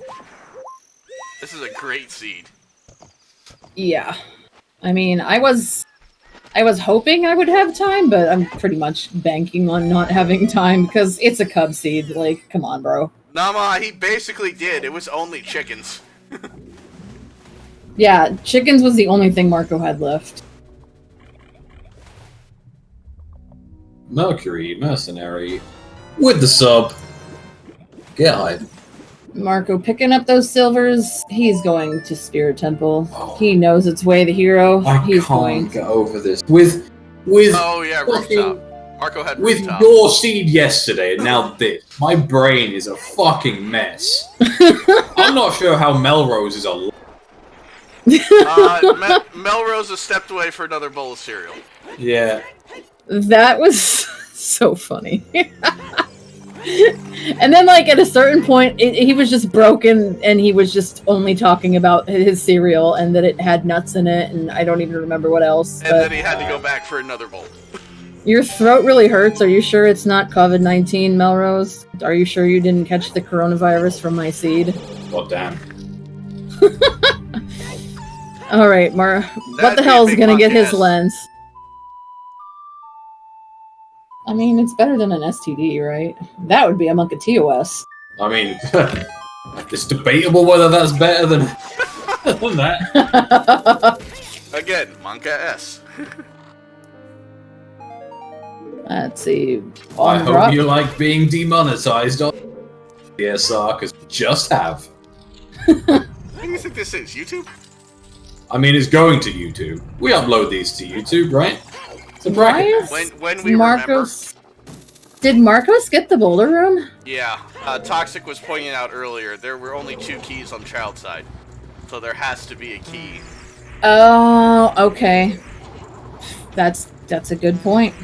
This is a great seed. Yeah. I mean, I was hoping I would have time, but I'm pretty much banking on not having time because it's a Cub seed. Like, come on, bro. Nah, he basically did. It was only chickens. Yeah, chickens was the only thing Marco had left. Mercury, mercenary, with the sub. Get hype. Marco picking up those silvers. He's going to Spirit Temple. Oh. He knows its way, the hero. I can't get over this. With oh yeah, rooftop. Marco had rooftop. With your seed yesterday, and now this. My brain is a fucking mess. I'm not sure how Melrose is a. Melrose has stepped away for another bowl of cereal. Yeah. That was so funny. And then, like, at a certain point, he was just broken, and he was just only talking about his cereal, and that it had nuts in it, and I don't even remember what else. And then he had to go back for another bowl. Your throat really hurts. Are you sure it's not COVID-19, Melrose? Are you sure you didn't catch the coronavirus from my seed? Well, damn. All right, what the hell is gonna get his lens? I mean, it's better than an STD, right? That would be a Monka TOS. I mean, it's debatable whether that's better than that. Again, Monka S. Let's see. I hope you like being demonetized on DSR, because we just have. What do you think this is? YouTube? I mean, it's going to YouTube. We upload these to YouTube, right? When we remember. Did Marco skip the boulder room? Yeah. Toxic was pointing out earlier, there were only 2 keys on child side. So there has to be a key. Oh, okay. That's a good point.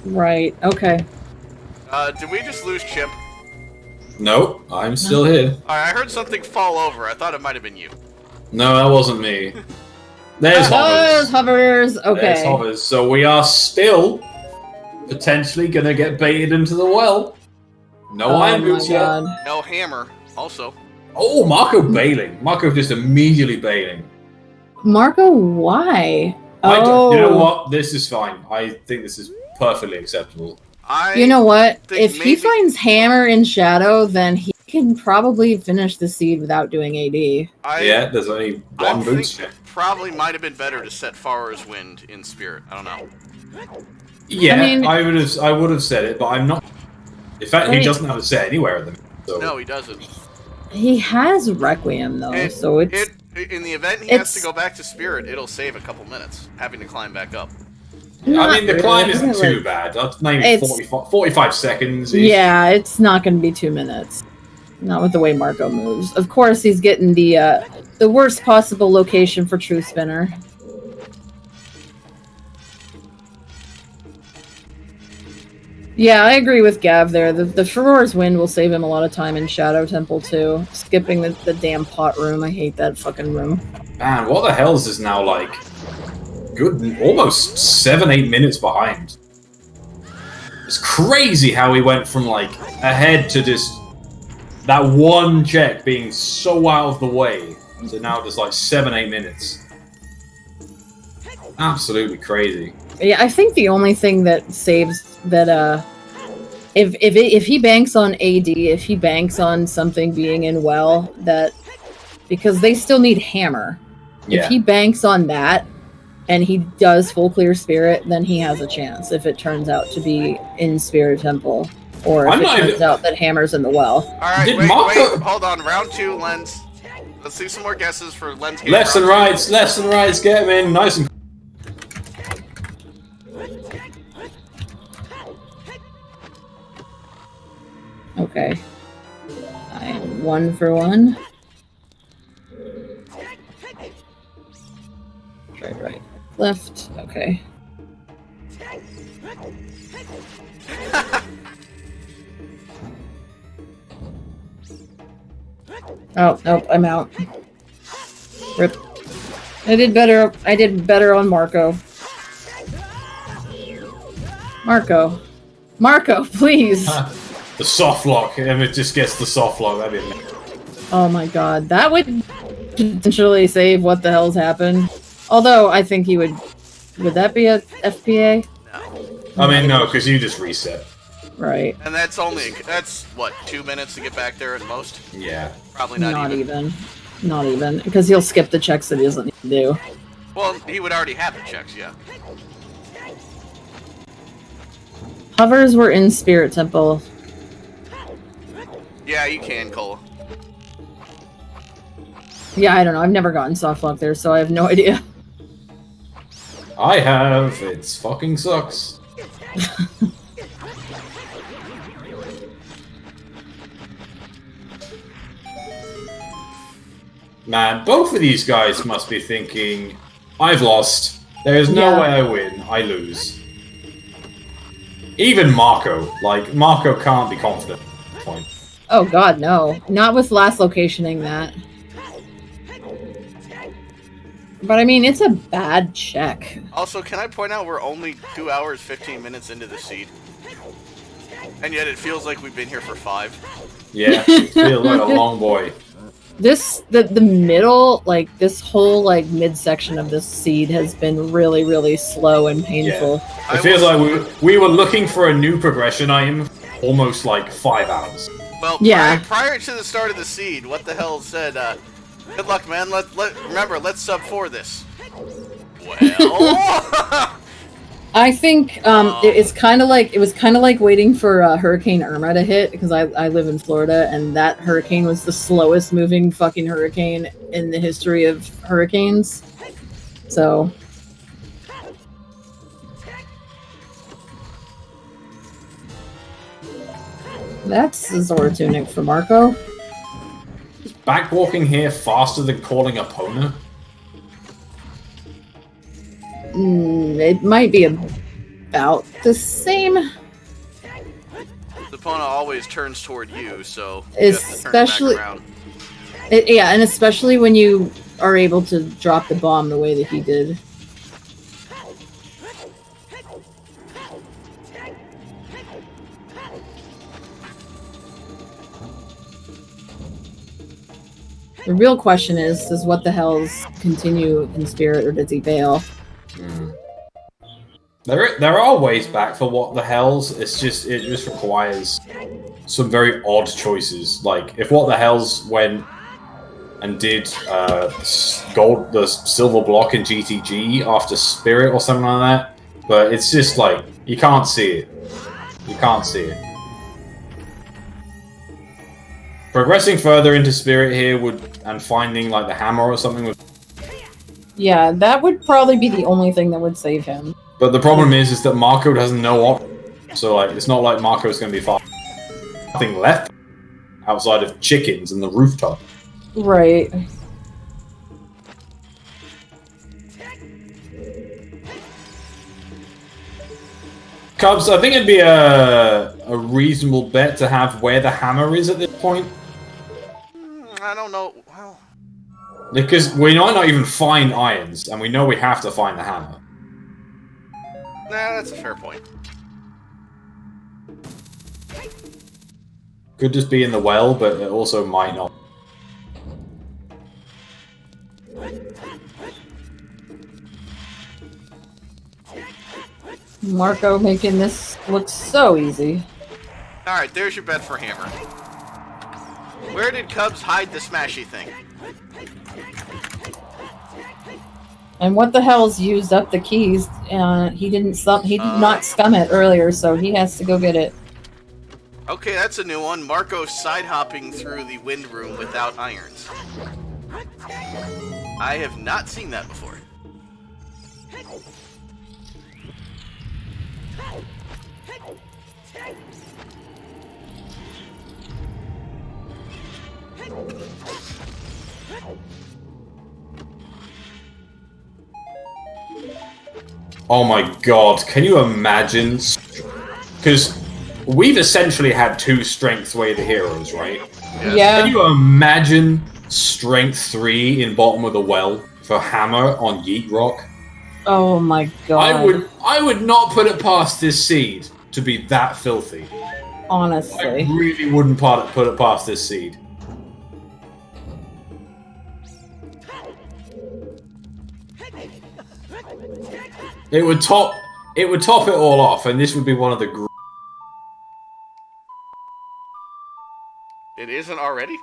Right, okay. Did we just lose Chip? Nope, I'm still here. Alright, I heard something fall over. I thought it might have been you. No, that wasn't me. There's hovers. Okay. There's hovers. So we are still potentially gonna get baited into the well. No iron boots yet. No hammer. Also. Oh, Marco bailing. Marco just immediately bailing. Marco, why? You know what? This is fine. I think this is perfectly acceptable. You know what? If he finds hammer in shadow, then he can probably finish the seed without doing AD. Yeah, there's only one boost check. Probably might have been better to set Farrar's Wind in Spirit. I don't know. Yeah, I would have said it, but I'm not. In fact, he doesn't have a set anywhere at the moment. So. No, he doesn't. He has Requiem though, so it's. In the event he has to go back to Spirit, it'll save a couple minutes having to climb back up. I mean, the climb isn't too bad. That's maybe 45 seconds. Yeah, it's not going to be 2 minutes. Not with the way Marco moves. Of course, he's getting the worst possible location for Truth Spinner. Yeah, I agree with Gav there. The Furor's Wind will save him a lot of time in Shadow Temple, too. Skipping the damn pot room. I hate that fucking room. Man, what the hell is this now, like, good, almost 7-8 minutes behind. It's crazy how he went from, like, ahead to just that one check being so out of the way to now just, like, 7-8 minutes. Absolutely crazy. Yeah, I think the only thing that saves that, if he banks on AD, if he banks on something being in well, that, because they still need hammer. Yeah. If he banks on that, and he does full clear spirit, then he has a chance if it turns out to be in Spirit Temple. Or if it turns out that hammer's in the well. Alright, wait, hold on. Round 2, Lens. Let's see some more guesses for Lens. Lefts and rights, get him in, nice and... Okay. I am 1 for 1. Right. Left. Okay. Oh, nope, I'm out. Rip. I did better on Marco. Marco, please. The soft lock, and it just gets the soft lock. That'd be amazing. Oh my god, that would potentially save what the hell's happened. Although I think he would that be a FPA? No. I mean, no, because you just reset. Right. And that's what, 2 minutes to get back there at most? Yeah. Probably not even. Not even, because he'll skip the checks that he doesn't need to do. Well, he would already have the checks, yeah. Hovers were in Spirit Temple. Yeah, you can, Cole. Yeah, I don't know. I've never gotten soft lock there, so I have no idea. I have. It's fucking sucks. Man, both of these guys must be thinking, I've lost. There is no way I win. I lose. Even Marco. Like, Marco can't be confident at this point. Oh god, no. Not with last locationing that. But I mean, it's a bad check. Also, can I point out we're only 2 hours, 15 minutes into the seed? And yet it feels like we've been here for 5. Yeah, it feels like a long boy. The middle, like, this whole, like, midsection of this seed has been really, really slow and painful. Yeah. It feels like we were looking for a new progression item almost, like, 5 hours. Well, prior to the start of the seed, what the hell said, good luck, man. Remember, let's sub 4 this. Well... I think it was kind of like waiting for Hurricane Irma to hit, because I live in Florida, and that hurricane was the slowest moving fucking hurricane in the history of hurricanes. So that's the Zora Tunic for Marco. Is backwalking here faster than calling Epona? It might be about the same. The Epona always turns toward you, so especially, you have to turn back around. Yeah, and especially when you are able to drop the bomb the way that he did. The real question is, does what the hell's continue in Spirit, or does he bail? There are ways back for what the hells. It just requires some very odd choices. Like if what the hells went and did the silver block in GTG after Spirit or something like that, but it's just like you can't see it. You can't see it. Progressing further into Spirit here and finding like the hammer or something would. Yeah, that would probably be the only thing that would save him. But the problem is that Marco doesn't know what. So like, it's not like Marco's going to be far. Nothing left outside of chickens and the rooftop. Right. Cubs, I think it'd be a reasonable bet to have where the hammer is at this point. I don't know. Well, because we might not even find irons, and we know we have to find the hammer. Nah, that's a fair point. Could just be in the well, but it also might not. Marco making this look so easy. Alright, there's your bet for hammer. Where did Cubs hide the smashy thing? And what the hell's used up the keys? He did not scum it earlier, so he has to go get it. Okay, that's a new one. Marco side hopping through the wind room without irons. I have not seen that before. Oh my god, can you imagine? Because we've essentially had 2 strength weighted heroes, right? Yeah. Can you imagine strength 3 in bottom of the well for hammer on Yeet Rock? Oh my god. I would not put it past this seed to be that filthy. Honestly. I really wouldn't put it past this seed. It would top it all off, and this would be one of the. It isn't already?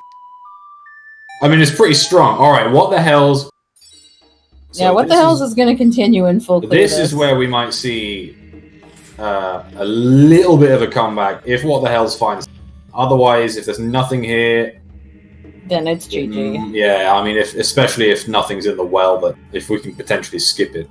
I mean, it's pretty strong. All right, what the hell's? So yeah, what the hell's is going to continue in full clear? This is where we might see a little bit of a comeback if what the hell's finds. Otherwise, if there's nothing here, then it's GG. Yeah, I mean, especially if nothing's in the well, but if we can potentially skip it.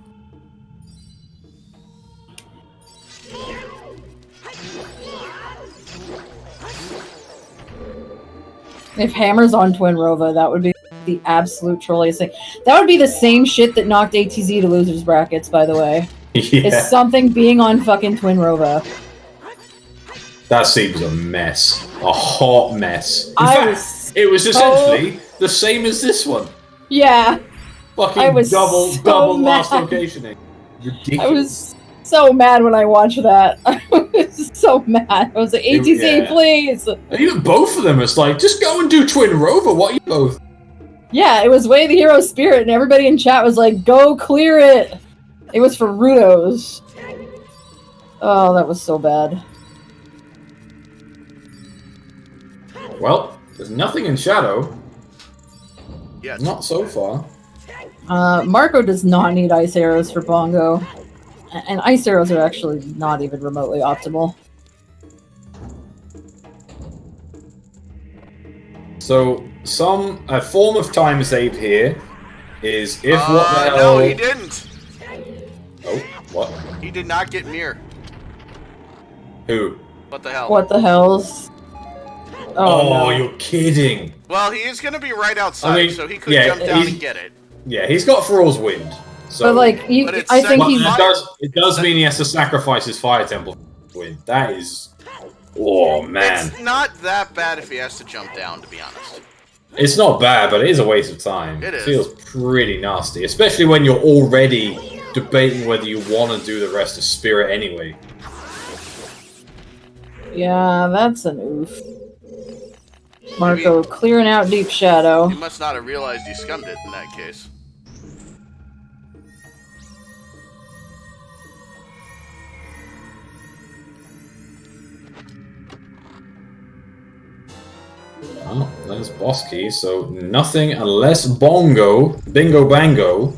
If Hammer's on Twin Rova, that would be the absolute trolliest thing. That would be the same shit that knocked ATZ to losers brackets, by the way. Yeah. Is something being on fucking Twin Rova. That seed was a mess. A hot mess. In fact, it was essentially the same as this one. Yeah. Fucking double last locationing. Ridiculous. I was so mad when I watched that. I was so mad. I was like, ATC, please. And even both of them, it's like, just go and do Twin Rover. What are you both? Yeah, it was Way the Hero Spirit, and everybody in chat was like, go clear it. It was for Rudos. Oh, that was so bad. Well, there's nothing in Shadow. Yeah, not so far. Marco does not need ice arrows for Bongo. And ice arrows are actually not even remotely optimal. So, a form of time save here is if what the hell... No, he didn't! Oh, what? He did not get mirror. Who? What the hell? What the hell's... Oh, no. You're kidding! Well, he is going to be right outside, so he could jump down and get it. Yeah, he's got Thrall's Wind. So, but like, I think he's... It does mean he has to sacrifice his Fire Temple to win. That is... Oh, man. It's not that bad if he has to jump down, to be honest. It's not bad, but it is a waste of time. It is. Feels pretty nasty, especially when you're already debating whether you want to do the rest of Spirit anyway. Yeah, that's an oof. Marco clearing out Deep Shadow. He must not have realized he scummed it in that case. Oh, there's boss key, so nothing unless Bingo Bango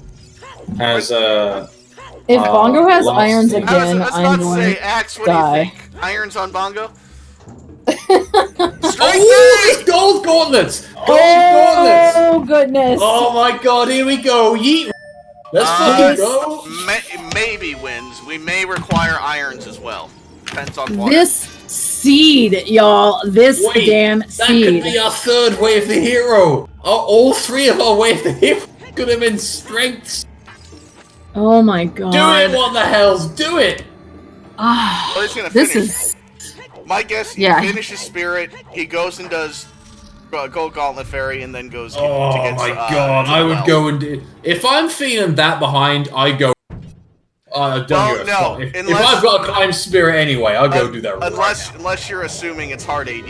has If Bongo has irons thing. again, I'm going to die. Irons on Bongo? Oh, gold gauntlets! Oh, goodness! Oh my god, here we go! Yeet! Let's fucking go! Maybe wins. We may require irons as well. Depends on what. This seed, y'all. This damn seed. That could be our third Way of the Hero! All three of our Way of the Hero could have been strengths! Oh my god. Do it, what the hell's do it! Well, he's gonna this finish. is... My guess, he finishes Spirit, he goes and does Gold Gauntlet Fairy, and then goes to get God, I would go and do... If I'm feeling that behind, I go... If I've got to climb Spirit anyway, I'll go do that right now. Unless you're assuming it's hard AD.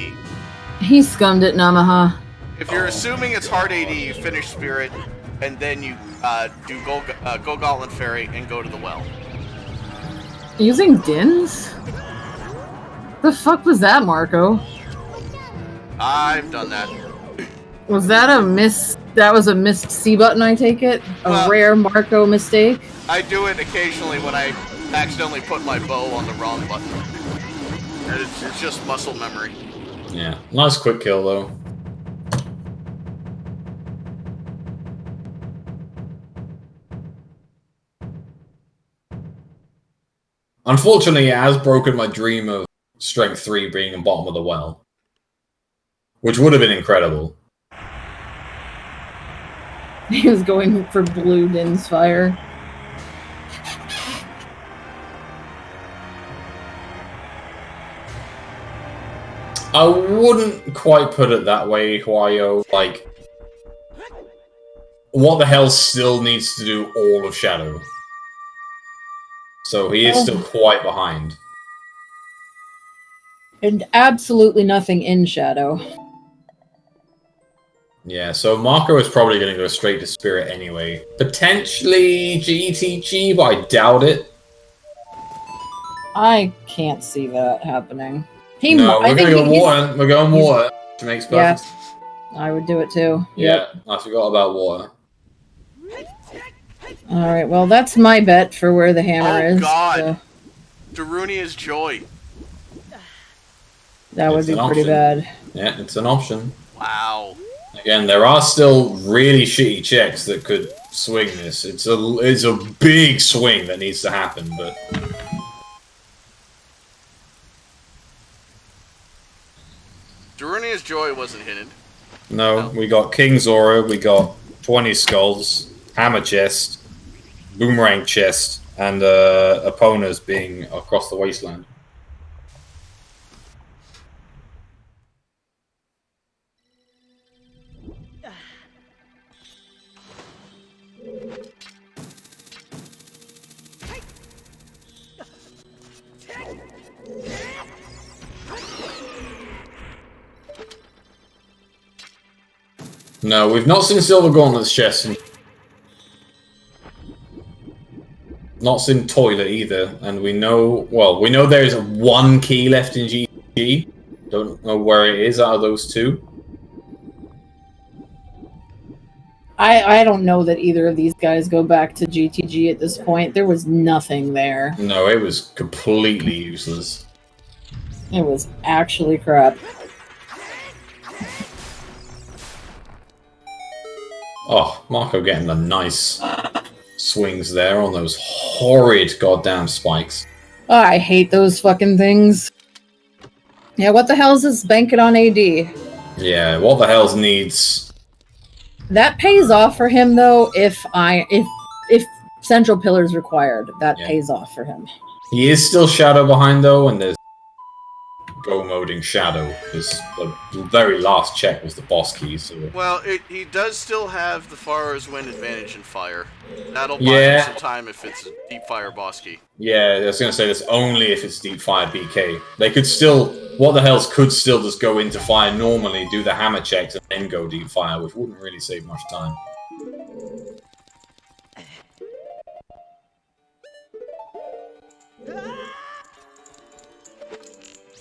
He scummed it, Namaha. If you're assuming it's hard AD, you finish Spirit, and then you do Gold Gauntlet Fairy and go to the well. Using Dins? The fuck was that, Marco? I've done that. Was that a miss? That was a missed C button, I take it? A rare Marco mistake? I do it occasionally when I accidentally put my bow on the wrong button. It's just muscle memory. Yeah, nice quick kill though. Unfortunately, it has broken my dream of Strength 3 being in bottom of the well. Which would have been incredible. He was going for blue Din's fire. I wouldn't quite put it that way, Huayo. Like, what the hell still needs to do all of Shadow. So he is still quite behind. And absolutely nothing in Shadow. Yeah, so Marco is probably going to go straight to Spirit anyway. Potentially GTG, but I doubt it. I can't see that happening. We're going water. Which makes perfect sense. I would do it too. Yeah, I forgot about water. Alright, well that's my bet for where the hammer is. Oh god! So. Darunia's Joy. That would be pretty bad. Yeah, it's an option. Wow. Again, there are still really shitty checks that could swing this. It's a big swing that needs to happen, but... Darunia's Joy wasn't hidden. No, we got King's Aura, we got 20 Skulls, Hammer Chest, Boomerang Chest, and Epona's being across the wasteland. No, we've not seen Silver Gauntlet's chest. Not seen Toilet either, and we know there's one key left in GG. Don't know where it is out of those two. I don't know that either of these guys go back to GTG at this point. There was nothing there. No, it was completely useless. It was actually crap. Oh, Marco getting the nice swings there on those horrid goddamn spikes. Oh, I hate those fucking things. Yeah, what the hell is this banking on AD? Yeah, what the hell's needs... That pays off for him, though, if Central Pillar's required. That pays off for him. He is still Shadow behind, though, and there's go-moding Shadow. Because the very last check was the boss key, so... Well, he does still have the Faro's Wind advantage in fire. That'll buy him some time if it's a Deep Fire boss key. Yeah, I was going to say this only if it's Deep Fire BK. They could still... What the hells could still just go into fire normally, do the hammer checks, and then go Deep Fire, which wouldn't really save much time.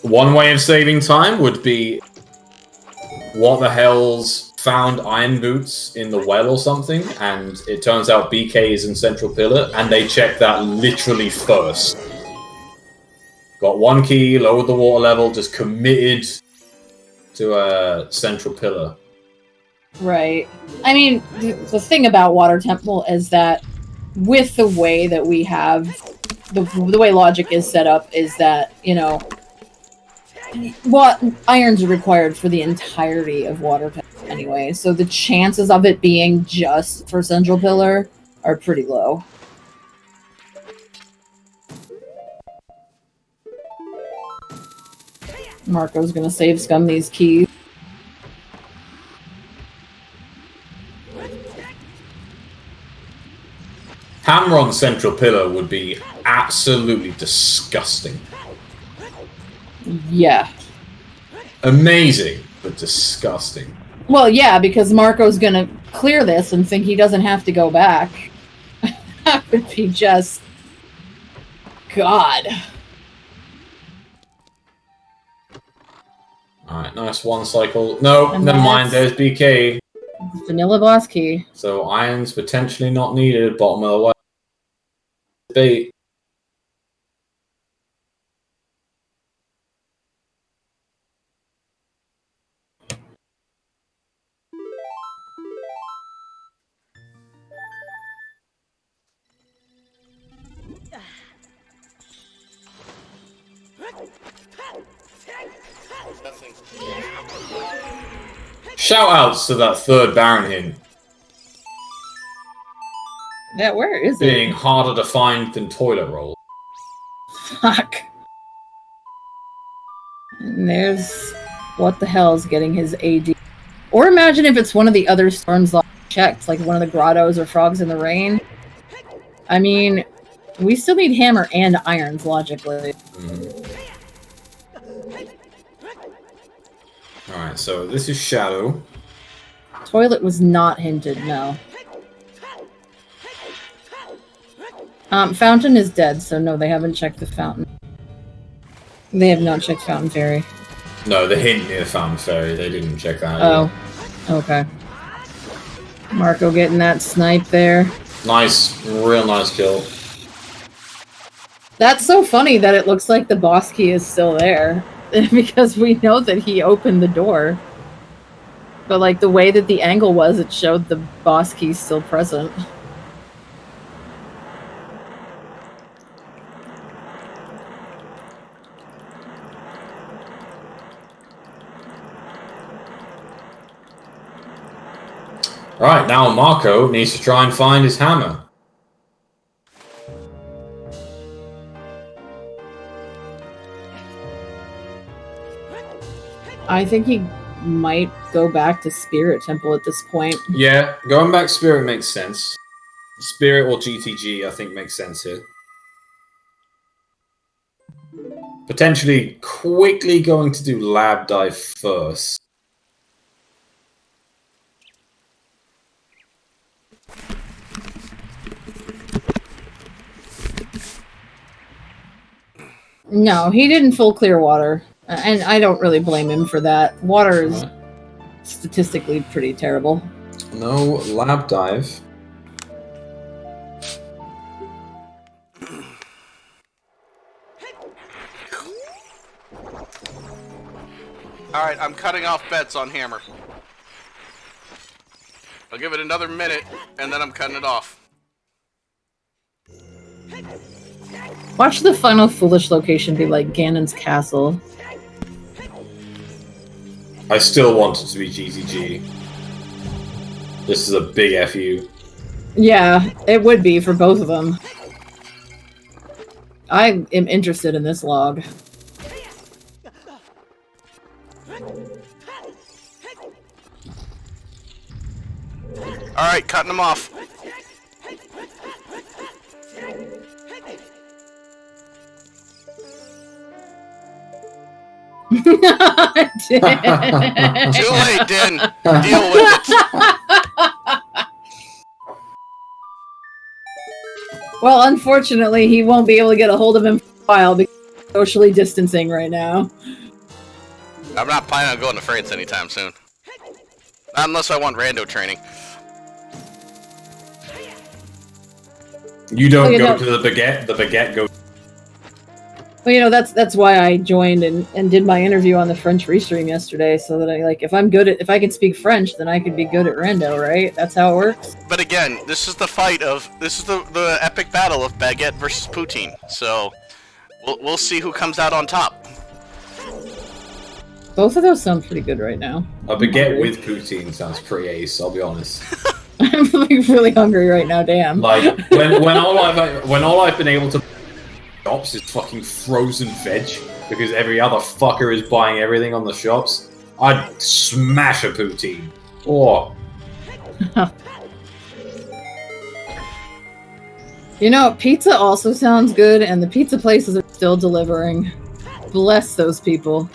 One way of saving time would be... What the hell's found Iron Boots in the well or something, and it turns out BK is in Central Pillar, and they check that literally first. Got one key, lowered the water level, just committed to a Central Pillar. Right. I mean, the thing about Water Temple is that with the way that we have, the way logic is set up is that, you know, what irons are required for the entirety of Water Temple anyway, so the chances of it being just for Central Pillar are pretty low. Marco's gonna save scum these keys. Hammer on central pillar would be absolutely disgusting. Yeah. Amazing, but disgusting. Well, yeah, because Marco's gonna clear this and think he doesn't have to go back. That would be just... God. Alright, nice one cycle. No, And never mind, there's BK. Vanilla boss key. So iron's potentially not needed, bottom of the way. Bait. Nothing. Shout outs to that third Baron hint. Yeah, where is Being it? harder to find than toilet roll. Fuck. And there's... What the hell is getting his AD? Or imagine if it's one of the other storms checked, like one of the grottos or frogs in the rain. I mean, we still need hammer and irons, logically. Alright, so this is Shadow. Toilet was not hinted, no. Fountain is dead, so no, they haven't checked the fountain. They have not checked Fountain Fairy. No, the hint near Fountain Fairy, they didn't check that. Oh, okay. Marco getting that snipe there. Nice, real nice kill. That's so funny that it looks like the boss key is still there. Because we know that he opened the door. But like the way that the angle was, it showed the boss key still present. Right, now Marco needs to try and find his hammer. I think he might go back to Spirit Temple at this point. Yeah, going back Spirit makes sense. Spirit or GTG, I think, makes sense here. Potentially quickly going to do Lab Dive first. No, he didn't full clear water. And I don't really blame him for that. Water is statistically pretty terrible. No Lab Dive. Alright, I'm cutting off bets on hammer. I'll give it another minute, and then I'm cutting it off. Watch the final foolish location be like Ganon's castle. I still want it to be GTG. This is a big FU. Yeah, it would be for both of them. I am interested in this log. Alright, cutting them off. Too late, Din. Deal with it. Well, unfortunately, he won't be able to get a hold of him for a while because he's socially distancing right now. I'm not planning on going to France anytime soon. Not unless I want rando training. You don't go to the baguette goes. Well, you know, that's why I joined and did my interview on the French restream yesterday, so that if I can speak French, then I could be good at rando, right? That's how it works. But again, this is the the epic battle of baguette versus poutine. So we'll see who comes out on top. Both of those sound pretty good right now. A baguette with poutine sounds pretty ace, I'll be honest. I'm like really hungry right now, damn. Like when all I've been able to shops is fucking frozen veg. because every other fucker is buying everything on the shops, I'd smash a poutine. Or... You know, pizza also sounds good, and the pizza places are still delivering. Bless those people.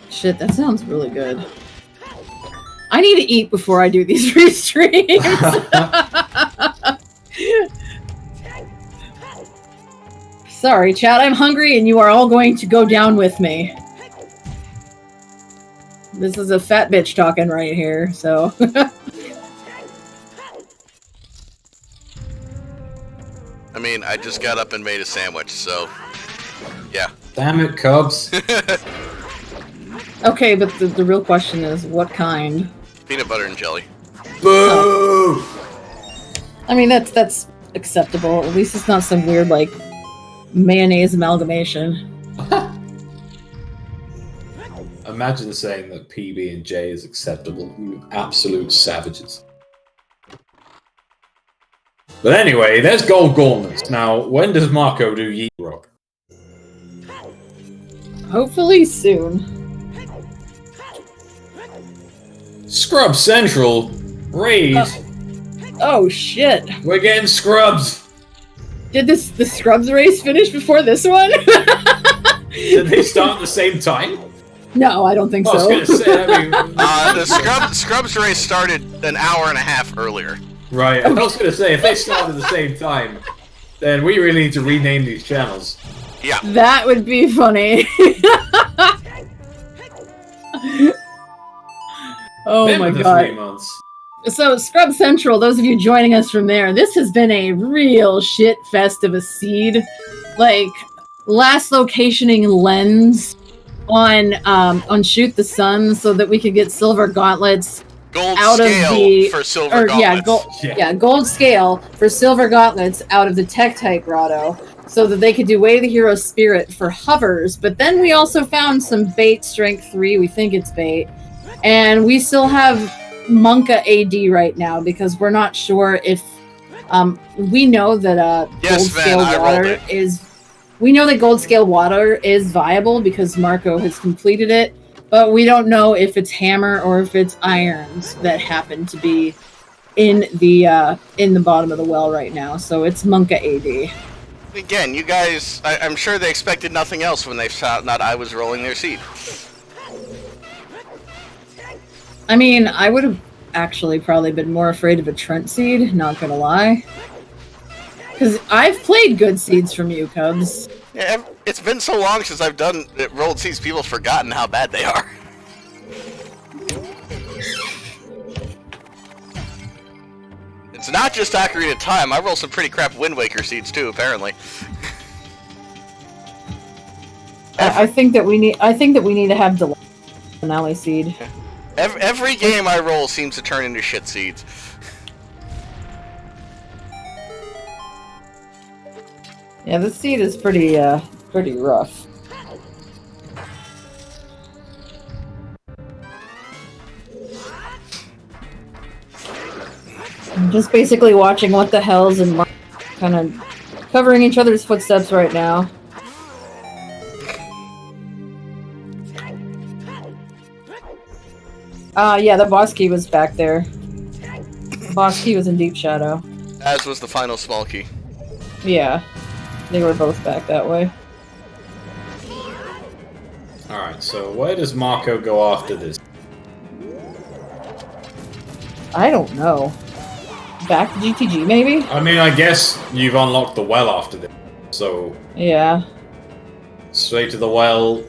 Shit, that sounds really good. I need to eat before I do these restreams. Sorry, chat, I'm hungry and you are all going to go down with me. This is a fat bitch talking right here, so... I mean, I just got up and made a sandwich, so... Yeah. Damn it, Cubs. Okay, but the real question is, what kind? Peanut butter and jelly. Boo! I mean, that's acceptable. At least it's not some weird, like, mayonnaise amalgamation. Imagine saying that PB&J is acceptable. You absolute savages. But anyway, there's Gold Gauntlets. Now, when does Marco do Yeet Rock? Hopefully soon. Scrub Central? Raid? Oh shit. We're getting scrubs! Did the Scrubs race finish before this one? Did they start at the same time? No, I don't think so. I was gonna say, I mean... the Scrubs race started an hour and a half earlier. Right, I was gonna say, if they started at the same time, then we really need to rename these channels. Yeah. That would be funny. Oh my god. 3 months. So, Scrub Central, those of you joining us from there, this has been a real shit fest of a seed. Like, last locationing lens on Shoot the Sun so that we could get silver gauntlets Gold out of the for silver gauntlets. Gold scale for silver gauntlets out of the Tektite grotto so that they could do Way of the Hero Spirit for hovers. But then we also found some bait strength 3, we think it's bait, and we still have Monka AD right now because we're not sure if we know that gold scale water is. We know that gold scale water is viable because Marco has completed it, but we don't know if it's hammer or if it's irons that happen to be in the bottom of the well right now. So it's Monka AD. Again, you guys, I'm sure they expected nothing else when they found out I was rolling their seed. I mean, I would have actually probably been more afraid of a Trent seed, not gonna lie. Because I've played good seeds from you, Cubs. Yeah, it's been so long since I've rolled seeds, people have forgotten how bad they are. It's not just Ocarina of Time. I roll some pretty crap Wind Waker seeds too, apparently. I think that we need to have the finale seed. Every game I roll seems to turn into shit seeds. Yeah, this seed is pretty rough. I'm just basically watching what the hell's and kind of covering each other's footsteps right now. Yeah, the boss key was back there. Boss key was in Deep Shadow. As was the final small key. Yeah, they were both back that way. Alright, so where does Marco go after this? I don't know. Back to GTG, maybe? I mean, I guess you've unlocked the well after this, so... Yeah. Straight to the well,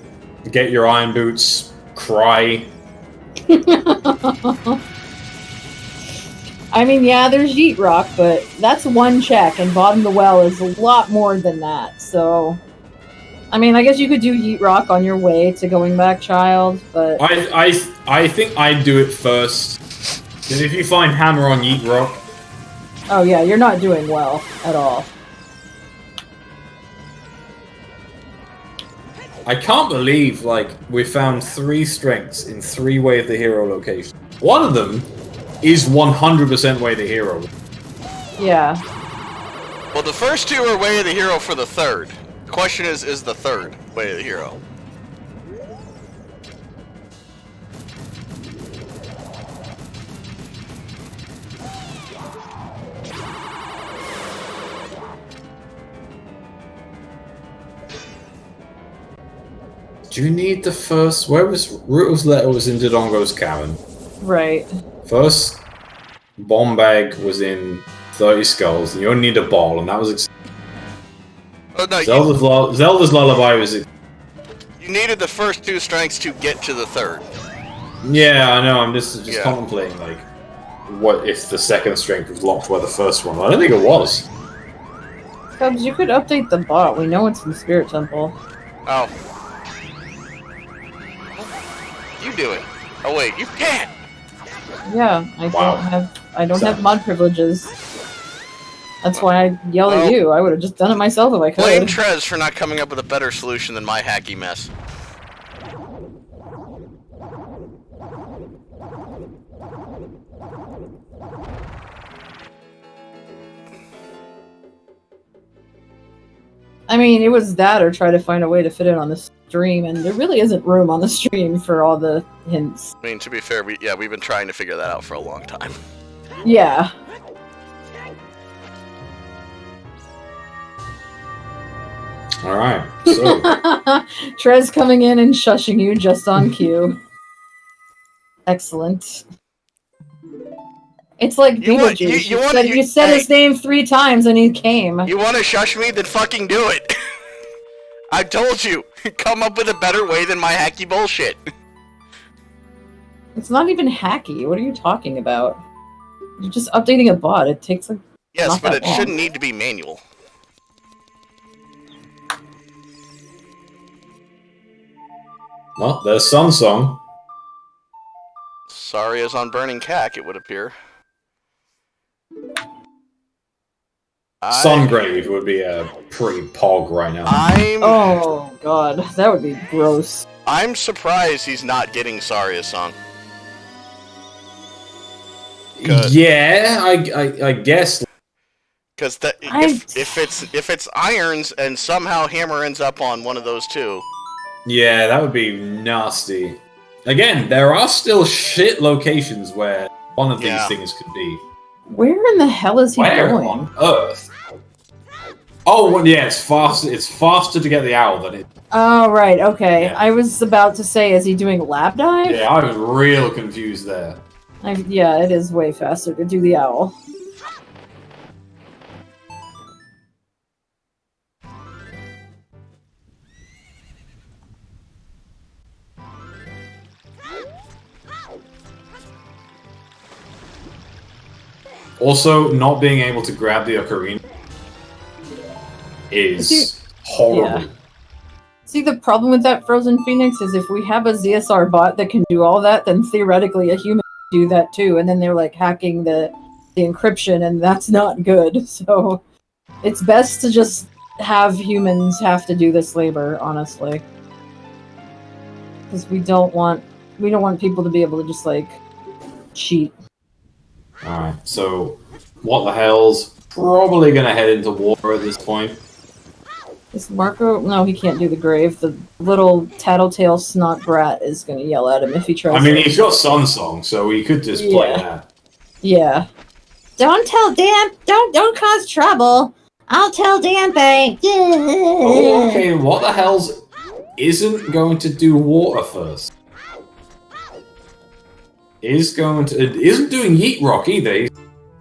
get your iron boots, cry. I mean, yeah, there's Yeet Rock, but that's one check, and bottom of the well is a lot more than that, so... I mean, I guess you could do Yeet Rock on your way to going back, child, but... I think I'd do it first. Because if you find Hammer on Yeet Rock... Oh yeah, you're not doing well at all. I can't believe, like, we found 3 strengths in 3 Way of the Hero locations. One of them is 100% Way of the Hero. Yeah. Well, the first two are Way of the Hero for the third. The question is the third Way of the Hero? Do you need the first? Where was Ruto's letter was in Dodongo's cavern. Right. First bomb bag was in 30 Skulls, and you only need a ball, and that was. Oh, no, Zelda's lullaby was. You needed the first two strengths to get to the third. Yeah, I know. I'm just contemplating like, what if the second strength was locked by the first one? I don't think it was. Cubs, you could update the bot. We know it's in Spirit Temple. Oh. You do it. Oh wait, you can't. Yeah, I don't have mod privileges. That's why I yell at you. I would have just done it myself if I could. Blame Trez for not coming up with a better solution than my hacky mess. I mean, it was that or try to find a way to fit it on the stream, and there really isn't room on the stream for all the hints. I mean, to be fair, we've been trying to figure that out for a long time. Yeah. Alright, so... Trez coming in and shushing you just on cue. Excellent. It's like Beetlejuice. You said his name 3 times and he came. You want to shush me? Then fucking do it. I told you. Come up with a better way than my hacky bullshit. It's not even hacky. What are you talking about? You're just updating a bot. It takes like... Yes, but it shouldn't need to be manual. Well, there's Sun Song. Sorry is on Burning Cack, it would appear. Sungrave would be a pretty pog right now. Oh god, that would be gross. I'm surprised he's not getting Saria's song. Yeah, I guess. Because if it's Irons and somehow Hammer ends up on one of those two. Yeah, that would be nasty. Again, there are still shit locations where one of these things could be. Where in the hell is he going? On Earth? Oh, well, yeah, it's faster. It's faster to get the owl than it. Oh, right, okay. Yeah. I was about to say, is he doing lab dive? Yeah, I was real confused there. Yeah, it is way faster to do the owl. Also, not being able to grab the ocarina is horrible. Yeah. See, the problem with that Frozen Phoenix is if we have a ZSR bot that can do all that, then theoretically a human can do that too, and then they're like hacking the encryption, and that's not good. So it's best to just have humans have to do this labor, honestly. Because we don't want people to be able to just like cheat. Alright, so what the hell's probably gonna head into war at this point? Is Marco? No, he can't do the grave. The little tattletale snot brat is gonna yell at him if he tries. I mean, he's got Sun Song, so he could just play that. Yeah. Don't tell don't cause trouble. I'll tell Dampe. Oh, okay, what the hell's isn't going to do water first? Isn't doing Yeet Rock either. He's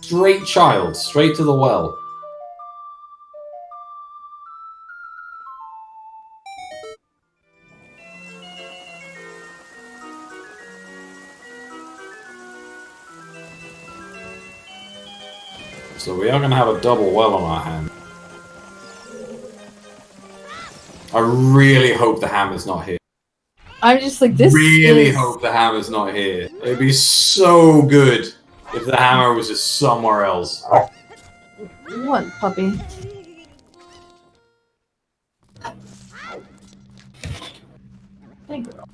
straight child, straight to the well. So we are going to have a double well on our hand. I really hope the hammer's not here. I'm just like, this really hope the hammer's not here. It'd be so good if the hammer was just somewhere else. What, puppy? Hey, girl.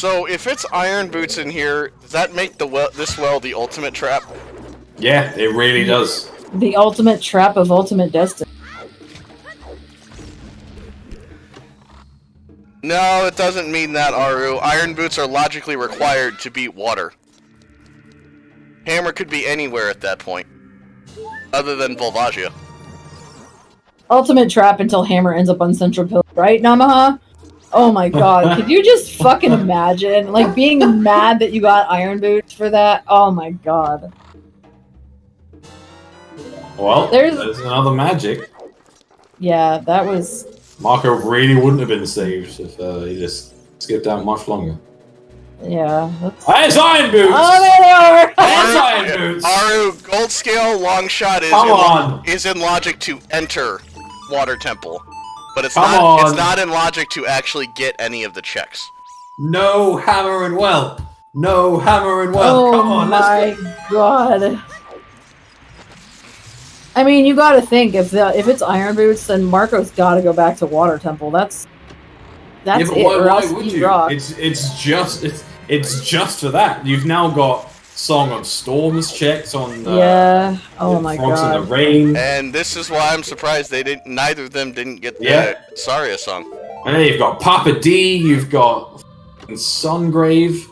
So if it's iron boots in here, does that make this well the ultimate trap? Yeah, it really does. The ultimate trap of ultimate destiny. No, it doesn't mean that, Aru. Iron boots are logically required to beat water. Hammer could be anywhere at that point, other than Volvagia. Ultimate trap until Hammer ends up on Central Pillar, right, Namaha? Oh my god, could you just fucking imagine? Like, being mad that you got iron boots for that? Oh my god. Well, there's another magic. Yeah, that was... Marco really wouldn't have been saved if he just skipped out much longer. Yeah, that's... It's iron boots! Oh, there they are! It's iron boots! Aru, gold scale long shot is in logic to enter Water Temple, but it's not in logic to actually get any of the checks. No hammer and well. No hammer and well. Come on, let's go. Oh my god. I mean, you gotta think, if it's iron boots, then Marco's gotta go back to Water Temple. That's it, or else you rock. It's just for that. You've now got Song of Storms checks on yeah. Oh my Frogs god. in the Rain. And this is why I'm surprised neither of them didn't get the Saria song. And then you've got Papa D, you've got Sungrave.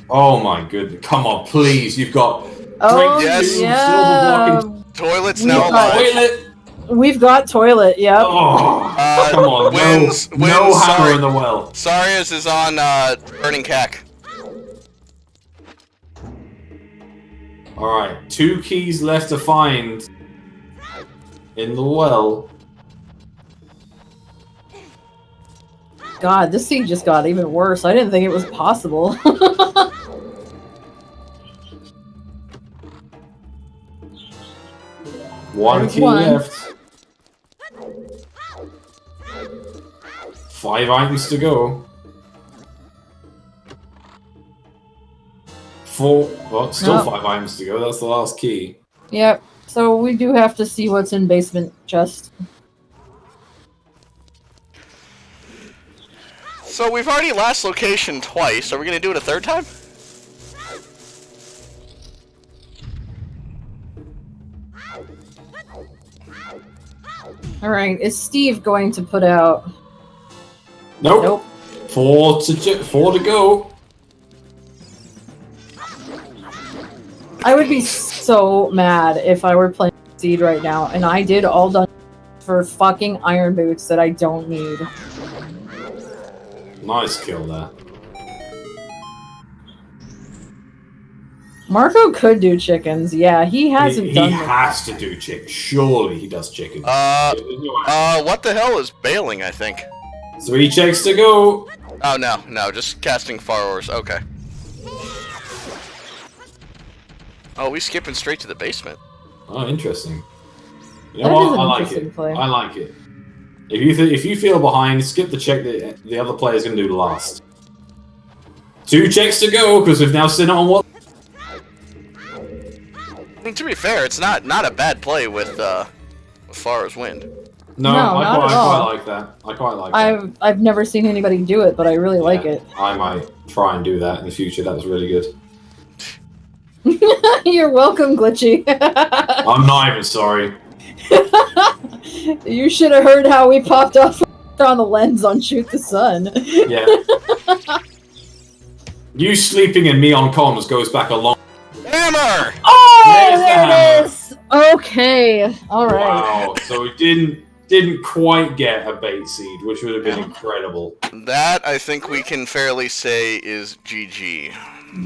Oh my goodness. Come on, please. You've got yeah. Toilet's now alive. We've got toilet, yep. Oh, come on, no hammer in the well. Saria's is on Burning Cack. Alright, 2 keys left to find in the well. God, this scene just got even worse. I didn't think it was possible. One key left. 5 items to go. 4. Well, still 5 items to go. That's the last key. Yep. So we do have to see what's in basement chest. So we've already last location twice. Are we gonna do it a third time? Alright, is Steve going to put out... Nope. 4 to go. I would be so mad if I were playing Seed right now, and I did all done for fucking iron boots that I don't need. Nice kill there. Marco could do chickens, yeah, he hasn't done He has to do chickens. Surely he does chickens. What the hell is bailing, I think? 3 checks to go. Oh, no, just casting Far okay. Oh, we skipping straight to the basement. Oh, interesting. You know what? I like it. Play. I like it. If you feel behind, skip the check that the other player's going to do last. 2 checks to go, because we've now seen it on what? I mean, to be fair, it's not a bad play with far as wind. No, I quite like that. I quite like that. I've never seen anybody do it, but I really like it. I might try and do that in the future. That was really good. You're welcome, Glitchy. I'm not even sorry. You should have heard how we popped off on the lens on Shoot the Sun. Yeah. You sleeping and me on comms goes back a long... Hammer! Oh, there it is! Okay, alright. Wow, so we didn't quite get a bait seed, which would have been incredible. That, I think we can fairly say, is GG.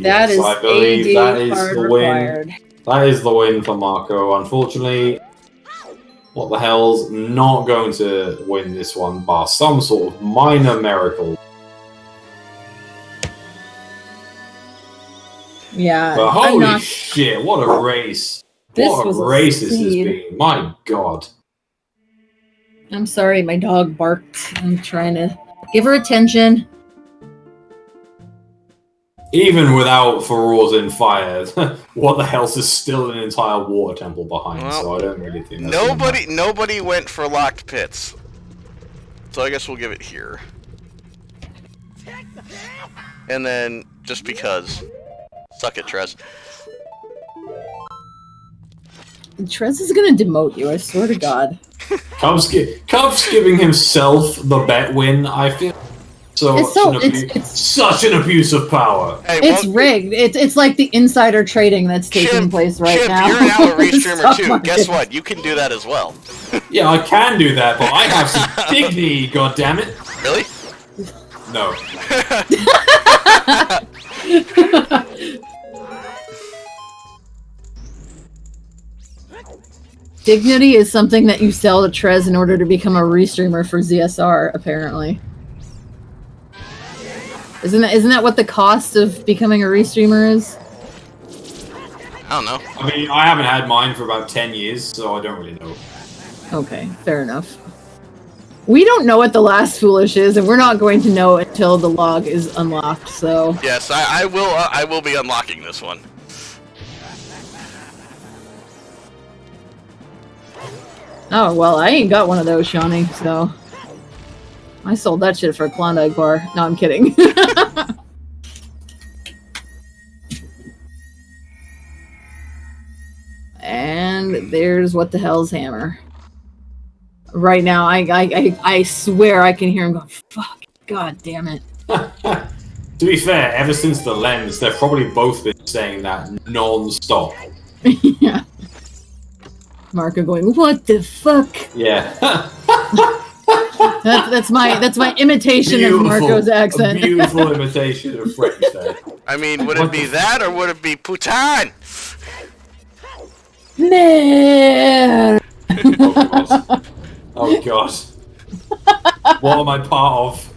That is I believe AD that is card the required. win. That is the win for Marco. Unfortunately, what the hell's not going to win this one, bar some sort of minor miracle. Yeah. But holy shit, what a race. What a race this has been. My god. I'm sorry, my dog barked. I'm trying to give her attention. Even without Farouz in fire, what the hell is still an entire water temple behind, so I don't really think that's nobody went for locked pits. So I guess we'll give it here. and then just because. Suck it, Trez. Trez is gonna demote you, I swear to God. Cub's giving himself the bet win, I feel. It's such an abuse of power. Hey, it's rigged. It's like the insider trading that's taking place right now. You're an outlet streamer too. Guess what? You can do that as well. Yeah, I can do that, but I have some dignity, goddammit. Really? No. Dignity is something that you sell to Trez in order to become a restreamer for ZSR, apparently. Isn't that what the cost of becoming a restreamer is? I don't know. I mean, I haven't had mine for about 10 years, so I don't really know. Okay, fair enough. We don't know what the last Foolish is, and we're not going to know until the log is unlocked, so... Yes, I will be unlocking this one. Oh, well, I ain't got one of those, Shawnee, so... I sold that shit for a Klondike bar. No, I'm kidding. And there's What the Hell's Hammer. Right now, I swear I can hear him go, fuck, god damn it. To be fair, ever since the lens, they've probably both been saying that non-stop. Yeah. Marco going, what the fuck? Yeah. That's my imitation of Marco's accent. A beautiful imitation of French there. I mean, would it be that or would it be Putain? Merde. Oh god. What am I part of?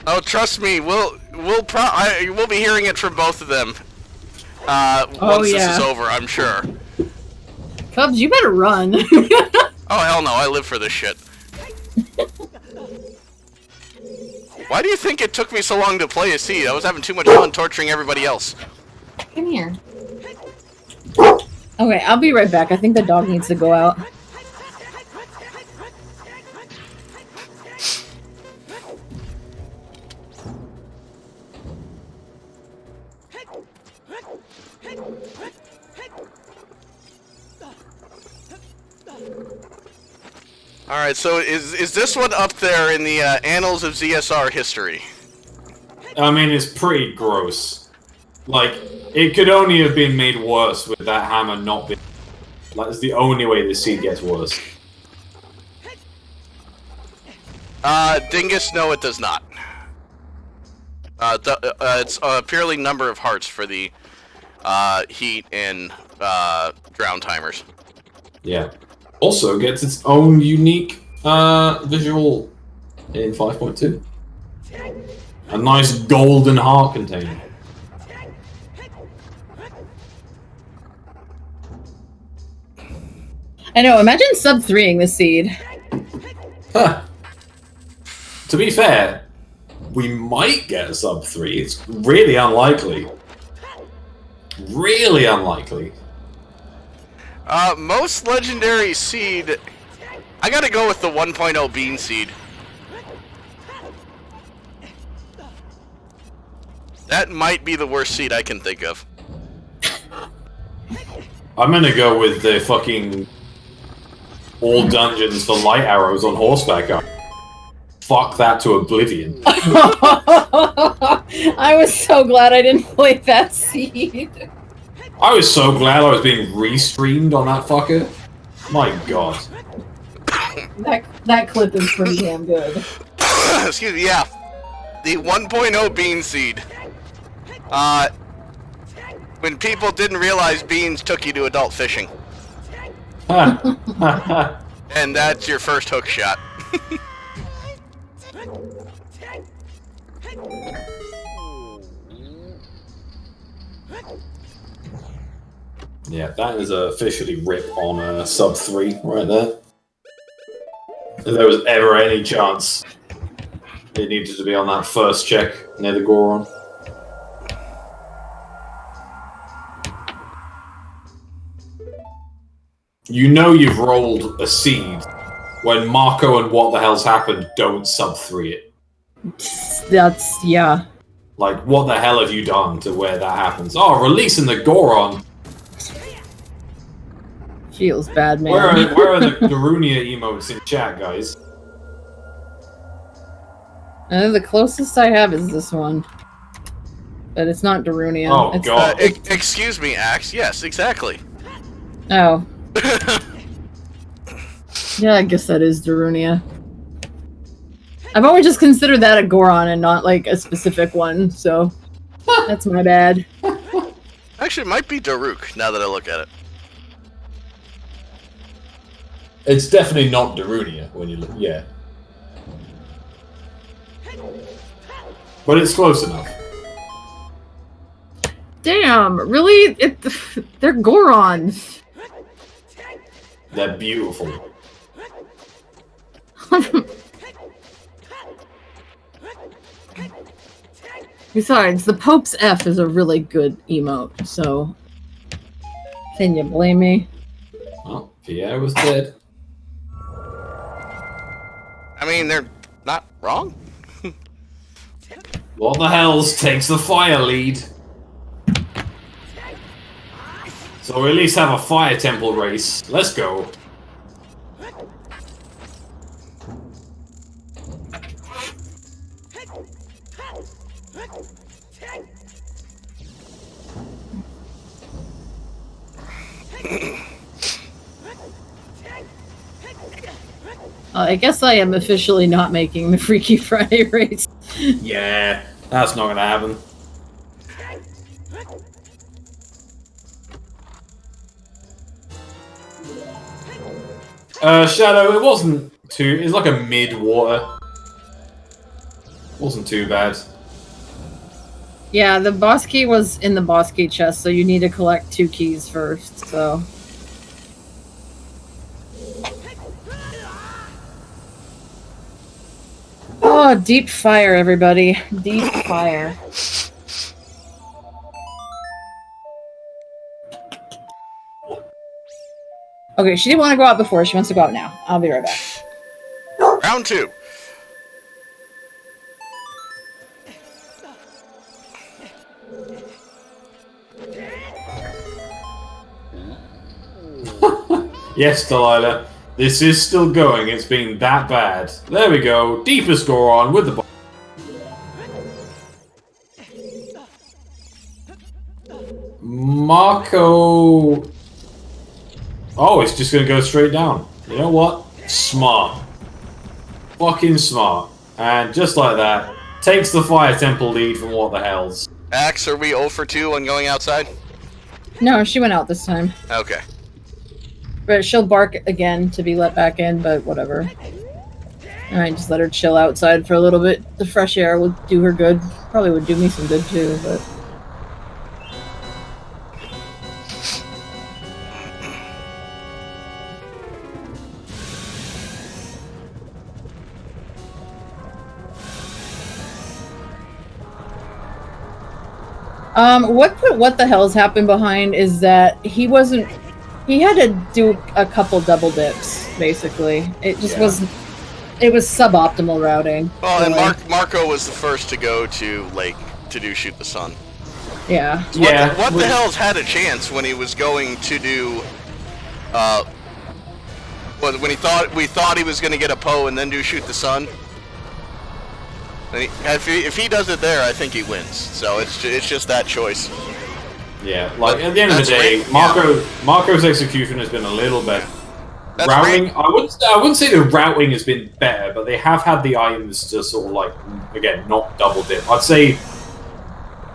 Oh, trust me, we'll be hearing it from both of them. Once this is over, I'm sure. Cubs, you better run. Oh hell no, I live for this shit. Why do you think it took me so long to play a seed? I was having too much fun torturing everybody else. Come here. Okay, I'll be right back. I think the dog needs to go out. Alright, so is this one up there in the annals of ZSR history? I mean, it's pretty gross. Like, it could only have been made worse with that hammer not being... That's the only way the seed gets worse. Dingus, no it does not. It's purely number of hearts for the heat and drown timers. Yeah. Also gets its own unique visual in 5.2. A nice golden heart container. I know, imagine sub-3ing the seed. Huh. To be fair, we might get a sub-3. It's really unlikely. Really unlikely. Most legendary seed... I gotta go with the 1.0 bean seed. That might be the worst seed I can think of. I'm gonna go with the fucking... all dungeons for light arrows on horseback. Fuck that to oblivion. I was so glad I didn't play that seed. I was so glad I was being restreamed on that fucker. My god. That clip is pretty damn good. Excuse me, yeah. The 1.0 bean seed. When people didn't realize beans took you to adult fishing. And that's your first hook shot. Yeah, that is officially rip on a sub-3 right there. If there was ever any chance it needed to be on that first check near the Goron. You know you've rolled a seed when Marco and What the Hell's Happened don't sub-3 it. That's, yeah. Like, what the hell have you done to where that happens? Oh, releasing the Goron! Feels bad, man. Where are the Darunia emotes in chat, guys? The closest I have is this one. But it's not Darunia. Oh, it's God. Excuse me, Axe. Yes, exactly. Oh. Yeah, I guess that is Darunia. I've always just considered that a Goron and not, like, a specific one, so... That's my bad. Actually, it might be Daruk, now that I look at it. It's definitely not Darunia when you look. Yeah. But it's close enough. Damn, really? They're Gorons. They're beautiful. Besides, the Pope's F is a really good emote, so... Can you blame me? Oh, Pierre was dead. I mean, they're not wrong. What the hells takes the fire lead? So we at least have a fire temple race. Let's go. I guess I am officially not making the Freaky Friday race. Yeah, that's not gonna happen. Shadow, it wasn't too... It's like a mid-water. Wasn't too bad. Yeah, the boss key was in the boss key chest, so you need to collect 2 keys first, so... Oh, deep fire, everybody. Deep fire. Okay, she didn't want to go out before. She wants to go out now. I'll be right back. Round 2. Yes, Delilah. This is still going. It's been that bad. There we go. Deepest Goron with the... Marco... Oh, it's just going to go straight down. You know what? Smart. Fucking smart. And just like that, takes the Fire Temple lead from what the hells. Axe, are we 0 for 2 on going outside? No, she went out this time. Okay. But she'll bark again to be let back in, but whatever. Alright, just let her chill outside for a little bit. The fresh air will do her good. Probably would do me some good too, but... what the hell's happened behind is that he wasn't... He had to do a couple double dips, basically. It just wasn't... It was suboptimal routing. Well, and Marco was the first to go to Lake to do Shoot the Sun. Yeah. What the hell's had a chance when he was going to do... when we thought he was going to get a Poe and then do Shoot the Sun? If he does it there, I think he wins. So it's just that choice. Yeah, like at the end of the day, Marco's execution has been a little better. Routing, I wouldn't say the routing has been better, but they have had the items to sort of like, again, not double dip. I'd say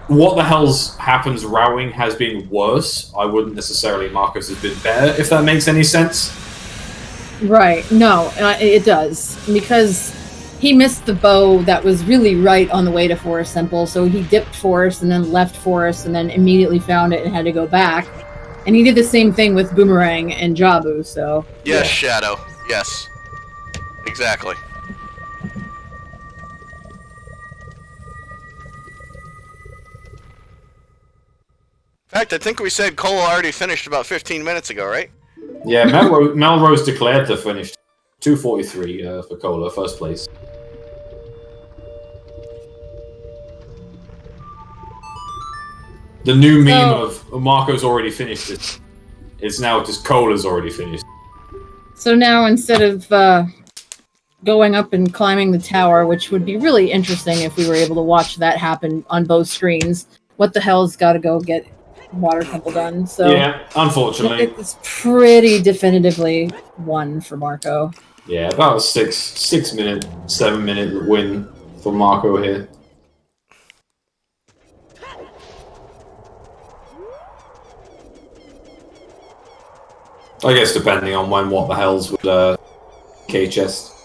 what the hell's happens routing has been worse. I wouldn't necessarily Marco's has been better, if that makes any sense. Right. No, it does, because he missed the bow that was really right on the way to Forest Temple, so he dipped Forest and then left Forest and then immediately found it and had to go back. And he did the same thing with Boomerang and Jabu, so... Yes, yeah. Shadow. Yes. Exactly. In fact, I think we said Cole already finished about 15 minutes ago, right? Yeah, Melrose declared to finish 2:43 for Cola, first place. The new meme of Marco's already finished it. It's now just Cola's already finished. So now instead of going up and climbing the tower, which would be really interesting if we were able to watch that happen on both screens, What the Hell's got to go get water temple done. So yeah, unfortunately. It's pretty definitively one for Marco. Yeah, about a 7 minute win for Marco here. I guess depending on when What the Hell's would K-chest.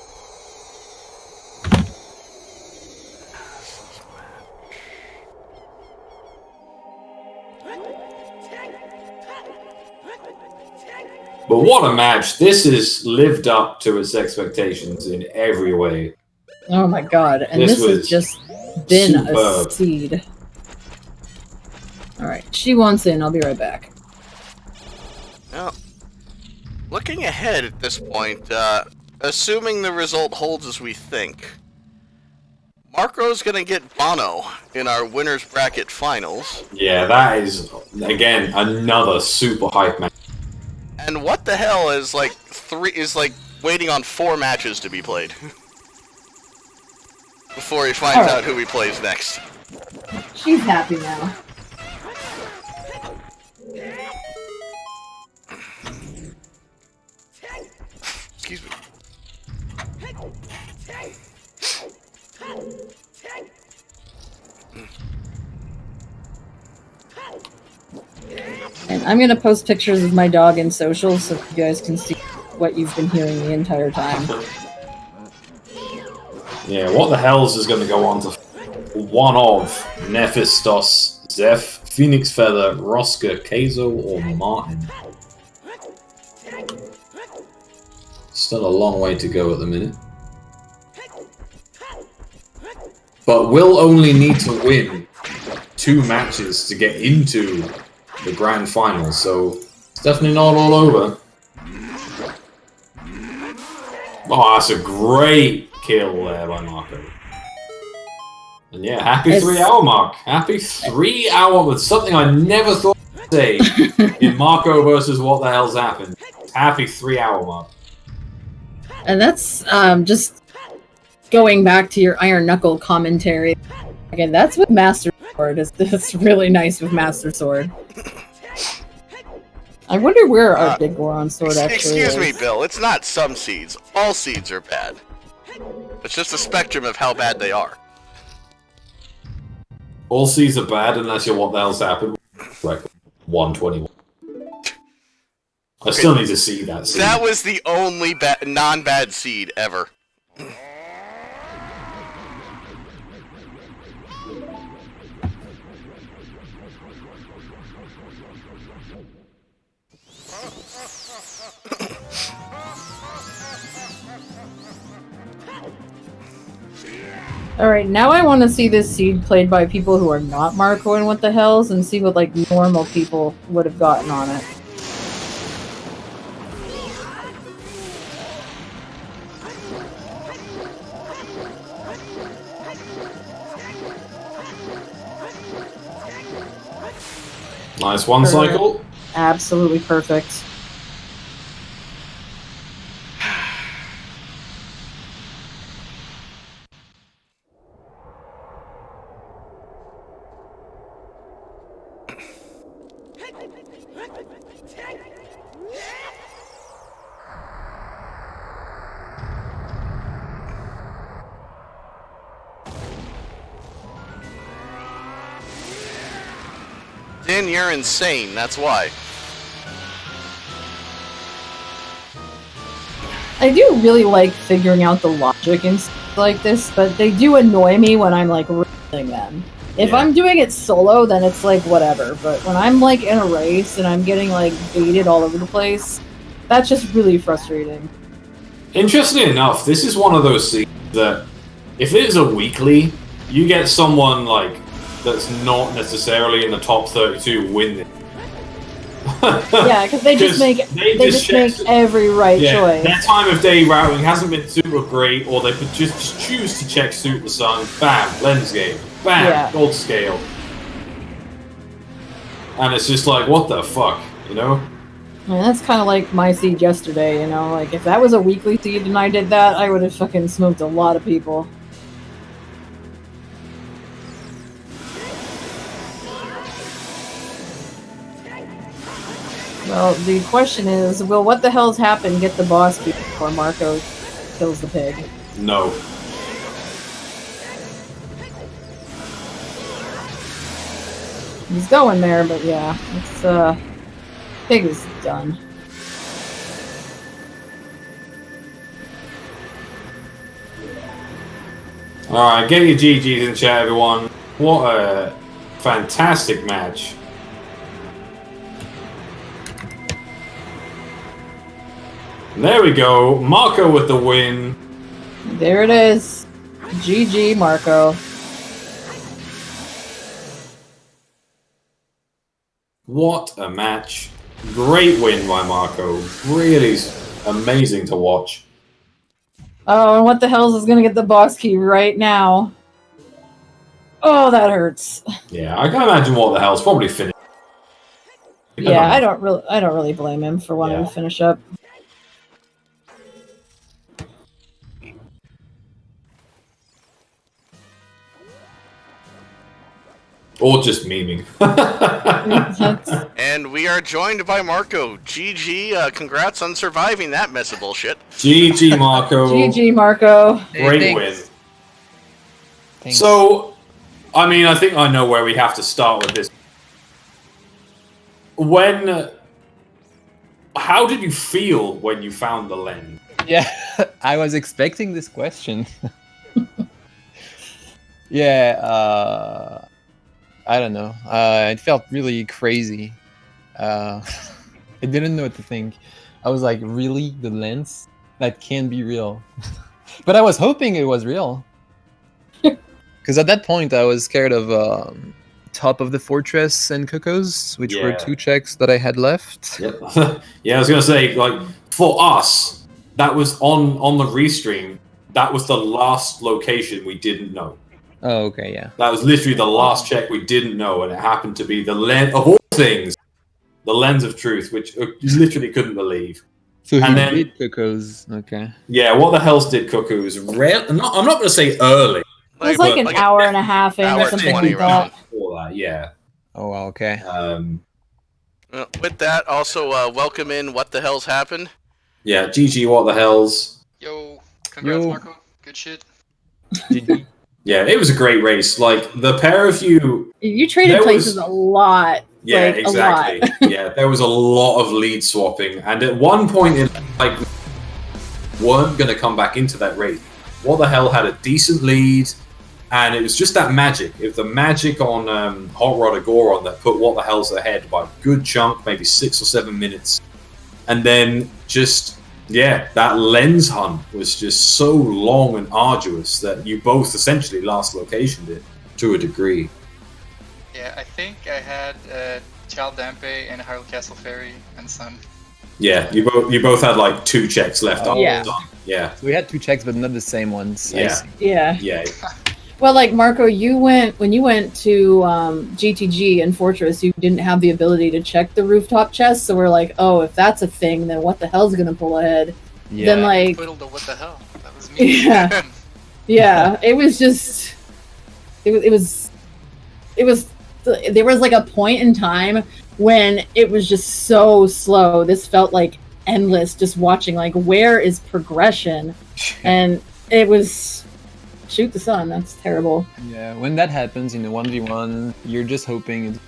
But what a match. This has lived up to its expectations in every way. Oh my god, and this has just been superb. A seed. Alright, she wants in, I'll be right back. Well, looking ahead at this point, assuming the result holds as we think, Marco's gonna get Bono in our winner's bracket finals. Yeah, that is, again, another super hype match. And What the Hell is like waiting on 4 matches to be played before he finds out who he plays next. She's happy now. Excuse me. And I'm gonna post pictures of my dog in socials so you guys can see what you've been hearing the entire time. Yeah, What the Hell's is going to go on to one of Nephistos, Zeph, Phoenix Feather, Roska, Keizo, or Martin. Still a long way to go at the minute. But we'll only need to win 2 matches to get into the grand final, so it's definitely not all over. Oh, that's a great kill there by Marco. And yeah, happy 3-hour mark. Happy 3 hour with something I never thought I'd say in Marco versus What the Hell's happened. Happy 3-hour mark. And that's just going back to your Iron Knuckle commentary. Again, that's with Master Sword. It's really nice with Master Sword. I wonder where our Big Goron sword actually Excuse is. me, Bill. It's not some seeds. All seeds are bad. It's just a spectrum of how bad they are. All seeds are bad unless you're What the Hell's happened. Like 121. I still need to see that seed. That was the only non-bad seed ever. Alright, now I want to see this seed played by people who are not Marco and What the Hells and see what, like, normal people would have gotten on it. Nice one cycle. Absolutely perfect. Din, you're insane, that's why. I do really like figuring out the logic and stuff like this, but they do annoy me when I'm, like, racing them. If I'm doing it solo, then it's, like, whatever. But when I'm, like, in a race and I'm getting, like, baited all over the place, that's just really frustrating. Interestingly enough, this is one of those scenes that, if it is a weekly, you get someone, like, that's not necessarily in the top 32 win it. Yeah, because they just make every right choice. Their time of day routing hasn't been super great, or they could just choose to check Suit the Sun. Bam, lens game. Bam, gold scale. and it's just like, what the fuck, you know? And that's kind of like my seed yesterday, you know? Like, if that was a weekly seed and I did that, I would have fucking smoked a lot of people. Well, the question is, will what the hell's happened get the boss before Marco kills the pig? No. He's going there, but yeah, it's, pig is done. Alright, get your GGs in chat, everyone. What a fantastic match. There we go. Marco with the win. There it is. GG, Marco. What a match. Great win by Marco. Really amazing to watch. Oh, and what the hell is going to get the boss key right now? Oh, that hurts. Yeah, I can imagine what the hell's probably finished. Yeah, I don't really blame him for wanting to finish up. Or just memeing. And we are joined by Marco. GG, congrats on surviving that mess of bullshit. GG, Marco. GG, Marco. Great win. Thanks. So, I mean, I think I know where we have to start with this. How did you feel when you found the lens? Yeah, I was expecting this question. Yeah, I don't know. It felt really crazy. I didn't know what to think. I was like, really? The lens? That can't be real. But I was hoping it was real. Because at that point, I was scared of top of the fortress and Cocos, which were 2 checks that I had left. Yep. Yeah, I was going to say, like, for us, that was on the restream, that was the last location we didn't know. Oh, okay, yeah. That was literally the last check we didn't know, and it happened to be the lens of all things, the lens of truth, which you literally couldn't believe. So and he then, did Cocos, okay. Yeah, what the hell's did Cuckoo's? I'm not going to say early. It was like an hour and a half in or something like that. Before that, yeah. Oh, wow, okay. With that, also welcome in What the Hell's Happened. Yeah, GG, what the hell's. Yo, congrats, Marco. Good shit. GG. Yeah, it was a great race. Like, the pair of you... You traded places a lot. Yeah, like, exactly. A lot. Yeah, there was a lot of lead swapping. And at one point, like, weren't going to come back into that race. What the hell had a decent lead, and it was just that magic. It was the magic on Hot Rod Agoron that put What the Hell's ahead by a good chunk, maybe 6 or 7 minutes. And then just... yeah, that lens hunt was just so long and arduous that you both essentially last locationed it to a degree. Yeah, I think I had Child Dampe and Hyrule Castle Ferry and Sun. Yeah, you both had like 2 checks left. Yeah. Yeah. So we had 2 checks, but not the same ones. Yeah. Yeah. Yeah. Well, like, Marco, when you went to GTG and Fortress, you didn't have the ability to check the rooftop chest, so we're like, oh, if that's a thing, then what the hell's gonna pull ahead? Yeah. Then, like... What the hell? That was me. Yeah. Yeah, it was just... It was... There was, like, a point in time when it was just so slow. This felt, like, endless, just watching, like, where is progression? And it was... Shoot the sun, that's terrible. Yeah, when that happens in a 1v1, you're just hoping it's a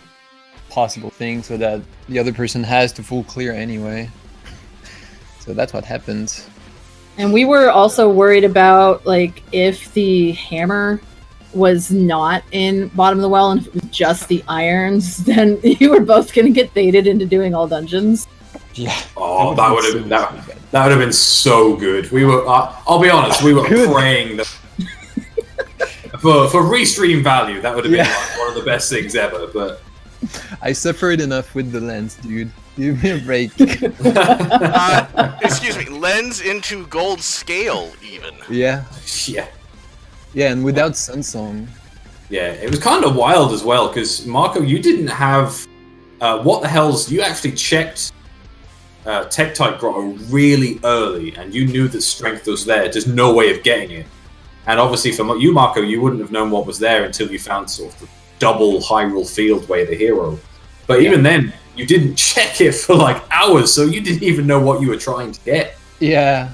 possible thing so that the other person has to full clear anyway. So that's what happens. And we were also worried about, like, if the hammer was not in bottom of the well and if it was just the irons, then you were both going to get baited into doing all dungeons. Yeah. Oh, that would have been so good. We were. I'll be honest. We were praying that for restream value, that would have been like one of the best things ever. But I suffered enough with the lens, dude. Give me a break. Excuse me, lens into gold scale, even. Yeah. Yeah. Yeah, and without Sunsong. Yeah, it was kind of wild as well because Marco, you didn't have what the hell's you actually checked Tektite Grotto really early, and you knew that strength was there. There's no way of getting it. And obviously for you, Marco, you wouldn't have known what was there until you found sort of the double Hyrule Field way, the hero. But even then, you didn't check it for like hours, so you didn't even know what you were trying to get. Yeah.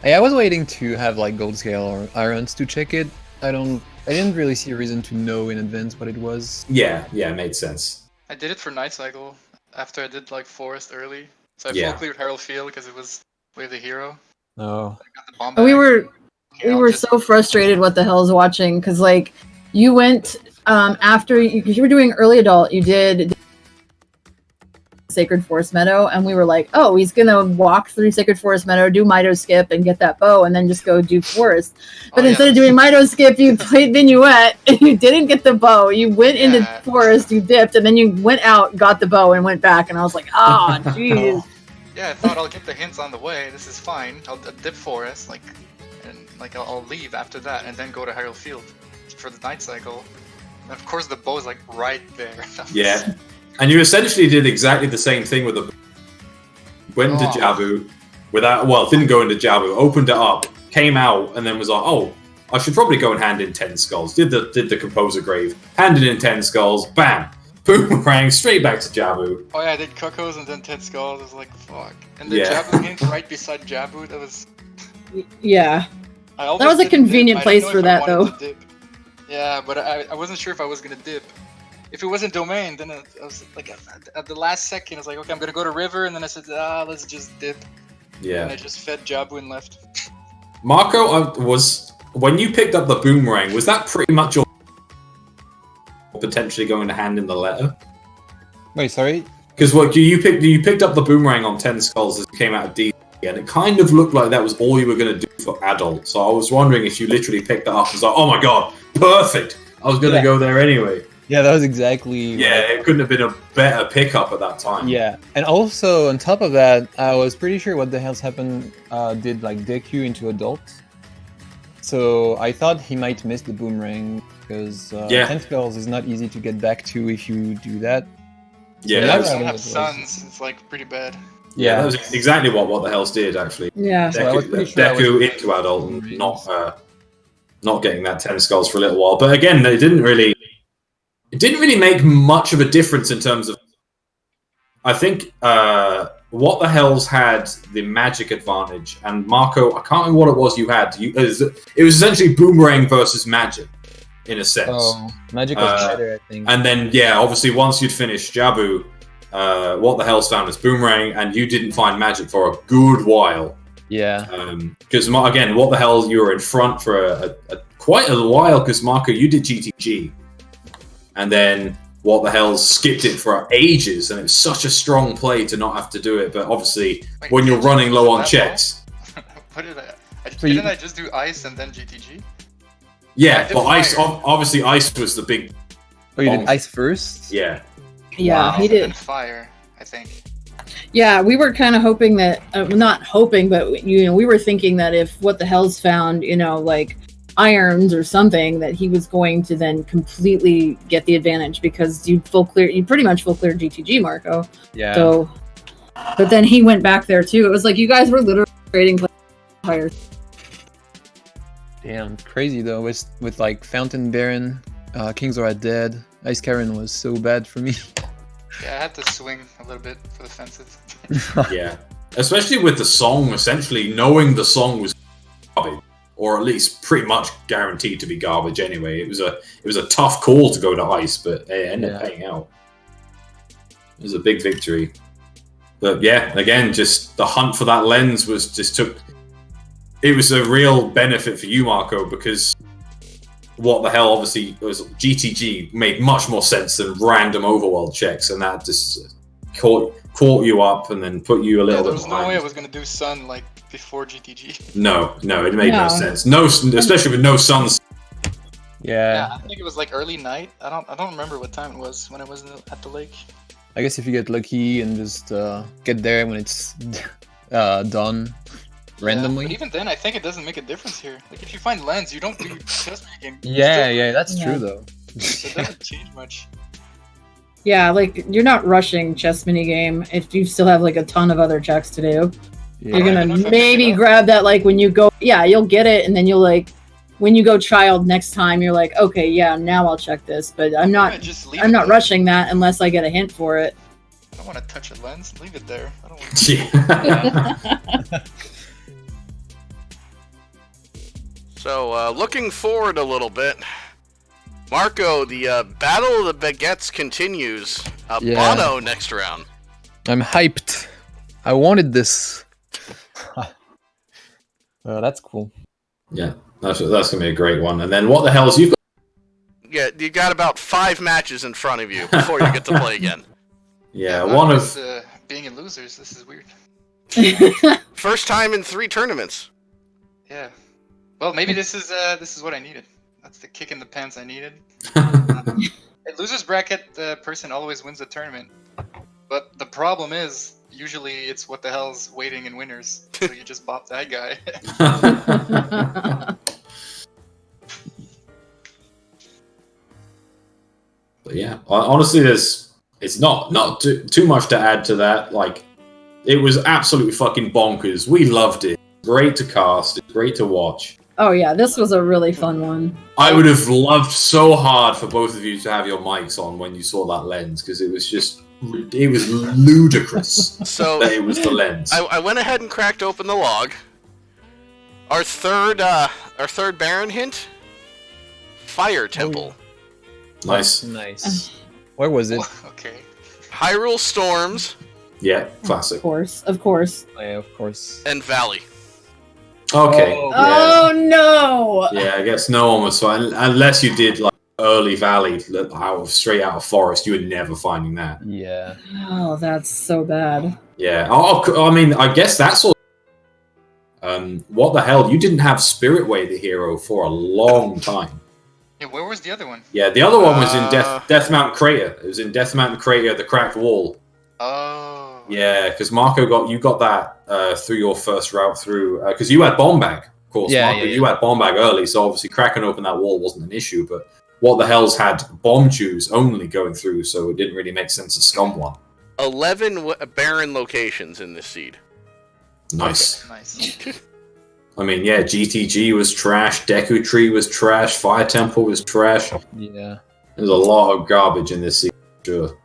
I was waiting to have like gold scale or irons to check it. I didn't really see a reason to know in advance what it was. Yeah, it made sense. I did it for Night Cycle after I did like Forest early. So I full cleared Hyrule Field because it was way the hero. Oh. I got the bomb We bag. were so frustrated what the hell's watching, because like you went after you were doing early adult, you did Sacred Forest Meadow, and we were like, oh, he's gonna walk through Sacred Forest Meadow, do Mito Skip, and get that bow, and then just go do Forest. But instead of doing Mito Skip, you played Minuet, and you didn't get the bow. You went into Forest, you dipped, and then you went out, got the bow, and went back. And I was like, oh, jeez. Yeah, I thought I'll get the hints on the way. This is fine. I'll dip Forest, I'll leave after that, and then go to Hyrule Field for the Night Cycle. And of course, the bow is like right there. Yeah. And you essentially did exactly the same thing with the went into Jabu didn't go into Jabu, opened it up, came out, and then was like, oh, I should probably go and hand in 10 skulls. Did the Composer Grave, handed in 10 skulls, bam, boomerang, straight back to Jabu. Oh yeah, I did Cuckoos and then 10 skulls. I was like, fuck. And the Jabu hint right beside Jabu, that was... Yeah. That was a convenient place for that, though. Yeah, but I wasn't sure if I was gonna dip. If it wasn't domain, then I was like, at the last second, I was like, okay, I'm gonna go to river, and then I said, let's just dip. Yeah. And I just fed Jabu and left. Marco, when you picked up the boomerang, was that pretty much your potentially going to hand in the letter? Wait, sorry? Because you picked up the boomerang on 10 skulls as you came out of D, and it kind of looked like that was all you were going to do for adult. So I was wondering if you literally picked that up and was like, oh my god, perfect! I was going to go there anyway. Yeah, that was exactly... Yeah, it couldn't have been a better pickup at that time. Yeah, and also on top of that, I was pretty sure what the hell's happened did like deck you into adult. So I thought he might miss the boomerang because 10 skulls is not easy to get back to if you do that. Yeah, I don't have suns. It's like pretty bad. Yeah, that was exactly what the hell's did actually. Yeah, Deku into adult and not getting that 10 skulls for a little while. But again, it didn't really make much of a difference in terms of. I think what the hell's had the magic advantage, and Marco, I can't remember what it was you had. It was essentially boomerang versus magic, in a sense. Oh, magic was better, I think. And then obviously once you'd finished Jabu, what the hell's found is boomerang, and you didn't find magic for a good while. Yeah. Because again, what the hell, you were in front for quite a while. Because Marco, you did GTG. And then what the hell skipped it for ages, and it was such a strong play to not have to do it. But obviously, when you're running low on checks, what didn't I just do ice and then GTG? Yeah, but ice obviously ice was the big. Oh, you did ice first? Yeah. Yeah, he did. And fire, I think. Yeah, we were kind of hoping that, not hoping, but we were thinking that if what the hell's found, like irons or something, that he was going to then completely get the advantage because you pretty much full clear GTG, Marco. Yeah. So, but then he went back there too. It was like you guys were literally trading players. Damn, crazy though. With like Fountain Baron, Kings Are Dead, Ice Cavern was so bad for me. Yeah, I had to swing a little bit for the fences. Yeah, especially with the song, essentially knowing the song was garbage, or at least pretty much guaranteed to be garbage anyway. It was a tough call to go to ice, but it ended up paying out. It was a big victory. But yeah, again, just the hunt for that lens it was a real benefit for you, Marco, because what the hell, obviously, was GTG made much more sense than random overworld checks, and that just caught you up and then put you a little bit behind. There was no way I was going to do sun like before GTG. No, it made no sense. No, especially with no suns. Yeah, I think it was like early night. I don't remember what time it was when I was at the lake. I guess if you get lucky and just get there when it's done randomly. But even then, I think it doesn't make a difference here. Like if you find lens, you don't do chest game. Yeah, that's true though. So it doesn't change much. Yeah, like you're not rushing chess minigame if you still have like a ton of other checks to do. Yeah. You're gonna maybe grab that like when you go. Yeah, you'll get it, and then you'll like when you go child next time. You're like, okay, yeah, now I'll check this, but I'm not rushing that unless I get a hint for it. I don't want to touch a lens. Leave it there. I don't want Yeah. So, looking forward a little bit. Marco, the Battle of the Baguettes continues. Yeah. Bono next round. I'm hyped. I wanted this. That's cool. Yeah, that's gonna be a great one. And then what the hell's you've got? Yeah, you got about 5 matches in front of you before you get to play again. Yeah, one of being in losers. This is weird. First time in 3 tournaments. Yeah. Well, maybe this is what I needed. That's the kick in the pants I needed. A losers bracket person always wins the tournament, but the problem is usually it's what the hell's waiting in winners. So you just bop that guy. But yeah, honestly, it's not too much to add to that. Like, it was absolutely fucking bonkers. We loved it. Great to cast. It's great to watch. Oh yeah, this was a really fun one. I would have loved so hard for both of you to have your mics on when you saw that lens, because it was ludicrous. So that it was the lens. I went ahead and cracked open the log. Our third Baron hint, Fire Temple. Nice. Nice. Where was it? Okay. Hyrule Storms. Yeah, classic. Of course. Oh, yeah, of course. And Valley. Okay. Oh, Oh no! Yeah, I guess no one was fine unless you did like early Valley straight out of Forest. You were never finding that. Yeah. Oh, that's so bad. Yeah. I mean, I guess that's all. What the hell? You didn't have Spirit Way the hero for a long time. Yeah, where was the other one? Yeah, the other one was in Death Mountain Crater. It was in Death Mountain Crater, the cracked wall. Oh. Yeah, because Marco got that through your first route through because you had bomb bag, of course. Yeah, Marco, yeah. You had bomb bag early, so obviously cracking open that wall wasn't an issue. But what the hell's had bomb chews only going through, so it didn't really make sense to scum one. 11 Baron locations in this seed. Nice. Okay, nice. I mean, yeah, GTG was trash, Deku Tree was trash, Fire Temple was trash. Yeah. There's a lot of garbage in this seed, sure.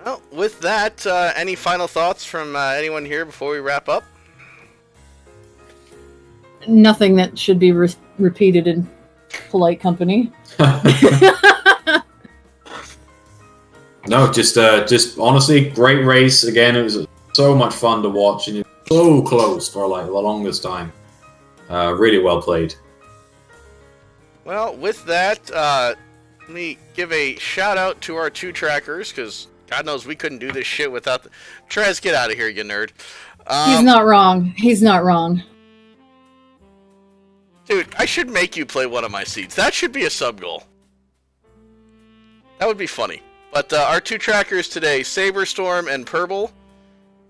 Well, with that, any final thoughts from anyone here before we wrap up? Nothing that should be repeated in polite company. No, just honestly, great race. Again, it was so much fun to watch, and so close for like the longest time. Really well played. Well, with that, let me give a shout out to our 2 trackers, because God knows we couldn't do this shit without the... Trez, get out of here, you nerd. He's not wrong. He's not wrong. Dude, I should make you play one of my seeds. That should be a sub-goal. That would be funny. But our 2 trackers today, Saberstorm and Purple.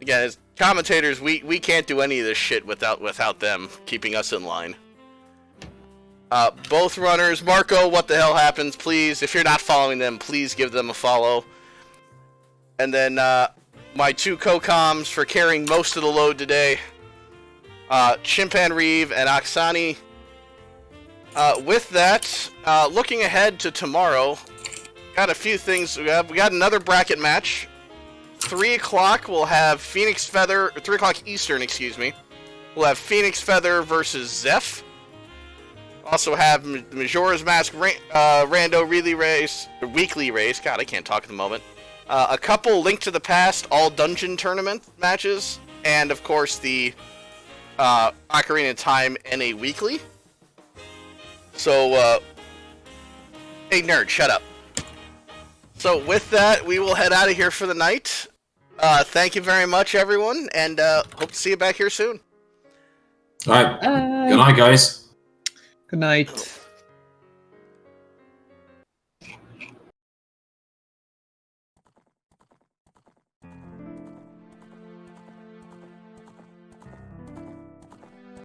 Again, as commentators, we can't do any of this shit without them keeping us in line. Both runners, Marco, what the hell happens? Please, if you're not following them, please give them a follow. And then my 2 co-coms for carrying most of the load today, Chimpan Reeve and Oksani. With that, looking ahead to tomorrow, got a few things. We got another bracket match. 3 o'clock, we'll have Phoenix Feather, 3 o'clock Eastern, excuse me. We'll have Phoenix Feather versus Zeph. Also have Majora's Mask Rando Weekly Race. God, I can't talk at the moment. A couple Link to the Past All Dungeon Tournament matches. And, of course, the Ocarina of Time NA Weekly. So, hey, nerd, shut up. So, with that, we will head out of here for the night. Thank you very much, everyone, and hope to see you back here soon. All right. Good night, guys. Good night.